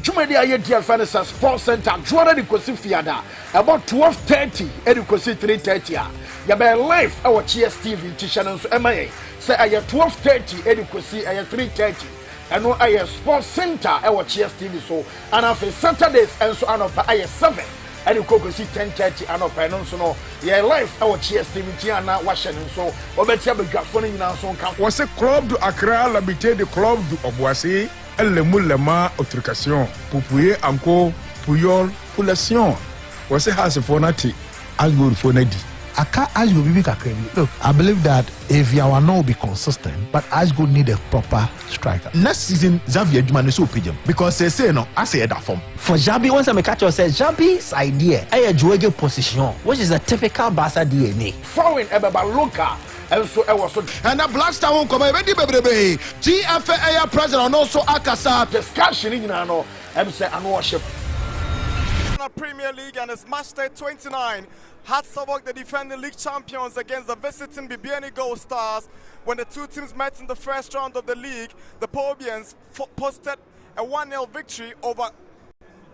Jumedi Ayeti Alphanesa Sports Center, Juara di Kosi Fiada, about 12:30, Edikosi 3:30. Yabe live our GSTV channel so MIA. Say I 12:30, Edikosi I 3:30. And no I Sports Center our GSTV so and after Saturdays and so on I 7. Edikosi 10:30 and up and so no. Yeah live our GSTV na washen so obeti abadwafo no nyina so kan. Was a club du Accra l'habité de club du Oboissé elle moulema autrication Poupuye Anko Puyol Poulation was a house for nati as good for nadi Aka Ashgo Bibi Kakemi. Look, I believe that if you are not be consistent, but Ashgo need a proper striker. Next season, Xavier Jumane so pigeon because they say no, I say that form. For Jabi, once I catch you said Jabi's idea, a juege position, which is a typical Barca DNA. Foreign Ebeba Luka. And so I was and the Black Star won't come ready, baby. GFA president and also Akasa discussion in ano. I'm saying and worship. Premier League and it's match day 29. Hatzabok, the defending league champions, against the visiting Bibiani Gold Stars. When the two teams met in the first round of the league, the Pobians posted a 1-0 victory over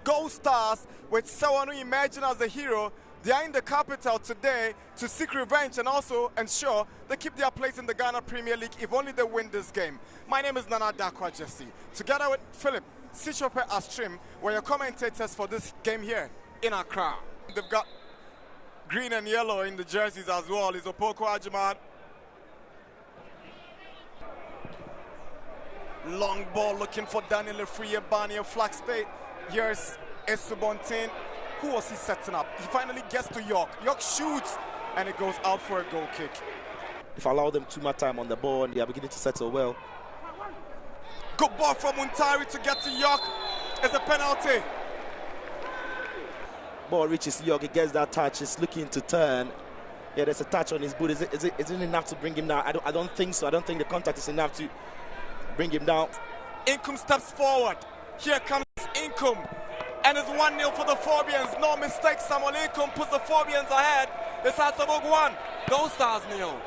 Gold Stars, with Sewanu emerging as the hero. They are in the capital today to seek revenge and also ensure they keep their place in the Ghana Premier League if only they win this game. My name is Nana Dakwa Jesse. Together with Philip Sichope Astrim, we're your commentators for this game here in Accra. They've got green and yellow in the jerseys as well. Is Opoko Ajiman. Long ball looking for Daniel Lefriye Bani of Flag State. Here's Esubontin. Who was he setting up? He finally gets to York. York shoots and it goes out for a goal kick. If I allow them too much time on the ball and they are beginning to settle well. Good ball from Muntari to get to York. It's a penalty. Ball reaches York, he gets that touch, he's looking to turn. Yeah, there's a touch on his boot. Is it enough to bring him down? I don't think so. I don't think the contact is enough to bring him down. Inkum steps forward. Here comes Inkum. And it's 1-0 for the Phobians. No mistake, Samuel Inkum puts the Phobians ahead. It's Hatzabok 1. Gold Stars 0.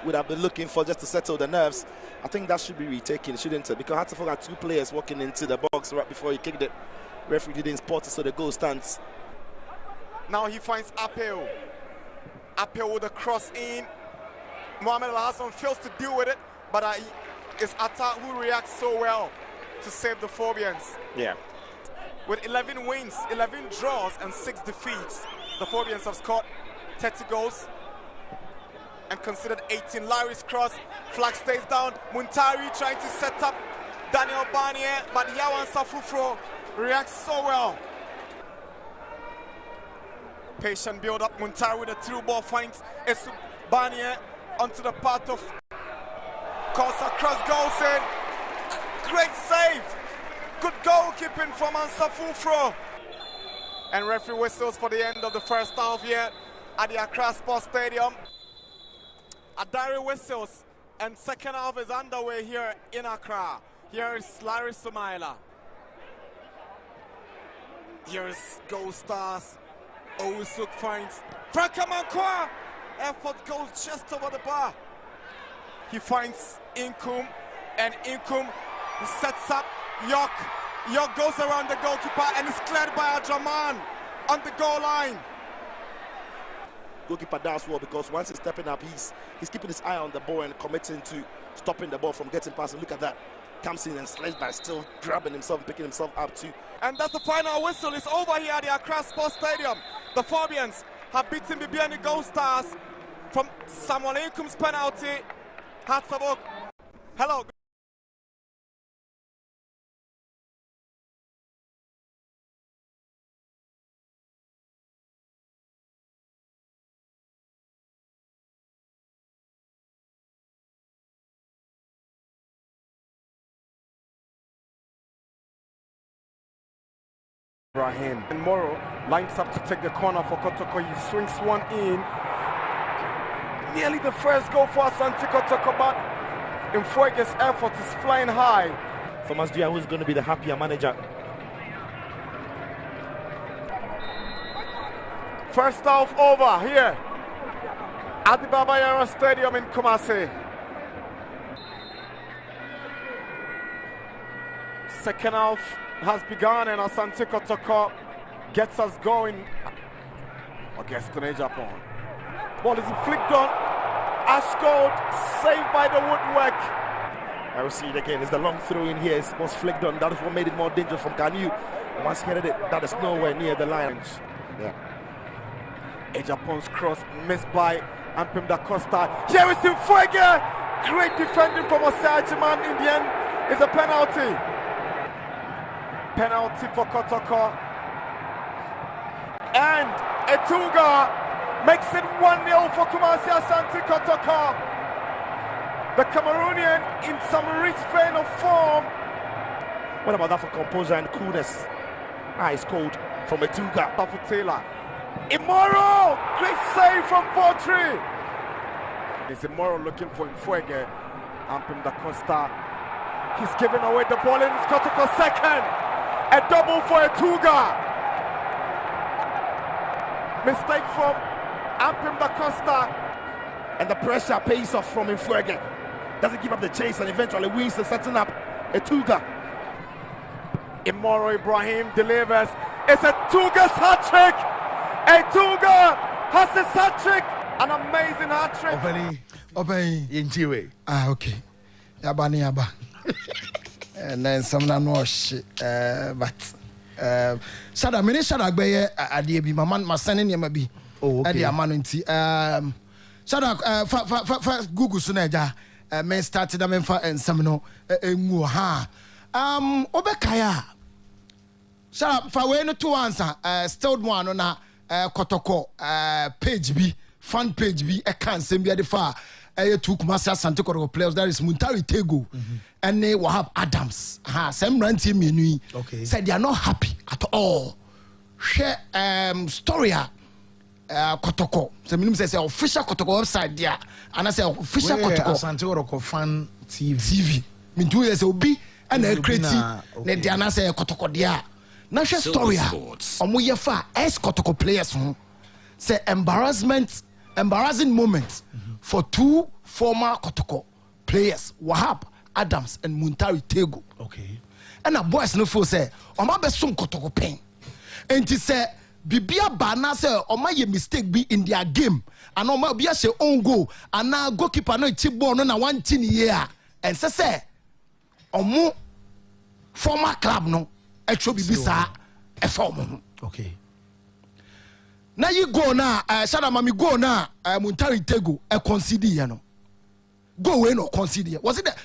Would have been looking for just to settle the nerves. I think that should be retaken, shouldn't it? Because Hatzabok had two players walking into the box right before he kicked it. Referee didn't spot it, so the goal stands. Now he finds Apel. Apel with a cross in. Mohamed Al Hassan fails to deal with it, but it's Atta who reacts so well to save the Phobians. Yeah. With 11 wins, 11 draws, and 6 defeats, the Phobians have scored 30 goals and considered 18. Larry's cross, flag stays down. Muntari trying to set up Daniel Barnier, but Yawan Safufro reacts so well. Patient build up. Muntari with a through ball finds Esu Barnier onto the path of Kosa. Cross goes in. Great save. Good goalkeeping from Ansafufro. And referee whistles for the end of the first half here at the Accra Sports Stadium. Adari whistles, and second half is underway here in Accra. Here is Larry Sumaila. Here is Gold Stars. Owusuk finds Franka Mankwa. Effort goes just over the bar. He finds Inkum, and Inkum sets up York. York goes around the goalkeeper and is cleared by Adraman on the goal line. Goalkeeper does well because once he's stepping up, he's keeping his eye on the ball and committing to stopping the ball from getting past. And look at that. Comes in and slides by, still grabbing himself and picking himself up too. And that's the final whistle. It's over here at the Accra Sports Stadium. The Phobians have beaten Bibiani Gold Stars from Samuel Inkum's penalty. Hatsabok. Hello. Ibrahim. And Moro lines up to take the corner for Kotoko. He swings one in. Nearly the first goal for Asante Kotoko, but Mfuege's effort is flying high. Thomas Dia, who's going to be the happier manager? First half over here at the Baba Yara Stadium in Kumasi. Second half has begun and Asante Kotoko gets us going against Japan. Ball is flicked on. Ashgold saved by the woodwork. I will see it again. It's the long throw in here. It was flicked on. That is what made it more dangerous from Kanu. Once he headed it, that is nowhere near the line. Yeah. Japan's cross missed by Ampim Da Costa. Here is Mfuege. Great defending from Osajiman. In the end, it's a penalty. Penalty for Kotoko. And Etuga makes it 1-0 for Kumasi Asante Kotoko. The Cameroonian in some rich vein of form. What about that for composure and coolness? Ice cold from Etuga. Bafutela. Imoro! Great save from Potri. It's Imoro looking for Mfuege. Ampim Da Costa. He's giving away the ball and it's Kotoko second. A double for Etuga. Mistake from Ampim Da Costa. And the pressure pays off from Mfuege. Doesn't give up the chase and eventually wins the setting up. Etuga. Imoro Ibrahim delivers. It's Etuga's hat-trick. Etuga has his hat-trick. An amazing hat-trick. Obey. Injiwe. Ah, okay. Yaba ni yaba. And then some no shit. But Sada mini Sada gbeye ade bi mama ma sane ne ma bi. Oh, okay. Ade amano nti Sada fa Google so na ja me started am fa ensam no enwu ha. Obekaya. Sada fa we no to answer still one no na Kotoko page bi fan page bi e kan sem bi ade fa two Kumasi Asante Kotoko players, that is Muntari Tego and Wahab Adams. Some ranty menu. Okay. Said they are not happy at all. Share story Kotoko. So minimum says official Kotoko website there. And I say official Kotoko Asante Kotoko fan TV. Mean 2 years obi and a creative. Then they are say Kotoko there. Now share story. Omuye fa ex Kotoko players. Say embarrassing moments for two former Kotoko players, Wahab Adams and Muntari Tego. Okay. ɛna boys no feel say ɔma bɛso nkɔtɔkɔ pen enti sɛ bibia ba na sɛ ɔma yɛ mistake bi in their game and ɔma obi ahyɛ own goal ana goalkeeper no chi ball no na wanti ne yie a ɛnsɛ sɛ ɔmo former club no ɛtwo bibi saa ɛfa ɔmo ho okay na yi goal na shada mami goal na Muntari Tego concede ye no goal we no concede ye was it the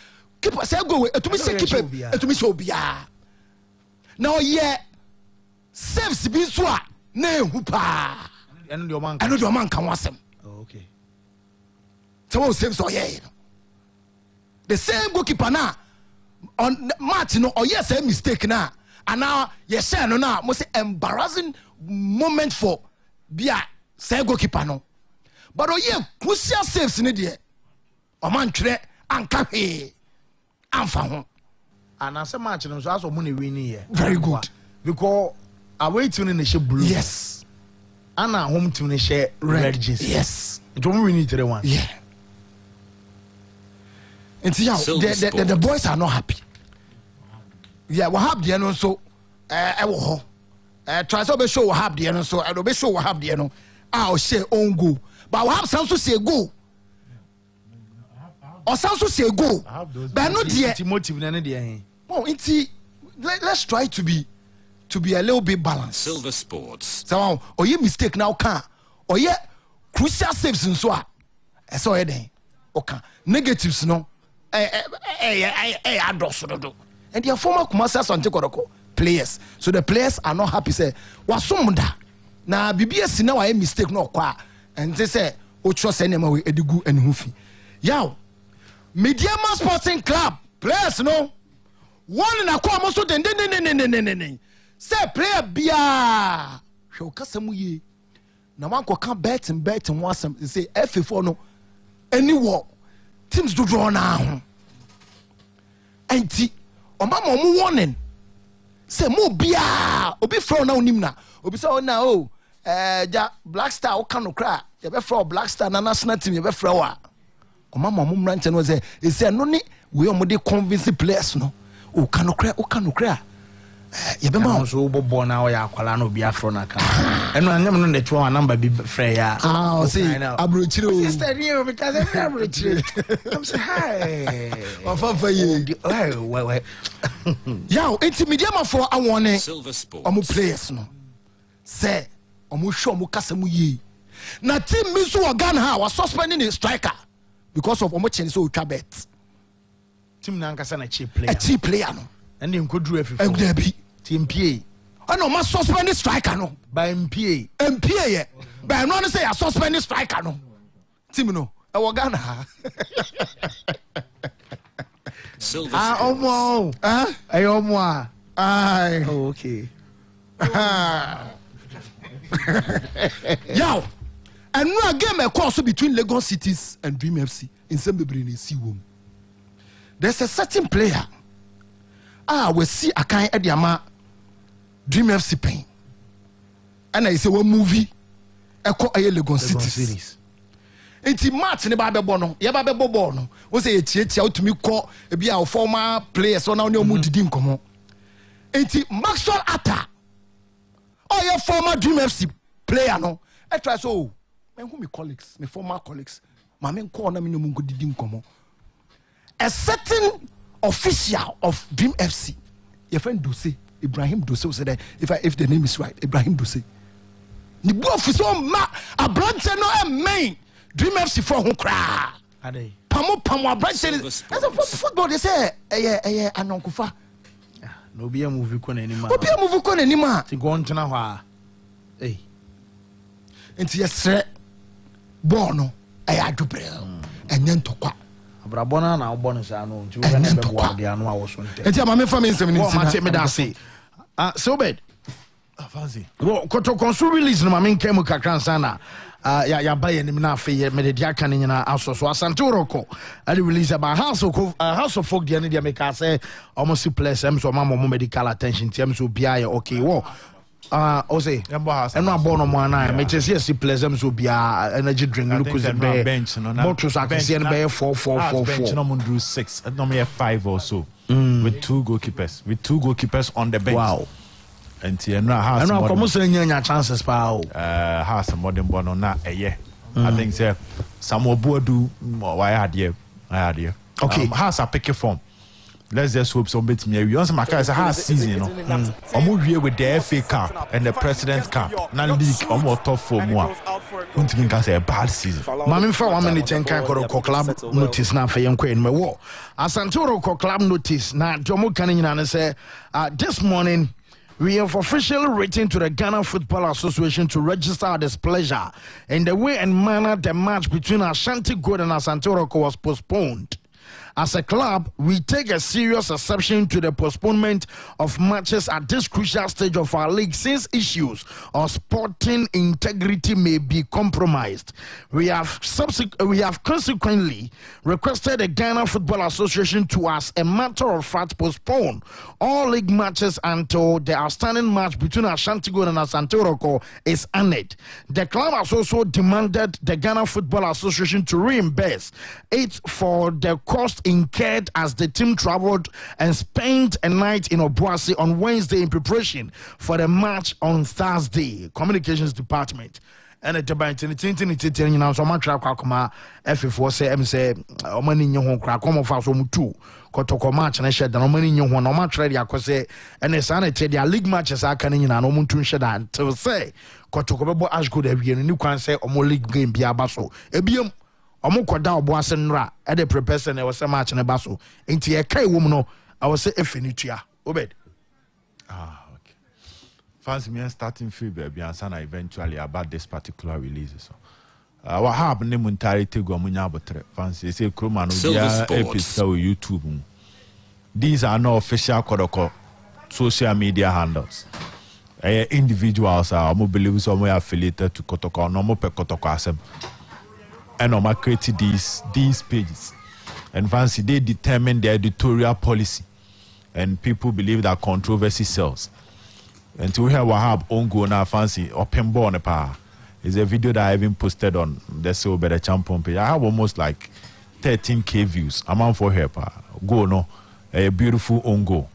keeper say goal we etumi say keeper etumi show bia na oye saves bi so a na ehu pa eno de o man kan wasem okay so saves oye the same goalkeeper na on match no oye say mistake na and now ye share no na mo say embarrassing moment for bia say goalkeeper no but oye crucial saves ni de o man twere anka hwe amfa ho and as a match no so aso mo na win here very good because away team ni she blue yes ana home team ni she red jersey yes it won win 3-1 yeah and see how the boys are not happy yeah we have there no so e wo ho try so be show we have there no so e do be show we have there no ah o share own goal but we have some so say goal or some so say goal but no there motive na ne there oh let's try to be a little bit balanced. Silver Sports. So oh you mistake now can or yeah crucial saves in so I saw it okay negatives no adoso and their former Kumasi Asante Kotoko players so the players are not happy say wasomda na BBS na why mistake no kwa and they say o trust any ma we edigu and hufi yaw Mediama Sporting Club players no one na kwa mo so den say player bia hwe okasamu ye na wan kwa betting wasam say F4 no any war teams do draw now enti omama mo warning say mo bia obi from na onim na obi say na ja Black Star o kan no kra ye be from Black Star na national team ye be from wa omama mo mranche no say e say no ni we omode convince players no o kan no kra ye be ma so bobo na o ya akwala na obi afro na kan eno anyam no net one number bi frɛ ya o say abrochire o sister you because I'm abrochire I'm say hi wafafa ye we yaw enti Mediama for awone Silver Sports. omo players no say omo show omo kasa mu ye na team mi so Ghana ha was suspending a striker because of omo chen so otwa bet team na nkasa na cheap player a cheap player no and him could do everything be team PA and no ma suspend striker no by MPA ye but no say a suspend striker no team no e wo Ghana Silver Sports. omo ay omo ai okay Yo, and no game a course between Lagos Cities and Dream FC in Sembebri in Siwom. There's a certain player. We see a kind of Diama Dream FC pain. And I say one movie a call a Lagos Cities. Enti match ne ba be bono, ye ba be bobo no. Wo say etie out to me call e bia our former players so now no mu didi nkomo. Enti Maxwell Atta. Oh, your former Dream FC player no. I try so. Men who me colleagues, my former colleagues. Ma men call na me no mu didi nkomo. A certain official of Dream FC, your friend Dose, Ibrahim Dose said if the name is right, Ibrahim Dose. Ni bo official ma a branch no main Dream FC for who cry. Ade. Pamo a branch. As a football they say anonkufa. No be a movie ko na ni ma. Obi a movie ko na ni ma. Ti go ntena ho a. Enti yesre ball no adwobre. Enye ntokwa. Abrabona na obo sa no nti wo na be bo de anu a wo so nte. Enti ama me fa me nsem ni ntina. Wo ma me da se. So bad. Afanzi. Wo koto konsu release no ma me nkemu kakran sana. Ya ba ye nim na afi me de dia kan nyina aso so Asante Oroko ali release about house of folk dia ne dia make say almost plus em so mama medical attention tem so bia okay wo o say eno abo no mo ana me chese si plus em so bia energy drink look be bench no na bottles akese no be 4 bench no mo do 6 no me 5 or so with 2 goalkeepers. With 2 goalkeepers on the bench. Wow. And you know how some chances power. How some modern bono na I think say some obo do why had you. Okay. Has a pick form. Let's just hope some bit me. We also make a half season, you know. Here with the FA Cup and the President's Cup. Now league almost top 4 more. Don't think can say a bad season. Mami for 1 minute and can go club notice now for young queen me war. Asantoro club notice now Jomo Kanin say this morning we have officially written to the Ghana Football Association to register our displeasure in the way and manner the match between Ashanti Gold and Asantoro was postponed. As a club, we take a serious exception to the postponement of matches at this crucial stage of our league since issues of sporting integrity may be compromised. We have consequently requested the Ghana Football Association to, as a matter of fact, postpone all league matches until the outstanding match between Ashanti Gold and Asante Oroko is ended. The club has also demanded the Ghana Football Association to reimburse it for the cost incurred as the team traveled and spent a night in Obuasi on Wednesday in preparation for the match on Thursday. Communications Department. And the bank in the now so much Krakoma F4 say say Omani Yon Krakom of us 2 Kotoko match and I said the Omani Yon no match ready akose and the sanity their league matches are canning in an omuntu shed until say Kotoko as good every new can say Omo league game be abaso. Ebium Omo kwada Obuasi nra e dey prepare say was a match na baso. Enti e kai wom no I was say efinitua. Obed. Okay. Fancy me starting feel baby and sana eventually about this particular release. So what happened in Muntarity Gomunya Botre? Fancy say Krumano episode YouTube. These are no official Kodoko social media handles. Individuals are more believe somewhere affiliated to Kotoko, no more per Kotoko asem. And I created these pages. And fancy they determine the editorial policy. And people believe that controversy sells. Until we have Wahab Ongo now fancy open born power. It's a video that I even posted on the So Better Champion page. I have almost like 13K views. I'm on for her go no a beautiful Ongo.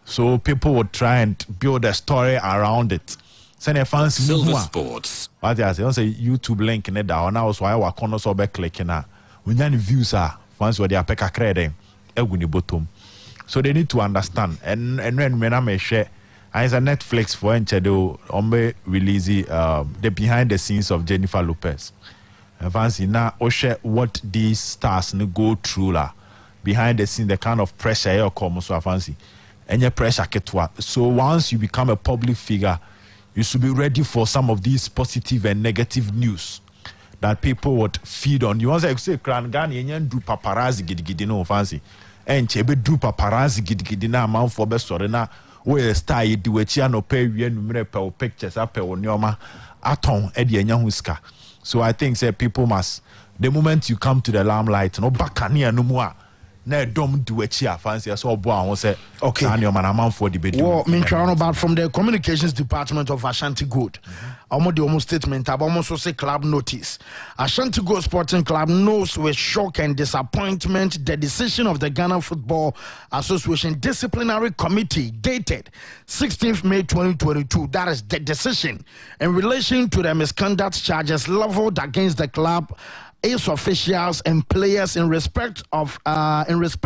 So people would try and build a story around it. Send a fancy Silver Sports. What I say, don't say YouTube link in it down. Now so I was corner so back clicking now. When you views are fancy what they are peka credit, eguni bottom. So they need to understand. And when I may share, it's a Netflix for Enchedo Ombe release the behind the scenes of Jennifer Lopez. And fancy now share what these stars go through la behind the scenes, the kind of pressure you come so fancy. And your pressure ketwa. So once you become a public figure, you should be ready for some of these positive and negative news that people would feed on. You want to say, Krangani, do paparazzi gidi no fancy. And chebe do paparazzi gidi na amount for best or na where star you do a no pay number pictures up on your aton edi huska. So I think say people must, the moment you come to the limelight, no bakania no more. Na dom do a chia fancy so boy say okay for debate. Well, about from the communications department of Ashanti Gold. Almost statement about almost say club notice. Ashanti Gold Sporting Club knows with shock and disappointment the decision of the Ghana Football Association Disciplinary Committee dated 16th May 2022. That is the decision in relation to the misconduct charges leveled against the club, its officials and players in respect of this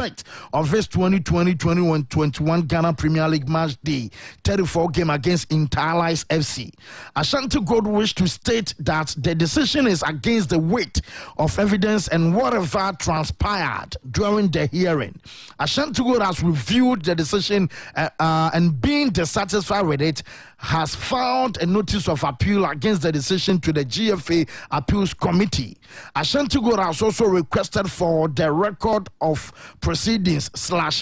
2020-21 Ghana Premier League match day 34 game against Interallies FC. Ashanti Gold wish to state that the decision is against the weight of evidence and whatever transpired during the hearing. Ashanti Gold has reviewed the decision and being dissatisfied with it, has filed a notice of appeal against the decision to the GFA Appeals Committee. Ashanti Gold has also requested for the record of proceedings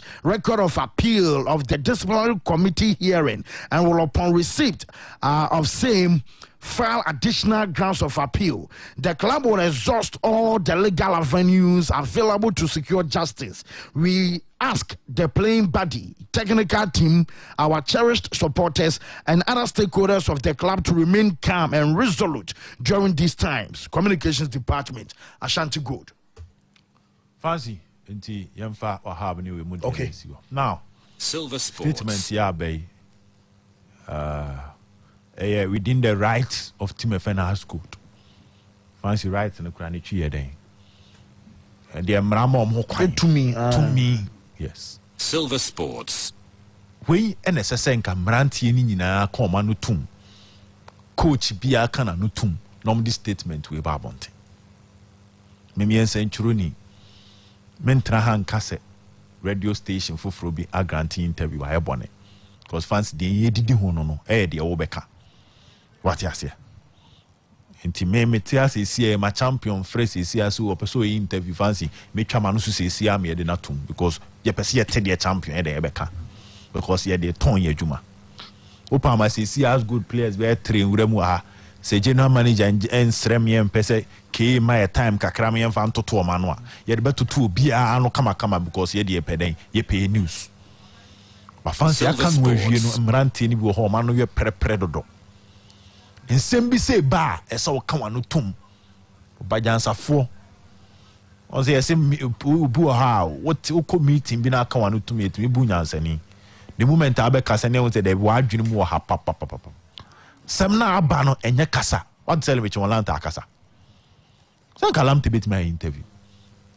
/ record of appeal of the disciplinary committee hearing and will, upon receipt of same, file additional grounds of appeal. The club will exhaust all the legal avenues available to secure justice. We ask the playing body, technical team, our cherished supporters, and other stakeholders of the club to remain calm and resolute during these times. Communications Department, Ashanti Gold. Fancy, nti yemfa ohab ni we mu okay now Silver Sports statement ya bay within the rights of Team FN has good fancy rights in the crane chi yeden and the mramo mo kwan to me yes Silver Sports we NSSN nka mrantie ni nyina koma no tum coach bia kana no tum nom this statement we ba bonte memien century ni mentra han kase radio station foforo bi a granting interview a ebone because fans de yedidi ho no de wo beka what you say enti me metiase sie ma champion phrase sie aso opeso interview fancy me twama no so sie am ye de natum because ye pese ye te de champion de beka because ye de ton ye adwuma opa ma sie as good players we train wuramu a se general manager en srem ye pese ke my time kakra me mfa ntoto o ma no a ye de betutu bia no kama because ye de peden ye pay news ba fancy aka no awie no mrante ni bi ho ma no ye prepare dodo nsem bi se ba esa wo kan no tum obajansafo on say ese bu ha what ko meeting bi na kan no tum etimi bu nyansani the moment abeka se ne wo say dey wa adwene mu ha papa sem na aba no enye kasa what tell me chimolanta akasa so kalam tibet my interview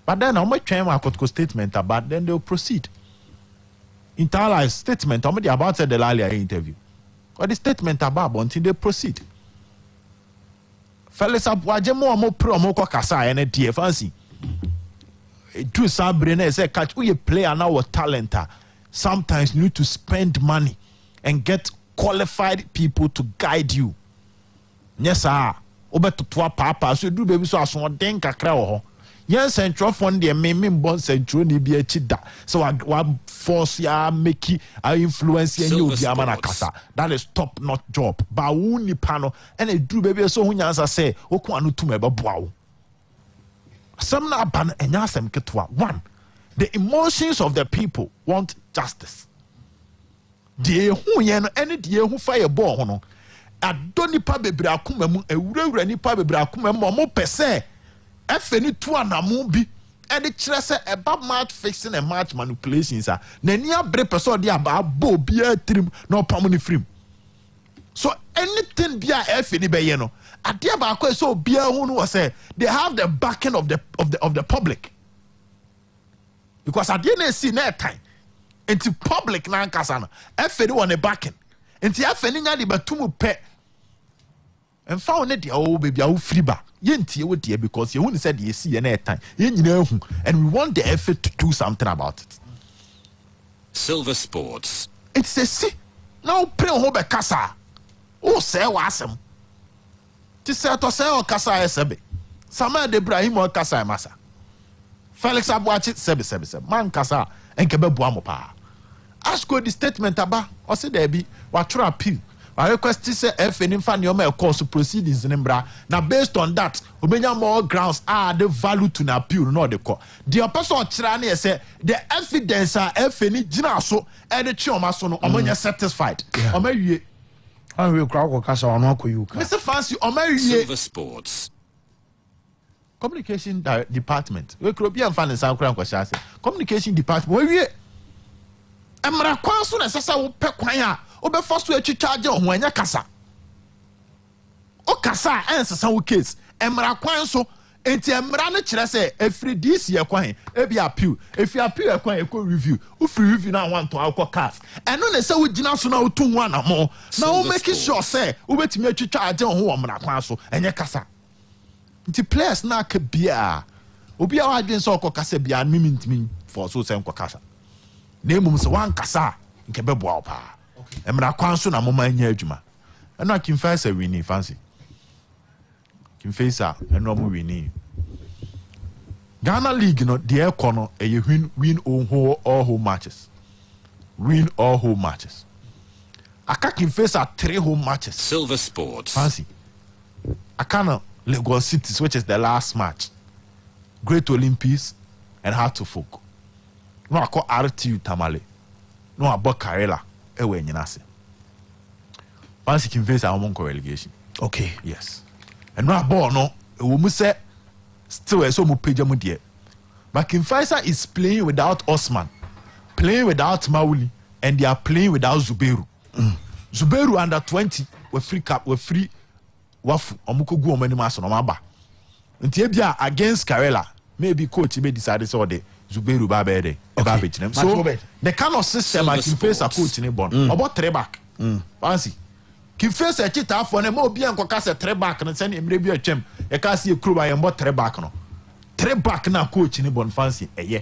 but then I'm trying my statement about then they'll proceed entire statement I'm about said the earlier interview or the statement about until they proceed fellas abwaje mo pro mo kwa kasa ene die fancy do sabre na say catch we player now with talent sometimes you need to spend money and get qualified people to guide you yes sir obeto papa so do baby so aso den kakra ho yen central fund de me bon central ni bi achi da so wa force ya make influence yen you bi amana kasa that is top notch job ba wu nipa no and e do baby so hu nyansa say okun anu tum e ba boa wo some na ban enya asem ketwa one the emotions of the people want justice de hu yen no ene de hu fire ball ho no adoni pa bebre akoma mu ewurawura ni pa bebre akoma mu mo pese efeni tu anamu bi e de kire se eba match fixing and match manipulations a na ni abre person de aba bo bia trim na opam ni frim so anything bia efeni be ye no ade aba ko so bia hu no say they have the backing of the public because ade na see na time into public na nkasa no efeni won the backing enti efeni nya de batumu pe and found it oh baby I will free ba yentie wo dear because you said you see any time and we want the effort to do something about it. Silver Sports it's a see now pray ho be kasa o say wasem ti say to say o kasa esebe Samuel Ibrahim o kasa masa Felix Abuachi sebe man kasa enke be boa mo pa ask the statement aba o say there be wa try appeal I request say FN fa ne o course proceedings in bra now based on that obenya more grounds add value to na appeal no the court the person kira na say the evidence FN gina so e de chioma so no omonya satisfied omawie anwe kra ko kasa ono akoyu ka Mr. Fancy omawie Silver Sports communication department we kro bia mfa ne san kra nkwasha say communication department we wie emra kwan so na sasa wo pe kwan a obe first we twitwaje ho anya kasa o kasa ensesa wo case emra kwan so enti emra no kire se efri this year kwan e bi appeal efi appeal kwan e ko review o free review na want to akọ cast eno na se wo gina so na wo tu ho anamo na wo make sure say wo betimi atwitwaje ho wo mra kwan so enye kasa nti players na ka bia obi a wadwen so akọ kasa bia mimi ntimi for so se nkọ kasa na emum se wan kasa nke beboa pa emra kwan so na moma anya adwuma eno akimfa wini fancy kimfa eno mo wini Ghana League no de ekono e win all home matches aka kimfa 3 home matches Silver Sports fancy akana Lagos City which is the last match Great Olympics and Heart of Folk no akọ RTU Tamale no abo Karela ewe nyinase once you face our monko relegation okay yes and no abo no e wo mu se still e so mu page mu de But King Faisal is playing without Osman, playing without Mauli, and they are playing without Zubairu. Zubairu under 20 were free cap, were free wafu. Omukogu omeni maso no maba. Ntiyebia against Karela, maybe coach may decide so the Zubairu babede. So the kind of system I can face a coach in a bond about 3 back. Fancy. King Faisal chita for them obi and kokase 3 back and send him maybe a chem. You can see a crew by about 3 back no. 3 back now coach in a bond fancy. Yeah.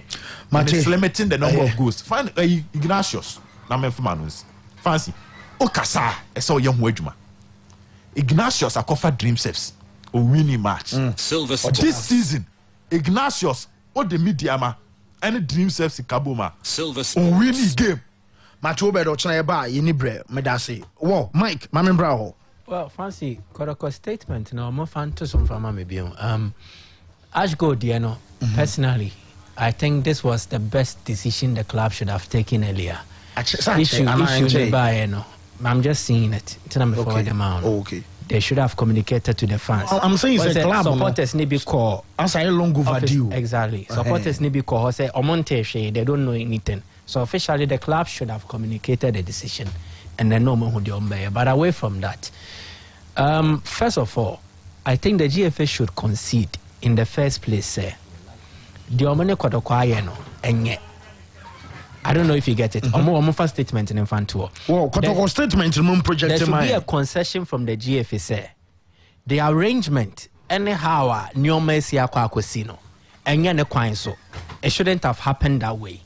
It's limiting the number of goals. Find Ignatius. Na me manus. Fancy. Okasa eso young wejuma. Ignatius akofa dream saves. O winning match. Silver this season, Ignatius o the mediama any dream saves in Kabuma. Silver o winning game. Match over do chana ba yini bre medase. Wow, Mike, Mame Bravo. Well, fancy Kodoko statement no mo fan to some from Mame Bion. Ashgo Diano, personally, I think this was the best decision the club should have taken earlier. Issue no. I'm just seeing it. Okay. They should have communicated to the fans. I'm saying it's a club. Supporters need be call. As I long overdue. Exactly. Supporters need be call. Say Omonte they don't know anything. So officially the club should have communicated the decision, and then no more who they. But away from that, first of all, I think the GFA should concede in the first place. Say the Omone Kodokwa no enye. I don't know if you get it. First statement in Infantuo. Well, Kotoko statement in project. There should be a concession from the GFA. Say the arrangement anyhow Nyomesi Akwakosino and Yane Kwanso. It shouldn't have happened that way.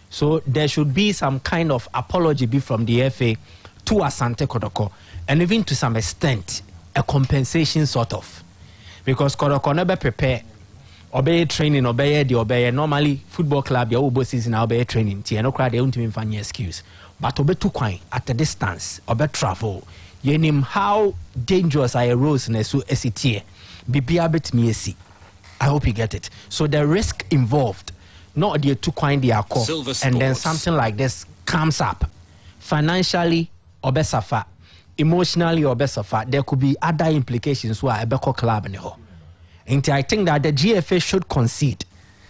So there should be some kind of apology be from the FA to Asante Kotoko, and even to some extent a compensation sort of, because Kotoko never prepare. Obey training, obey normally football club, your old season, obey training. No crowd, they won't even find any excuse. But obey too quiet at a distance, obey travel. You name how dangerous I arose in a SCT. Be a bit me see. I hope you get it. So the risk involved, not the too quiet the call, and then something like this comes up. Financially, obey suffer. Emotionally, obey suffer. There could be other implications where a Beko club in the hall. And I think that the GFA should concede.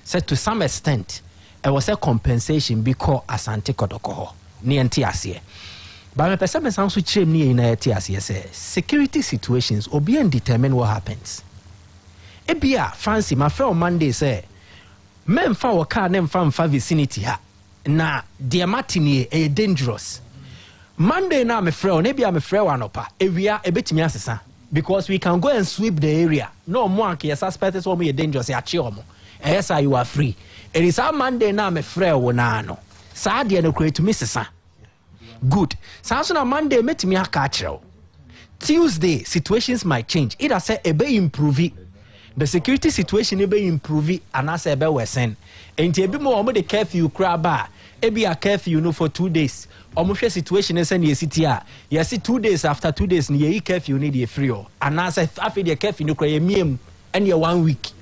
So to some extent, it was a compensation because Asante Kotoko ni NTSC. But my perception sounds to change ni in NTSC. Security situations obi determine what happens. Ebia fancy my friend Monday say, men fa waka nem fa vicinity ha. Na dear matini e dangerous. Monday na me friend, ebia me friend wanopa. Ewia ebetimi asesa. Because we can go and sweep the area. No more can suspect is me dangerous. Yes, you are free. It is our Monday now, my friend. Wonano. Saturday no create to Mrs. Good. Samson on Monday met me a catcher. Tuesday situations might change. It has said a be improve. The security situation be improve and I say be wesen. And to be more the curfew crab bar. It be a curfew for 2 days. Almost situation is in the city. You see 2 days after 2 days, near curfew need a free. And as I feel the curfew, you cry me and you're 1 week.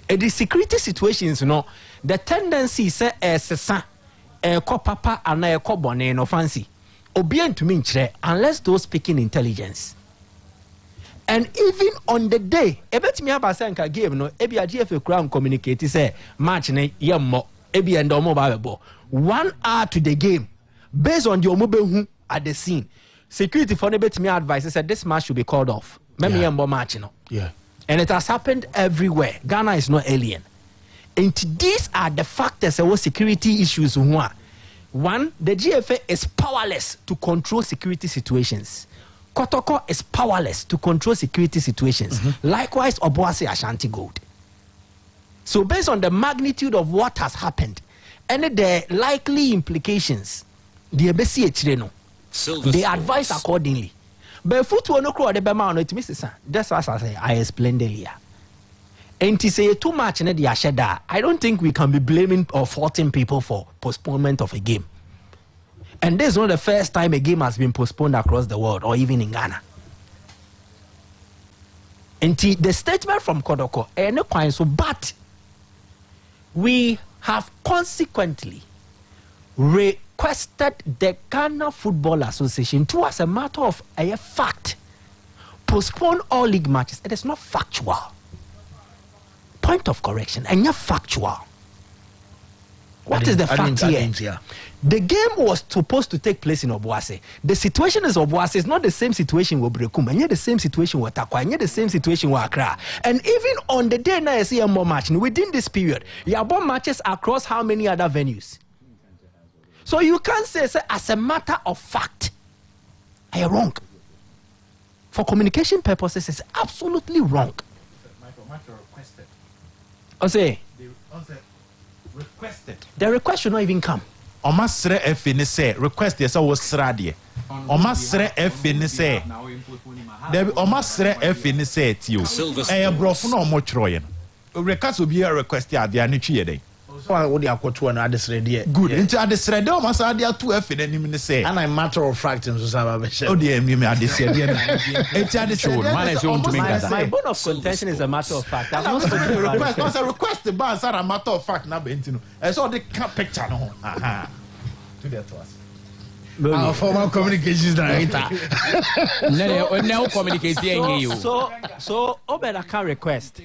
And the security situations, the tendency say as a papa and a cobone no fancy. Obedient to me, unless those speaking intelligence. And even on the day, a bet me about Sanka game, no, ebi a GFA crown communicate, say, match ne yammo, ebi and mobile 1 hour to the game. Based on the mobile at the scene, security for the me advice said this match should be called off. Yeah. And it has happened everywhere. Ghana is not alien. And these are the factors of security issues. One, the GFA is powerless to control security situations. Kotoko is powerless to control security situations. Likewise, Obuasi Ashanti Gold. So based on the magnitude of what has happened and the likely implications, they advise accordingly. But football no crow the bema no it that's what I say. I explained earlier. And to say too much in the asheda, I don't think we can be blaming or faulting people for postponement of a game. And this is not the first time a game has been postponed across the world or even in Ghana. And the statement from Kodoko, but we have consequently requested the Ghana Football Association to, as a matter of a fact, postpone all league matches. It is not factual. Point of correction, and not factual. What is the fact here? The game was supposed to take place in Obuasi. The situation is Obuasi. It's not the same situation with Brekum, and yet the same situation with Takwa, and yet the same situation with Accra. And even on the day now, I see a more match. Within this period, you have more matches across how many other venues? So you can't say as a matter of fact, I am wrong. For communication purposes, it's absolutely wrong. I say, requested. The request should not even come. Omasre efini say request yes was sradie. Omasre efini say. Debi omasre efini say tio. Brofo na omochroye. Request obi request ya dia ni twie den. So I would akoto na adesrede. Good. Nti adesrede omasa dia to efini nim ni say. And a matter of fact in Susaba Beshe. Oh dear me adesrede. Nti adesrede my bone of contention is a matter of fact. I'm not request the bar a matter of fact na benti no. I saw the picture no. Aha. To that to us. Our former communications director. No communication. So Obed can request.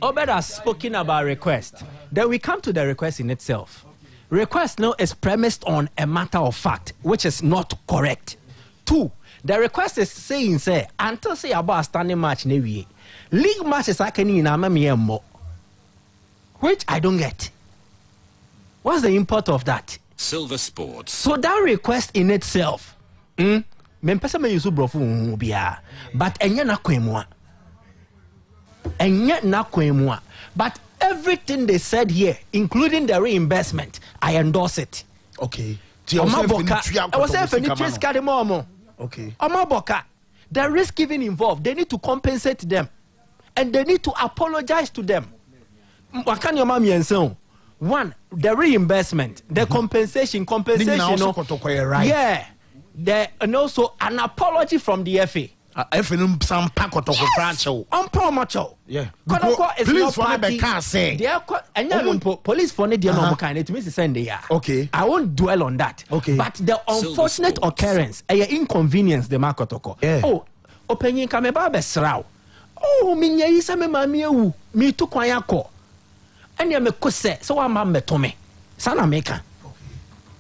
Obed has spoken about request. Then we come to the request in itself. Request now is premised on a matter of fact, which is not correct. 2, the request is saying, say, until say about a standing match in league matches I can in more, which I don't get. What's the import of that? Silver Sports. So that request in itself, but but everything they said here, including the reimbursement, I endorse it. Okay. Okay. The risk even involved, they need to compensate them, and they need to apologize to them. One, the reimbursement, the compensation, yeah, and also an apology from the FA. Yeah. Police for it means to send the okay. I won't dwell on that. Okay. But the unfortunate occurrence, a inconvenience the Makotoko. Yeah. Oh, opinion kameba besrao. Oh, minya isa me mamiu, me to kwayako. And ya me kose, so wa mamme tome. Sana meka.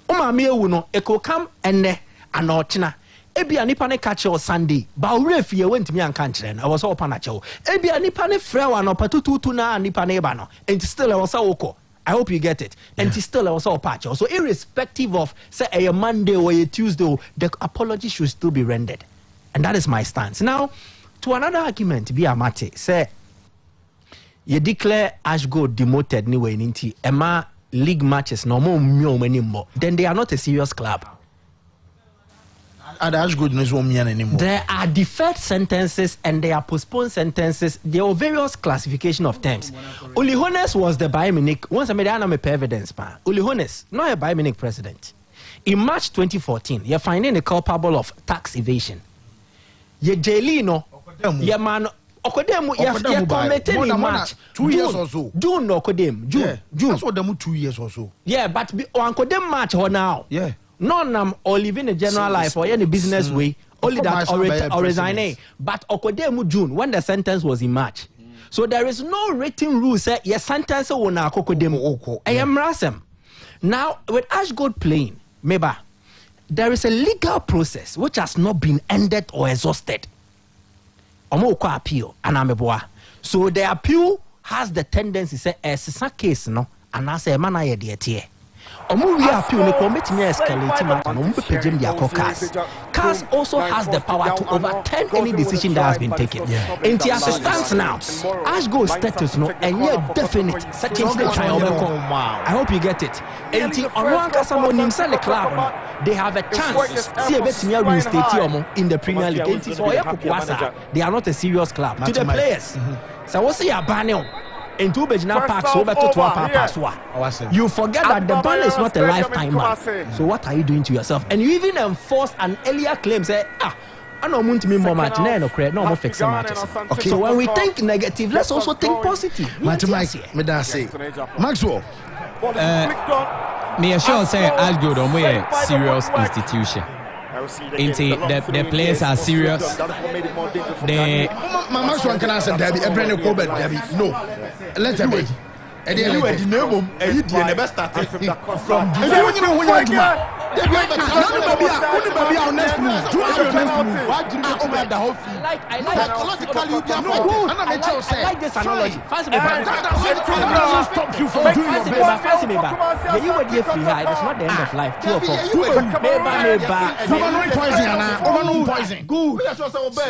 O mamiu no, eko come ene anochina. Ebi anipa ne catch on Sunday. Ba ref ye went me and can't I was all panacho. Ebi anipa ne frewa no patutu na anipa ne ba no. And still I was oko. I hope you get it. And still I was all patch. So irrespective of say a Monday or a Tuesday, the apology should still be rendered. And that is my stance. Now, to another argument, be a mate, say you declare Ashgold demoted anyway into Emma league matches no more anymore. Then they are not a serious club. There are deferred sentences and there are postponed sentences. There are various classification of terms. Uli Hones was the Bayern Munich. Once I made evidence, Uli Hones, not a Bayern Munich president. In March 2014, you're finding a culpable of tax evasion. Ye jailino, ye man, Okodemu, you're committed in March. 2 years or so. June, Okodem, June. That's what them 2 years or so. Yeah, but Okodem March or now. Yeah. None or living a general life or any business way, only that or resigning. But Okodemu June, when the sentence was in March. So there is no written rule say your sentence will na Okodemu. I am Rasem. Now with Ashgold playing, Meba, there is a legal process which has not been ended or exhausted. Omoko appeal and ameboa. So the appeal has the tendency say a case no and I say man I dear. We appeal the committee escalating matter. CAS also has the power to overturn any decision that has been taken. And as it stands now, Ashgold status no and yet definite I hope you get it. And the club they have a chance see a bit near reinstate in the Premier League. They are not a serious club. To the players. So what's your banner? In two Bejina Parks over to Paswa. You forget that the ban is not a lifetime ban. So what are you doing to yourself? And you even enforce an earlier claim, say, I don't want to be more match, no more fixing matches. Okay. So when we think negative, let's also think positive. Maxwell. Me sure say Ashgold or a serious institution. The players are serious. Maxwell can answer Debbie, a brand new Debbie. No. Let her be. You are the name of you the best started from like this analogy. Stop you from doing your best. You were the free high. That's not the end of life. Two of us.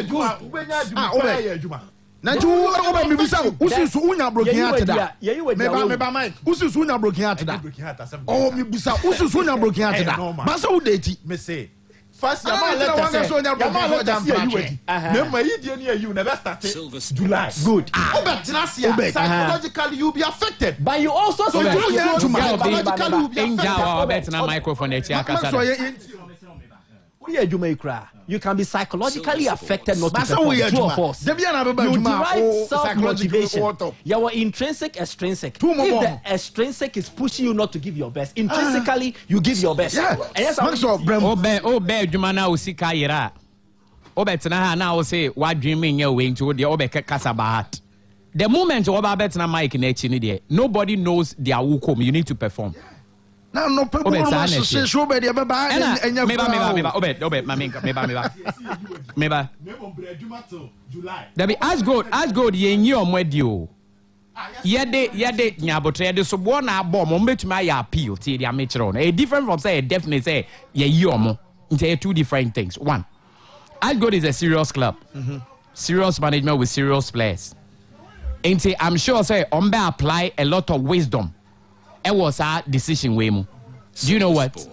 Good. Na ju oba mi bisa ususu unya broken heart da meba Mike ususu unya broken heart da oh mi bisa ususu unya broken heart da basa wo date me say first ya ma let us say ya ma let us say you wedi na ma yi die na you never start July good psychologically you be affected but you also psychologically you be affected microphone e you can be psychologically affected not to perform. Two of us. You derive self-motivation. Your intrinsic, extrinsic. If the extrinsic is pushing you not to give your best, intrinsically you give your best. Yeah. Jumana usika yira. Obetna na o say what dreaming your way into the obeka kasabahat. The moment oba betna mic na echi ni there, nobody knows their wukom. You need to perform. Now no people want to say show be there baba enya meba Dabi as good ye nyi omwadi o yede nyabotre yede so bo na abom mo betuma ya appeal ti dia mechiro a different from say a definite say ye yi omo into two different things. One, as good is a serious club, serious management with serious players, and say I'm sure say ombe apply a lot of wisdom. It was our decision way mo. Do you know what?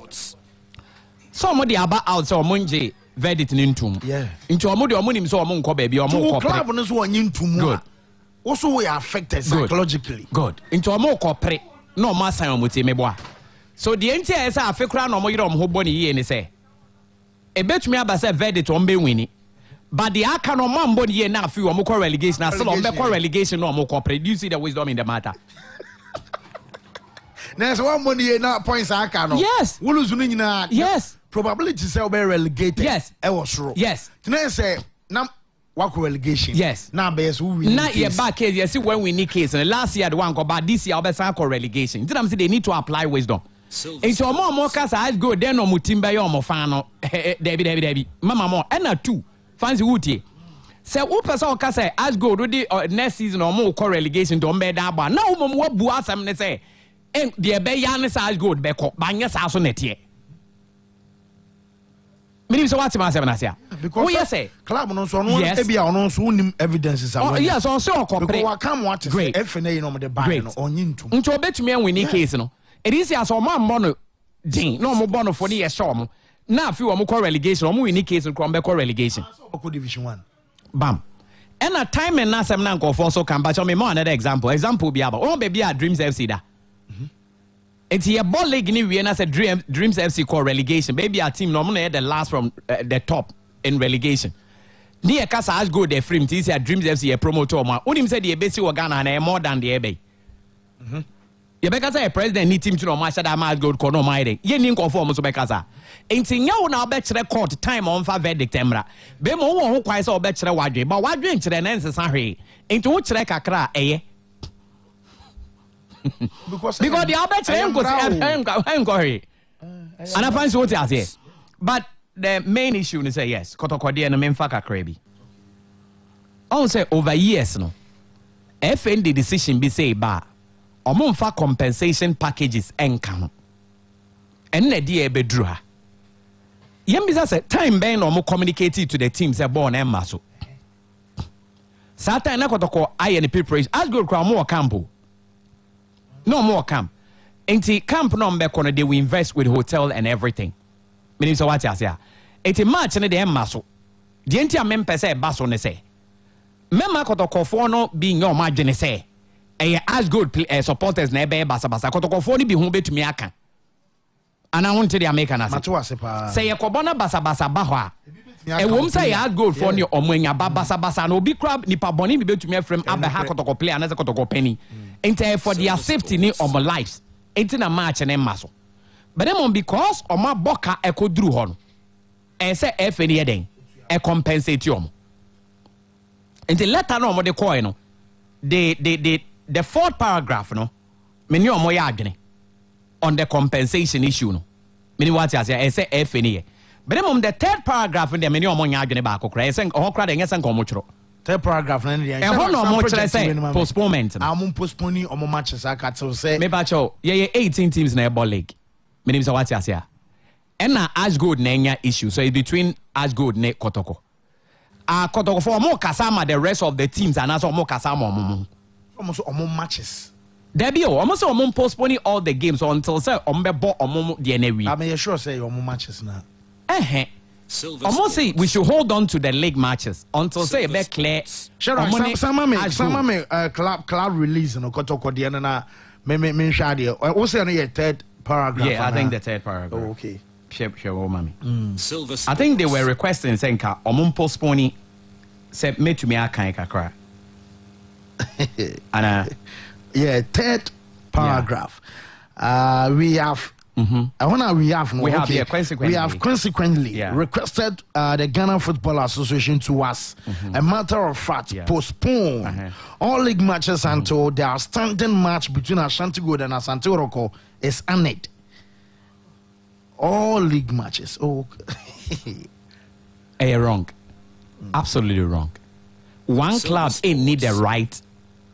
Somebody about out so monje verdict nintum. Yeah. Into omodi omonim so omon ko baby omon ko. Club no so nyintum. Good. Also we are affected psychologically. Good. Into omon ko pre. No ma san omoti meboa. So the entire say afekura no omon yiro omho boni ye ni say. E betumi aba say verdict ombe wini. But the aka no man boni ye na afi omon ko relegation na still ombe ko relegation no omon ko pre. Do you see the wisdom in the matter? There's one money na points I can. Yes. Yes. Probability say we relegated. Yes. I was true. Yes. Then say now what relegation? Yes. Now best who win. Now your back case. You see when we need case. And last year the one go bad. This year we say relegation. Did I'm say they need to apply wisdom. It's your more case as go then no mutimba yo mo fan no. Debi. Mama mo. And na two. Fancy wutie. Say who person can say as go do the next season or more relegation to ombe da ba. Now mo mo bu asem ne say. And the be yan size good be ko banya sa so netie me so what ma say na say because we say club no so no e bia no so unim evidences away yes on so ko because we come what to say FNA you know the buy no onyintum nti obetumi anwini case no it is as o man mo no din no mo bono for the show mo na afi wo mo ko relegation mo wini case ko be ko relegation ko division 1 bam and a time and na sem na ko for so can ba me more another example bi aba o be bia Dreams FC da. It's your ball league ni we na say Dreams FC call relegation. Baby our team normally the last from the top in relegation. Ni e kasa as go the frame ti say Dreams FC a promoter ma. Onim say the besi wo Ghana na more than the ebe. Ye be kasa president ni team to no match that match go ko no mind. Ye ni nko form so be kasa. Enti nya wo na be kire court time on fa verdict emra. Be mo wo ho kwai say wo be kire wadwe. Ba wadwe nkire na nsesa hwe. Enti wo kire kakra eye. Because the Albert and I find what I say. But the main issue is say yes, Kotokodi and Memfaka Krabi. I say over years no. FN the decision be say ba Omonfa compensation packages enkan. And the dear bedrua. Yembisa say time ben or more communicated to the team say born and maso. Sata na Kotoko I and the preparation as good crown more campo. No more camp. Enti camp no mbeko they will invest with hotel and everything. Meaning so what I say. Enti match ne de maso. The enti amempe say baso ne say. Mema kotokofo no being your margin say. As good supporters na ebe basa kotokofo ni bi hu betumi aka. Ana wonte de America na say. Say yakobona basa ba ho a. E wom say as good for ni omwenya basa na obi crab nipa boni bi betumi afrem abaha kotoko play na kotoko penny. Enti for their safety ni omo lives. Enti na match na maso. But then because omo boka ekoduru ho no. E say FNA den e compensate you. Enti letter no omo de call no. The fourth paragraph no me ni omo ya adwene on the compensation issue no me ni what I say FA ni but the third paragraph in the me ni omo nya adwene ba kokra say ho kra de nyesa nko mo tworo third paragraph na dey e ho no mo kire say postponement am postponing omo matches aka tell say me ba cho ye 18 teams na ball league me ni say what I say and na Ashgold na nya issue so it's between Ashgold ne Kotoko Kotoko for more kasama the rest of the teams and also more kasama almost matches there be almost postponing all the games until say be the next week. I mean sure say matches now almost say we should hold on to the league matches until say be clear some club release no Kotoko the na me shade o say no third paragraph. Yeah, I think the third paragraph. Oh, okay. Sure, mommy. I think they were requesting saying ka postponing say me to me akan kakra. And yeah, third paragraph. Yeah. We have consequently requested the Ghana Football Association to us a matter of fact postpone all league matches until the outstanding match between Ashanti Gold and Asante Oroko is ended. All league matches. Oh, wrong. Absolutely wrong. One club need the right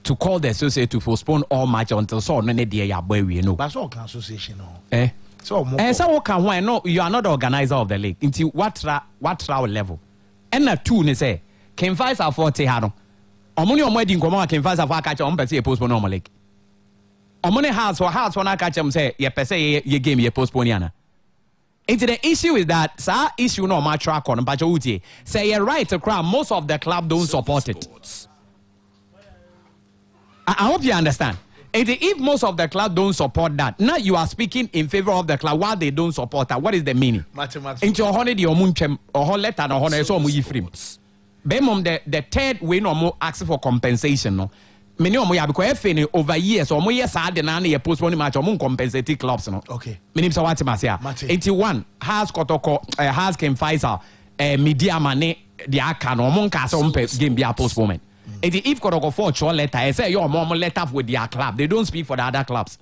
to call the association to postpone all matches until so no need the we know. That's all association. So no, you are not the organizer of the league. Into what level? And na two ne say can fight our 40 hano. Omoni omwedi nkomo can fight our catch on person postpone normal league. Omoni house one catch them say ye per se ye game ye postpone yana. Into the issue is that sa issue no ma track on but you say you're right to crowd most of the club don't support it. I hope you understand. If most of the club don't support that, now you are speaking in favor of the club while they don't support that. What is the meaning? Into your honey the omunchem or letter no honor so mu free. Bemom the third way no more asking for compensation no. Many of you because FA over years or more years had na ye postpone match or compensate clubs no. Okay. Many so what masia. 81 has Kotoko has Ken Faisal media money the aka no mon ka so game be postponement. If Kotoko for your letter I say your mom letter with their club they don't speak for the other clubs.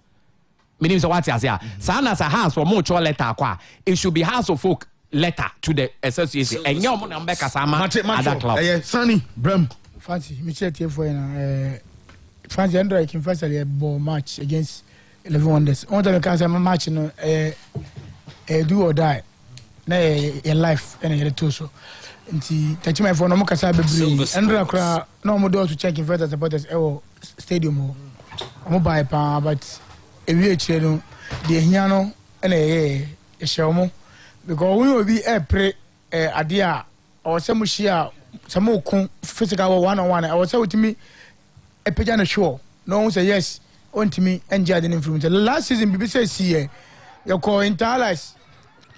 Many so what masia. Sana sa has for more letter kwa it should be House of Folk letter to the association and your mon ambeka sama other clubs. Sunny Bram fancy me check here for you Fancy Android can first a ball match against 11 Wonders. On the cancer match, do or die. Nay, a life and a torso. And touch my phone, no more Casabe, Andra Cra, no more door to check in first about this stadium. I'm by power, but a real channel, the Hiano and a Shawmo. Because we will be a pre idea or some share some more physical one-on-one. I was so to me. A pejana show. No one say yes. On to me and Jordan influence. Last season, BBC see you call in Talas.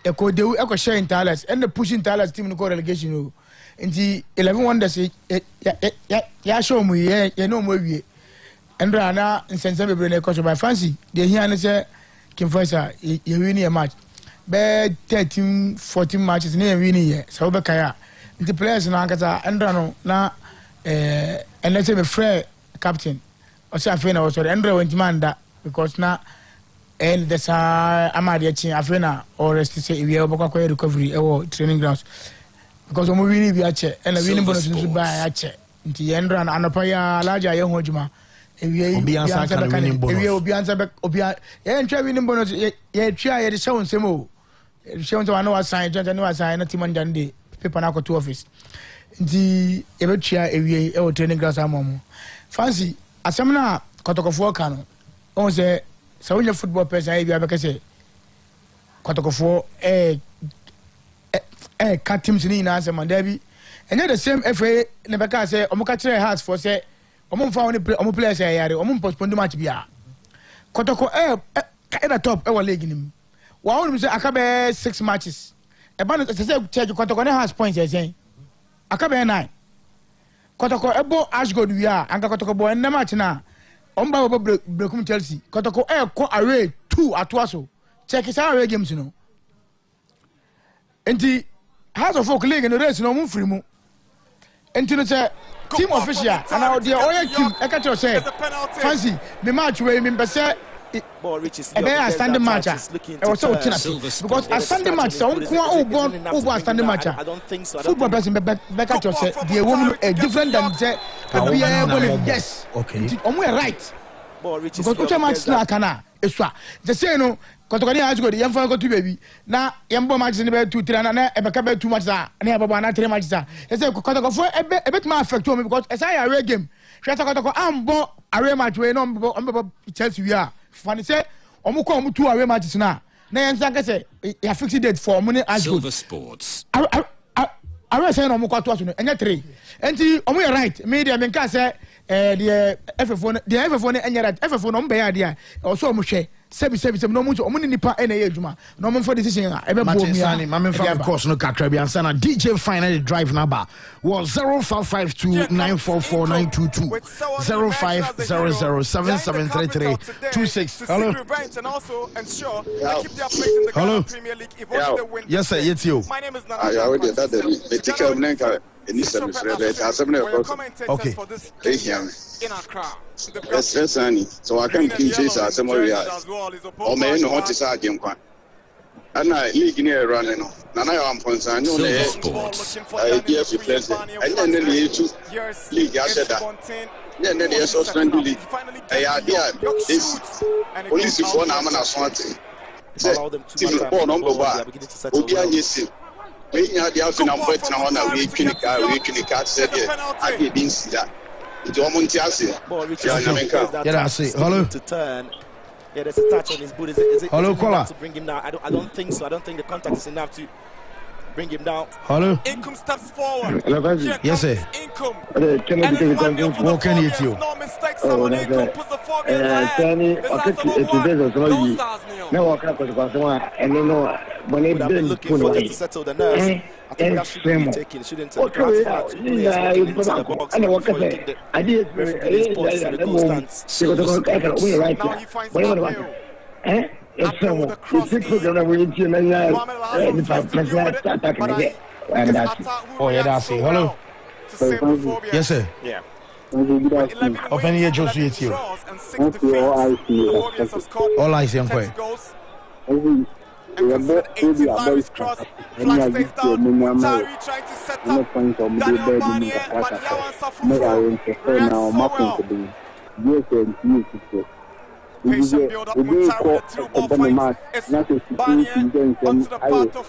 You call the echo share in Talas and the pushing Talas team to call relegation. In the 11 Wonders, yeah, show me, yeah, no more. And Rana and Sensible Brain coach by fancy. They hear and say, Kim Faisal, you win a match. Bad 13, 14 matches near winning here. So, Bekaya. The players in Ankata and Rano now, and let's say, a friend. Captain, or say Afena was Andrew went manda because now and there's Amadiachi Afena or rest to say we have a recovery or training grounds because we really be a check and a winning bonus to buy a check. The Andrew and Anapaya larger young Hojima. If we will be answered, Obia, and try winning bonus, yet try the show Semo. Shown to know a sign, I know a sign, not Timon Dundee, Paper to office. The Evetria AVA or training grounds are more. Fancy, as some now, Kotoko for Cano. On say, so when your football person, I be say, Kotoko for cut teams in answer Mandabi. And then the same FA never can say, Omokache has for say, Omon found a players a yard, Omon postponed the match. Bia Kotoko at the top, our league in him. One we say, Akabe 6 matches. A banner to say, Kotoko has points, I say, Akabe 9. Kotoko ebo Ashgold we are and Kotoko boy and the match now. Omba brekum Chelsea. Kotoko ko away 2 at Waso. Check his away games you know. And the House of Folk League and the rest no move free mo. And to say team official and now the oil team I can't say fancy the match where me say a standing match. I was so because a standing match, so over a standing match. Football person, Becca said, the woman different than say, yes, okay. We're right. Because which match now can it's the same, no. Kotokani has got the young go to baby. Now, Yambo match in the 2 3 and Ebeka 2 matches, and Yabana 3 matches. I said, Kotoko for a bit more affect me because as I read game, Kotoko, I'm born a real match where no Chelsea we are. Funny say, Omuko 2 away matches now. Then I say, you fixed date for money as Silver Sports. I was saying Omuko to and 3. And see, we are right. Media Menka say, the FF1 and yet FF1 on Bayardia, also Mushe. Sebi no much omuni nipa na ejuma no mo for decision e be bo mi ani ma me fa course no kakra bi ansa na DJ finally drive number was 0552944922 0500773326. Hello. Hello. Yes sir, it's you. My name is Nana. I already that the medical nenka okay. In Accra. Yes, Annie. So I can teach you some more. Or may know what is our game. And I league near running. None of I'm concerned. No, idea for president. And then the league, I said that. Then there's so friendly league. I idea is police for Naman as one thing. Different for number one. Obian, yes. We had the outfit and wet now on a week in the car said, I didn't see that. Yeah, I see. Hello. To turn. Yeah, there's a touch on his boot. Is it hello, caller. To bring him down? I don't think so. I don't think the contact is enough to bring him down. Hello. Income steps forward. Hello, yes, sir. Income. What can you do? No mistakes. Someone Income puts the fork in the looking for to settle the nerves. I think that should be taken, shouldn't it? The now he finds oh yeah, that's it. Hello. Yes sir. Yeah. Open your jaws with you. All I see, I'm quite. And comes to 18 Larry's cross, flag stays down, Tari trying to set up, Daniel Barnier, but Yawan Safufu, patient build up, Muntari, the through ball fight, it's Barnier, onto the path of,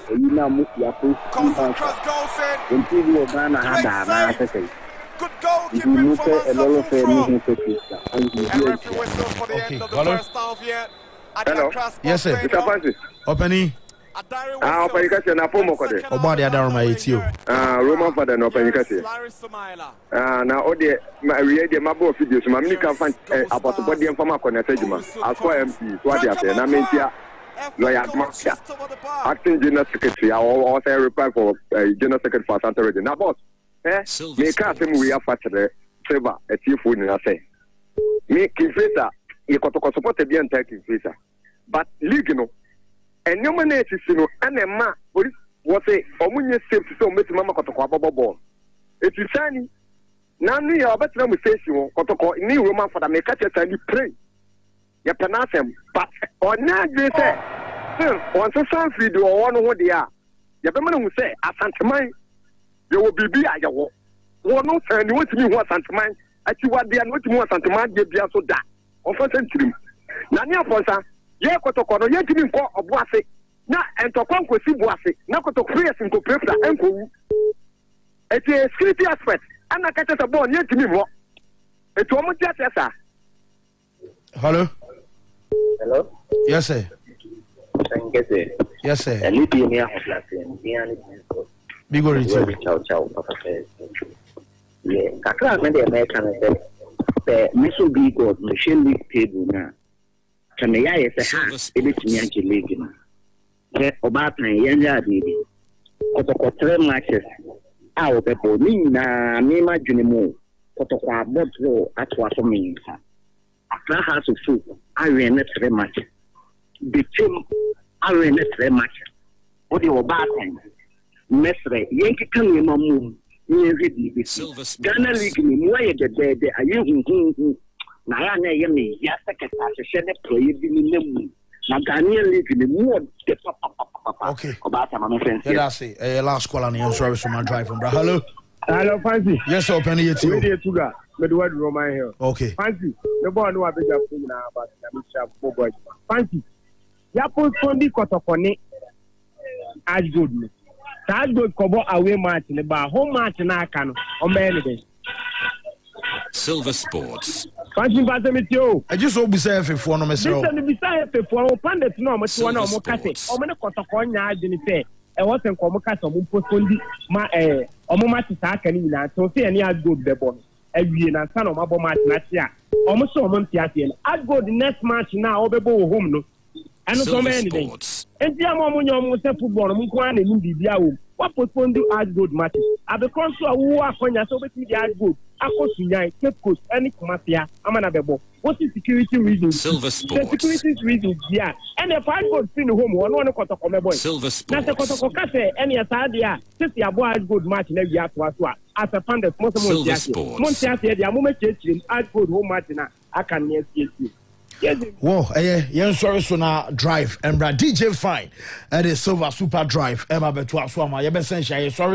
Coulson cross goes in, great save, good goalkeeping from Safufu, and referee whistles for the end of the first half here. Hello. Yes, sir. Opening. Open question na pomo kode. Oba de adaro ma etio. Roman father no open question. Na ode we dey mabo video so mamni kan fan apoto de informa connect adwuma. Akwa MP so ade ase na mentia lawyer Makia. Acting general secretary or say reply for general secretary for Santa Region. Na boss. Me ka say we afa tere favor etifo ni na say. Me kifesa ye kotoko support e bien take kifesa. But league no and no man is no and a man was a omunye safe so met mama kotoko ball. It is sunny. Now you are better with face you kotoko ni Roman for the make catch and pray. Ya panasem but or now they say on some video or one what they are. Ya be man who say asanteman you will be ya wo. One no say you want me who asanteman ati what they are not more asanteman dey bia so da. On first century. Na ni afonsa ye kotoko no ye timi nko oboase na entokwa nkosi boase na kotoko press nko prefra enko wu eti security aspect ana ka tete ball ye timi mo eti omo ti atesa. Hello. Hello. Yes sir. Thank you. Yes sir. Libi ni ahlase ni ani Bigo rito. Ciao papa. Yeah, kakra me dey make am say Miso Bigo machine league table na kana ya yesa ha ebetumi anke league no ke obatan yenya adibi kotoko 3 matches a opepo ni na me ma dwene mu kotoko abotro atwa so me nsa after has of food I ran 3 matches the team I ran 3 matches odi obatan mesre yenki kan ni mamu ni ready Ghana league ni mu aye de aye na ya na ye me ya secretary hwehwe ne play bi ni nemu na Ghanaian league ni mu de papa okay oba ta ma friends yeah that's it last call on the service from my drive from bro hello Fancy yes sir penny yet we dey tuga me do Roman here okay Fancy the boy no abeja fu na ba na me sha boy Fancy ya postpone kotokone as good no as good kobo away match ne ba home match na aka no o me ne be Silver Sports. Fancy bata me tio I just hope we say F4 no me say listen be say F4 o pandit no mo ti na mo kase o me ne kotokon nya adini say e wasn't come kase o mo postpone ma o mo match ta aka ni na so say any as good be bon awie na san o ma bo match na tia o mo so o mo ntia tia as good next match na o be bo home no and so many things. And the amount of football, Munkuan and India, what postpone do as good matches. I become so who are going to be as good. I could see Cape Coast, any Mafia, Amanabebo. What is security reasons? Silver Sports. The security reasons, yeah. And if I go to home, one quarter of my boy. Silver Sports. That's a Kotokase, any Asadia, since you have as good match in every year to us. As a fan, most of Silver Sports. Montiatia, the moment as good home match, I can yes, yes. Whoa, yeah, sorry, so now drive and DJ Fine, and the Silver Super Drive, Emma Betua Swama, you're sorry.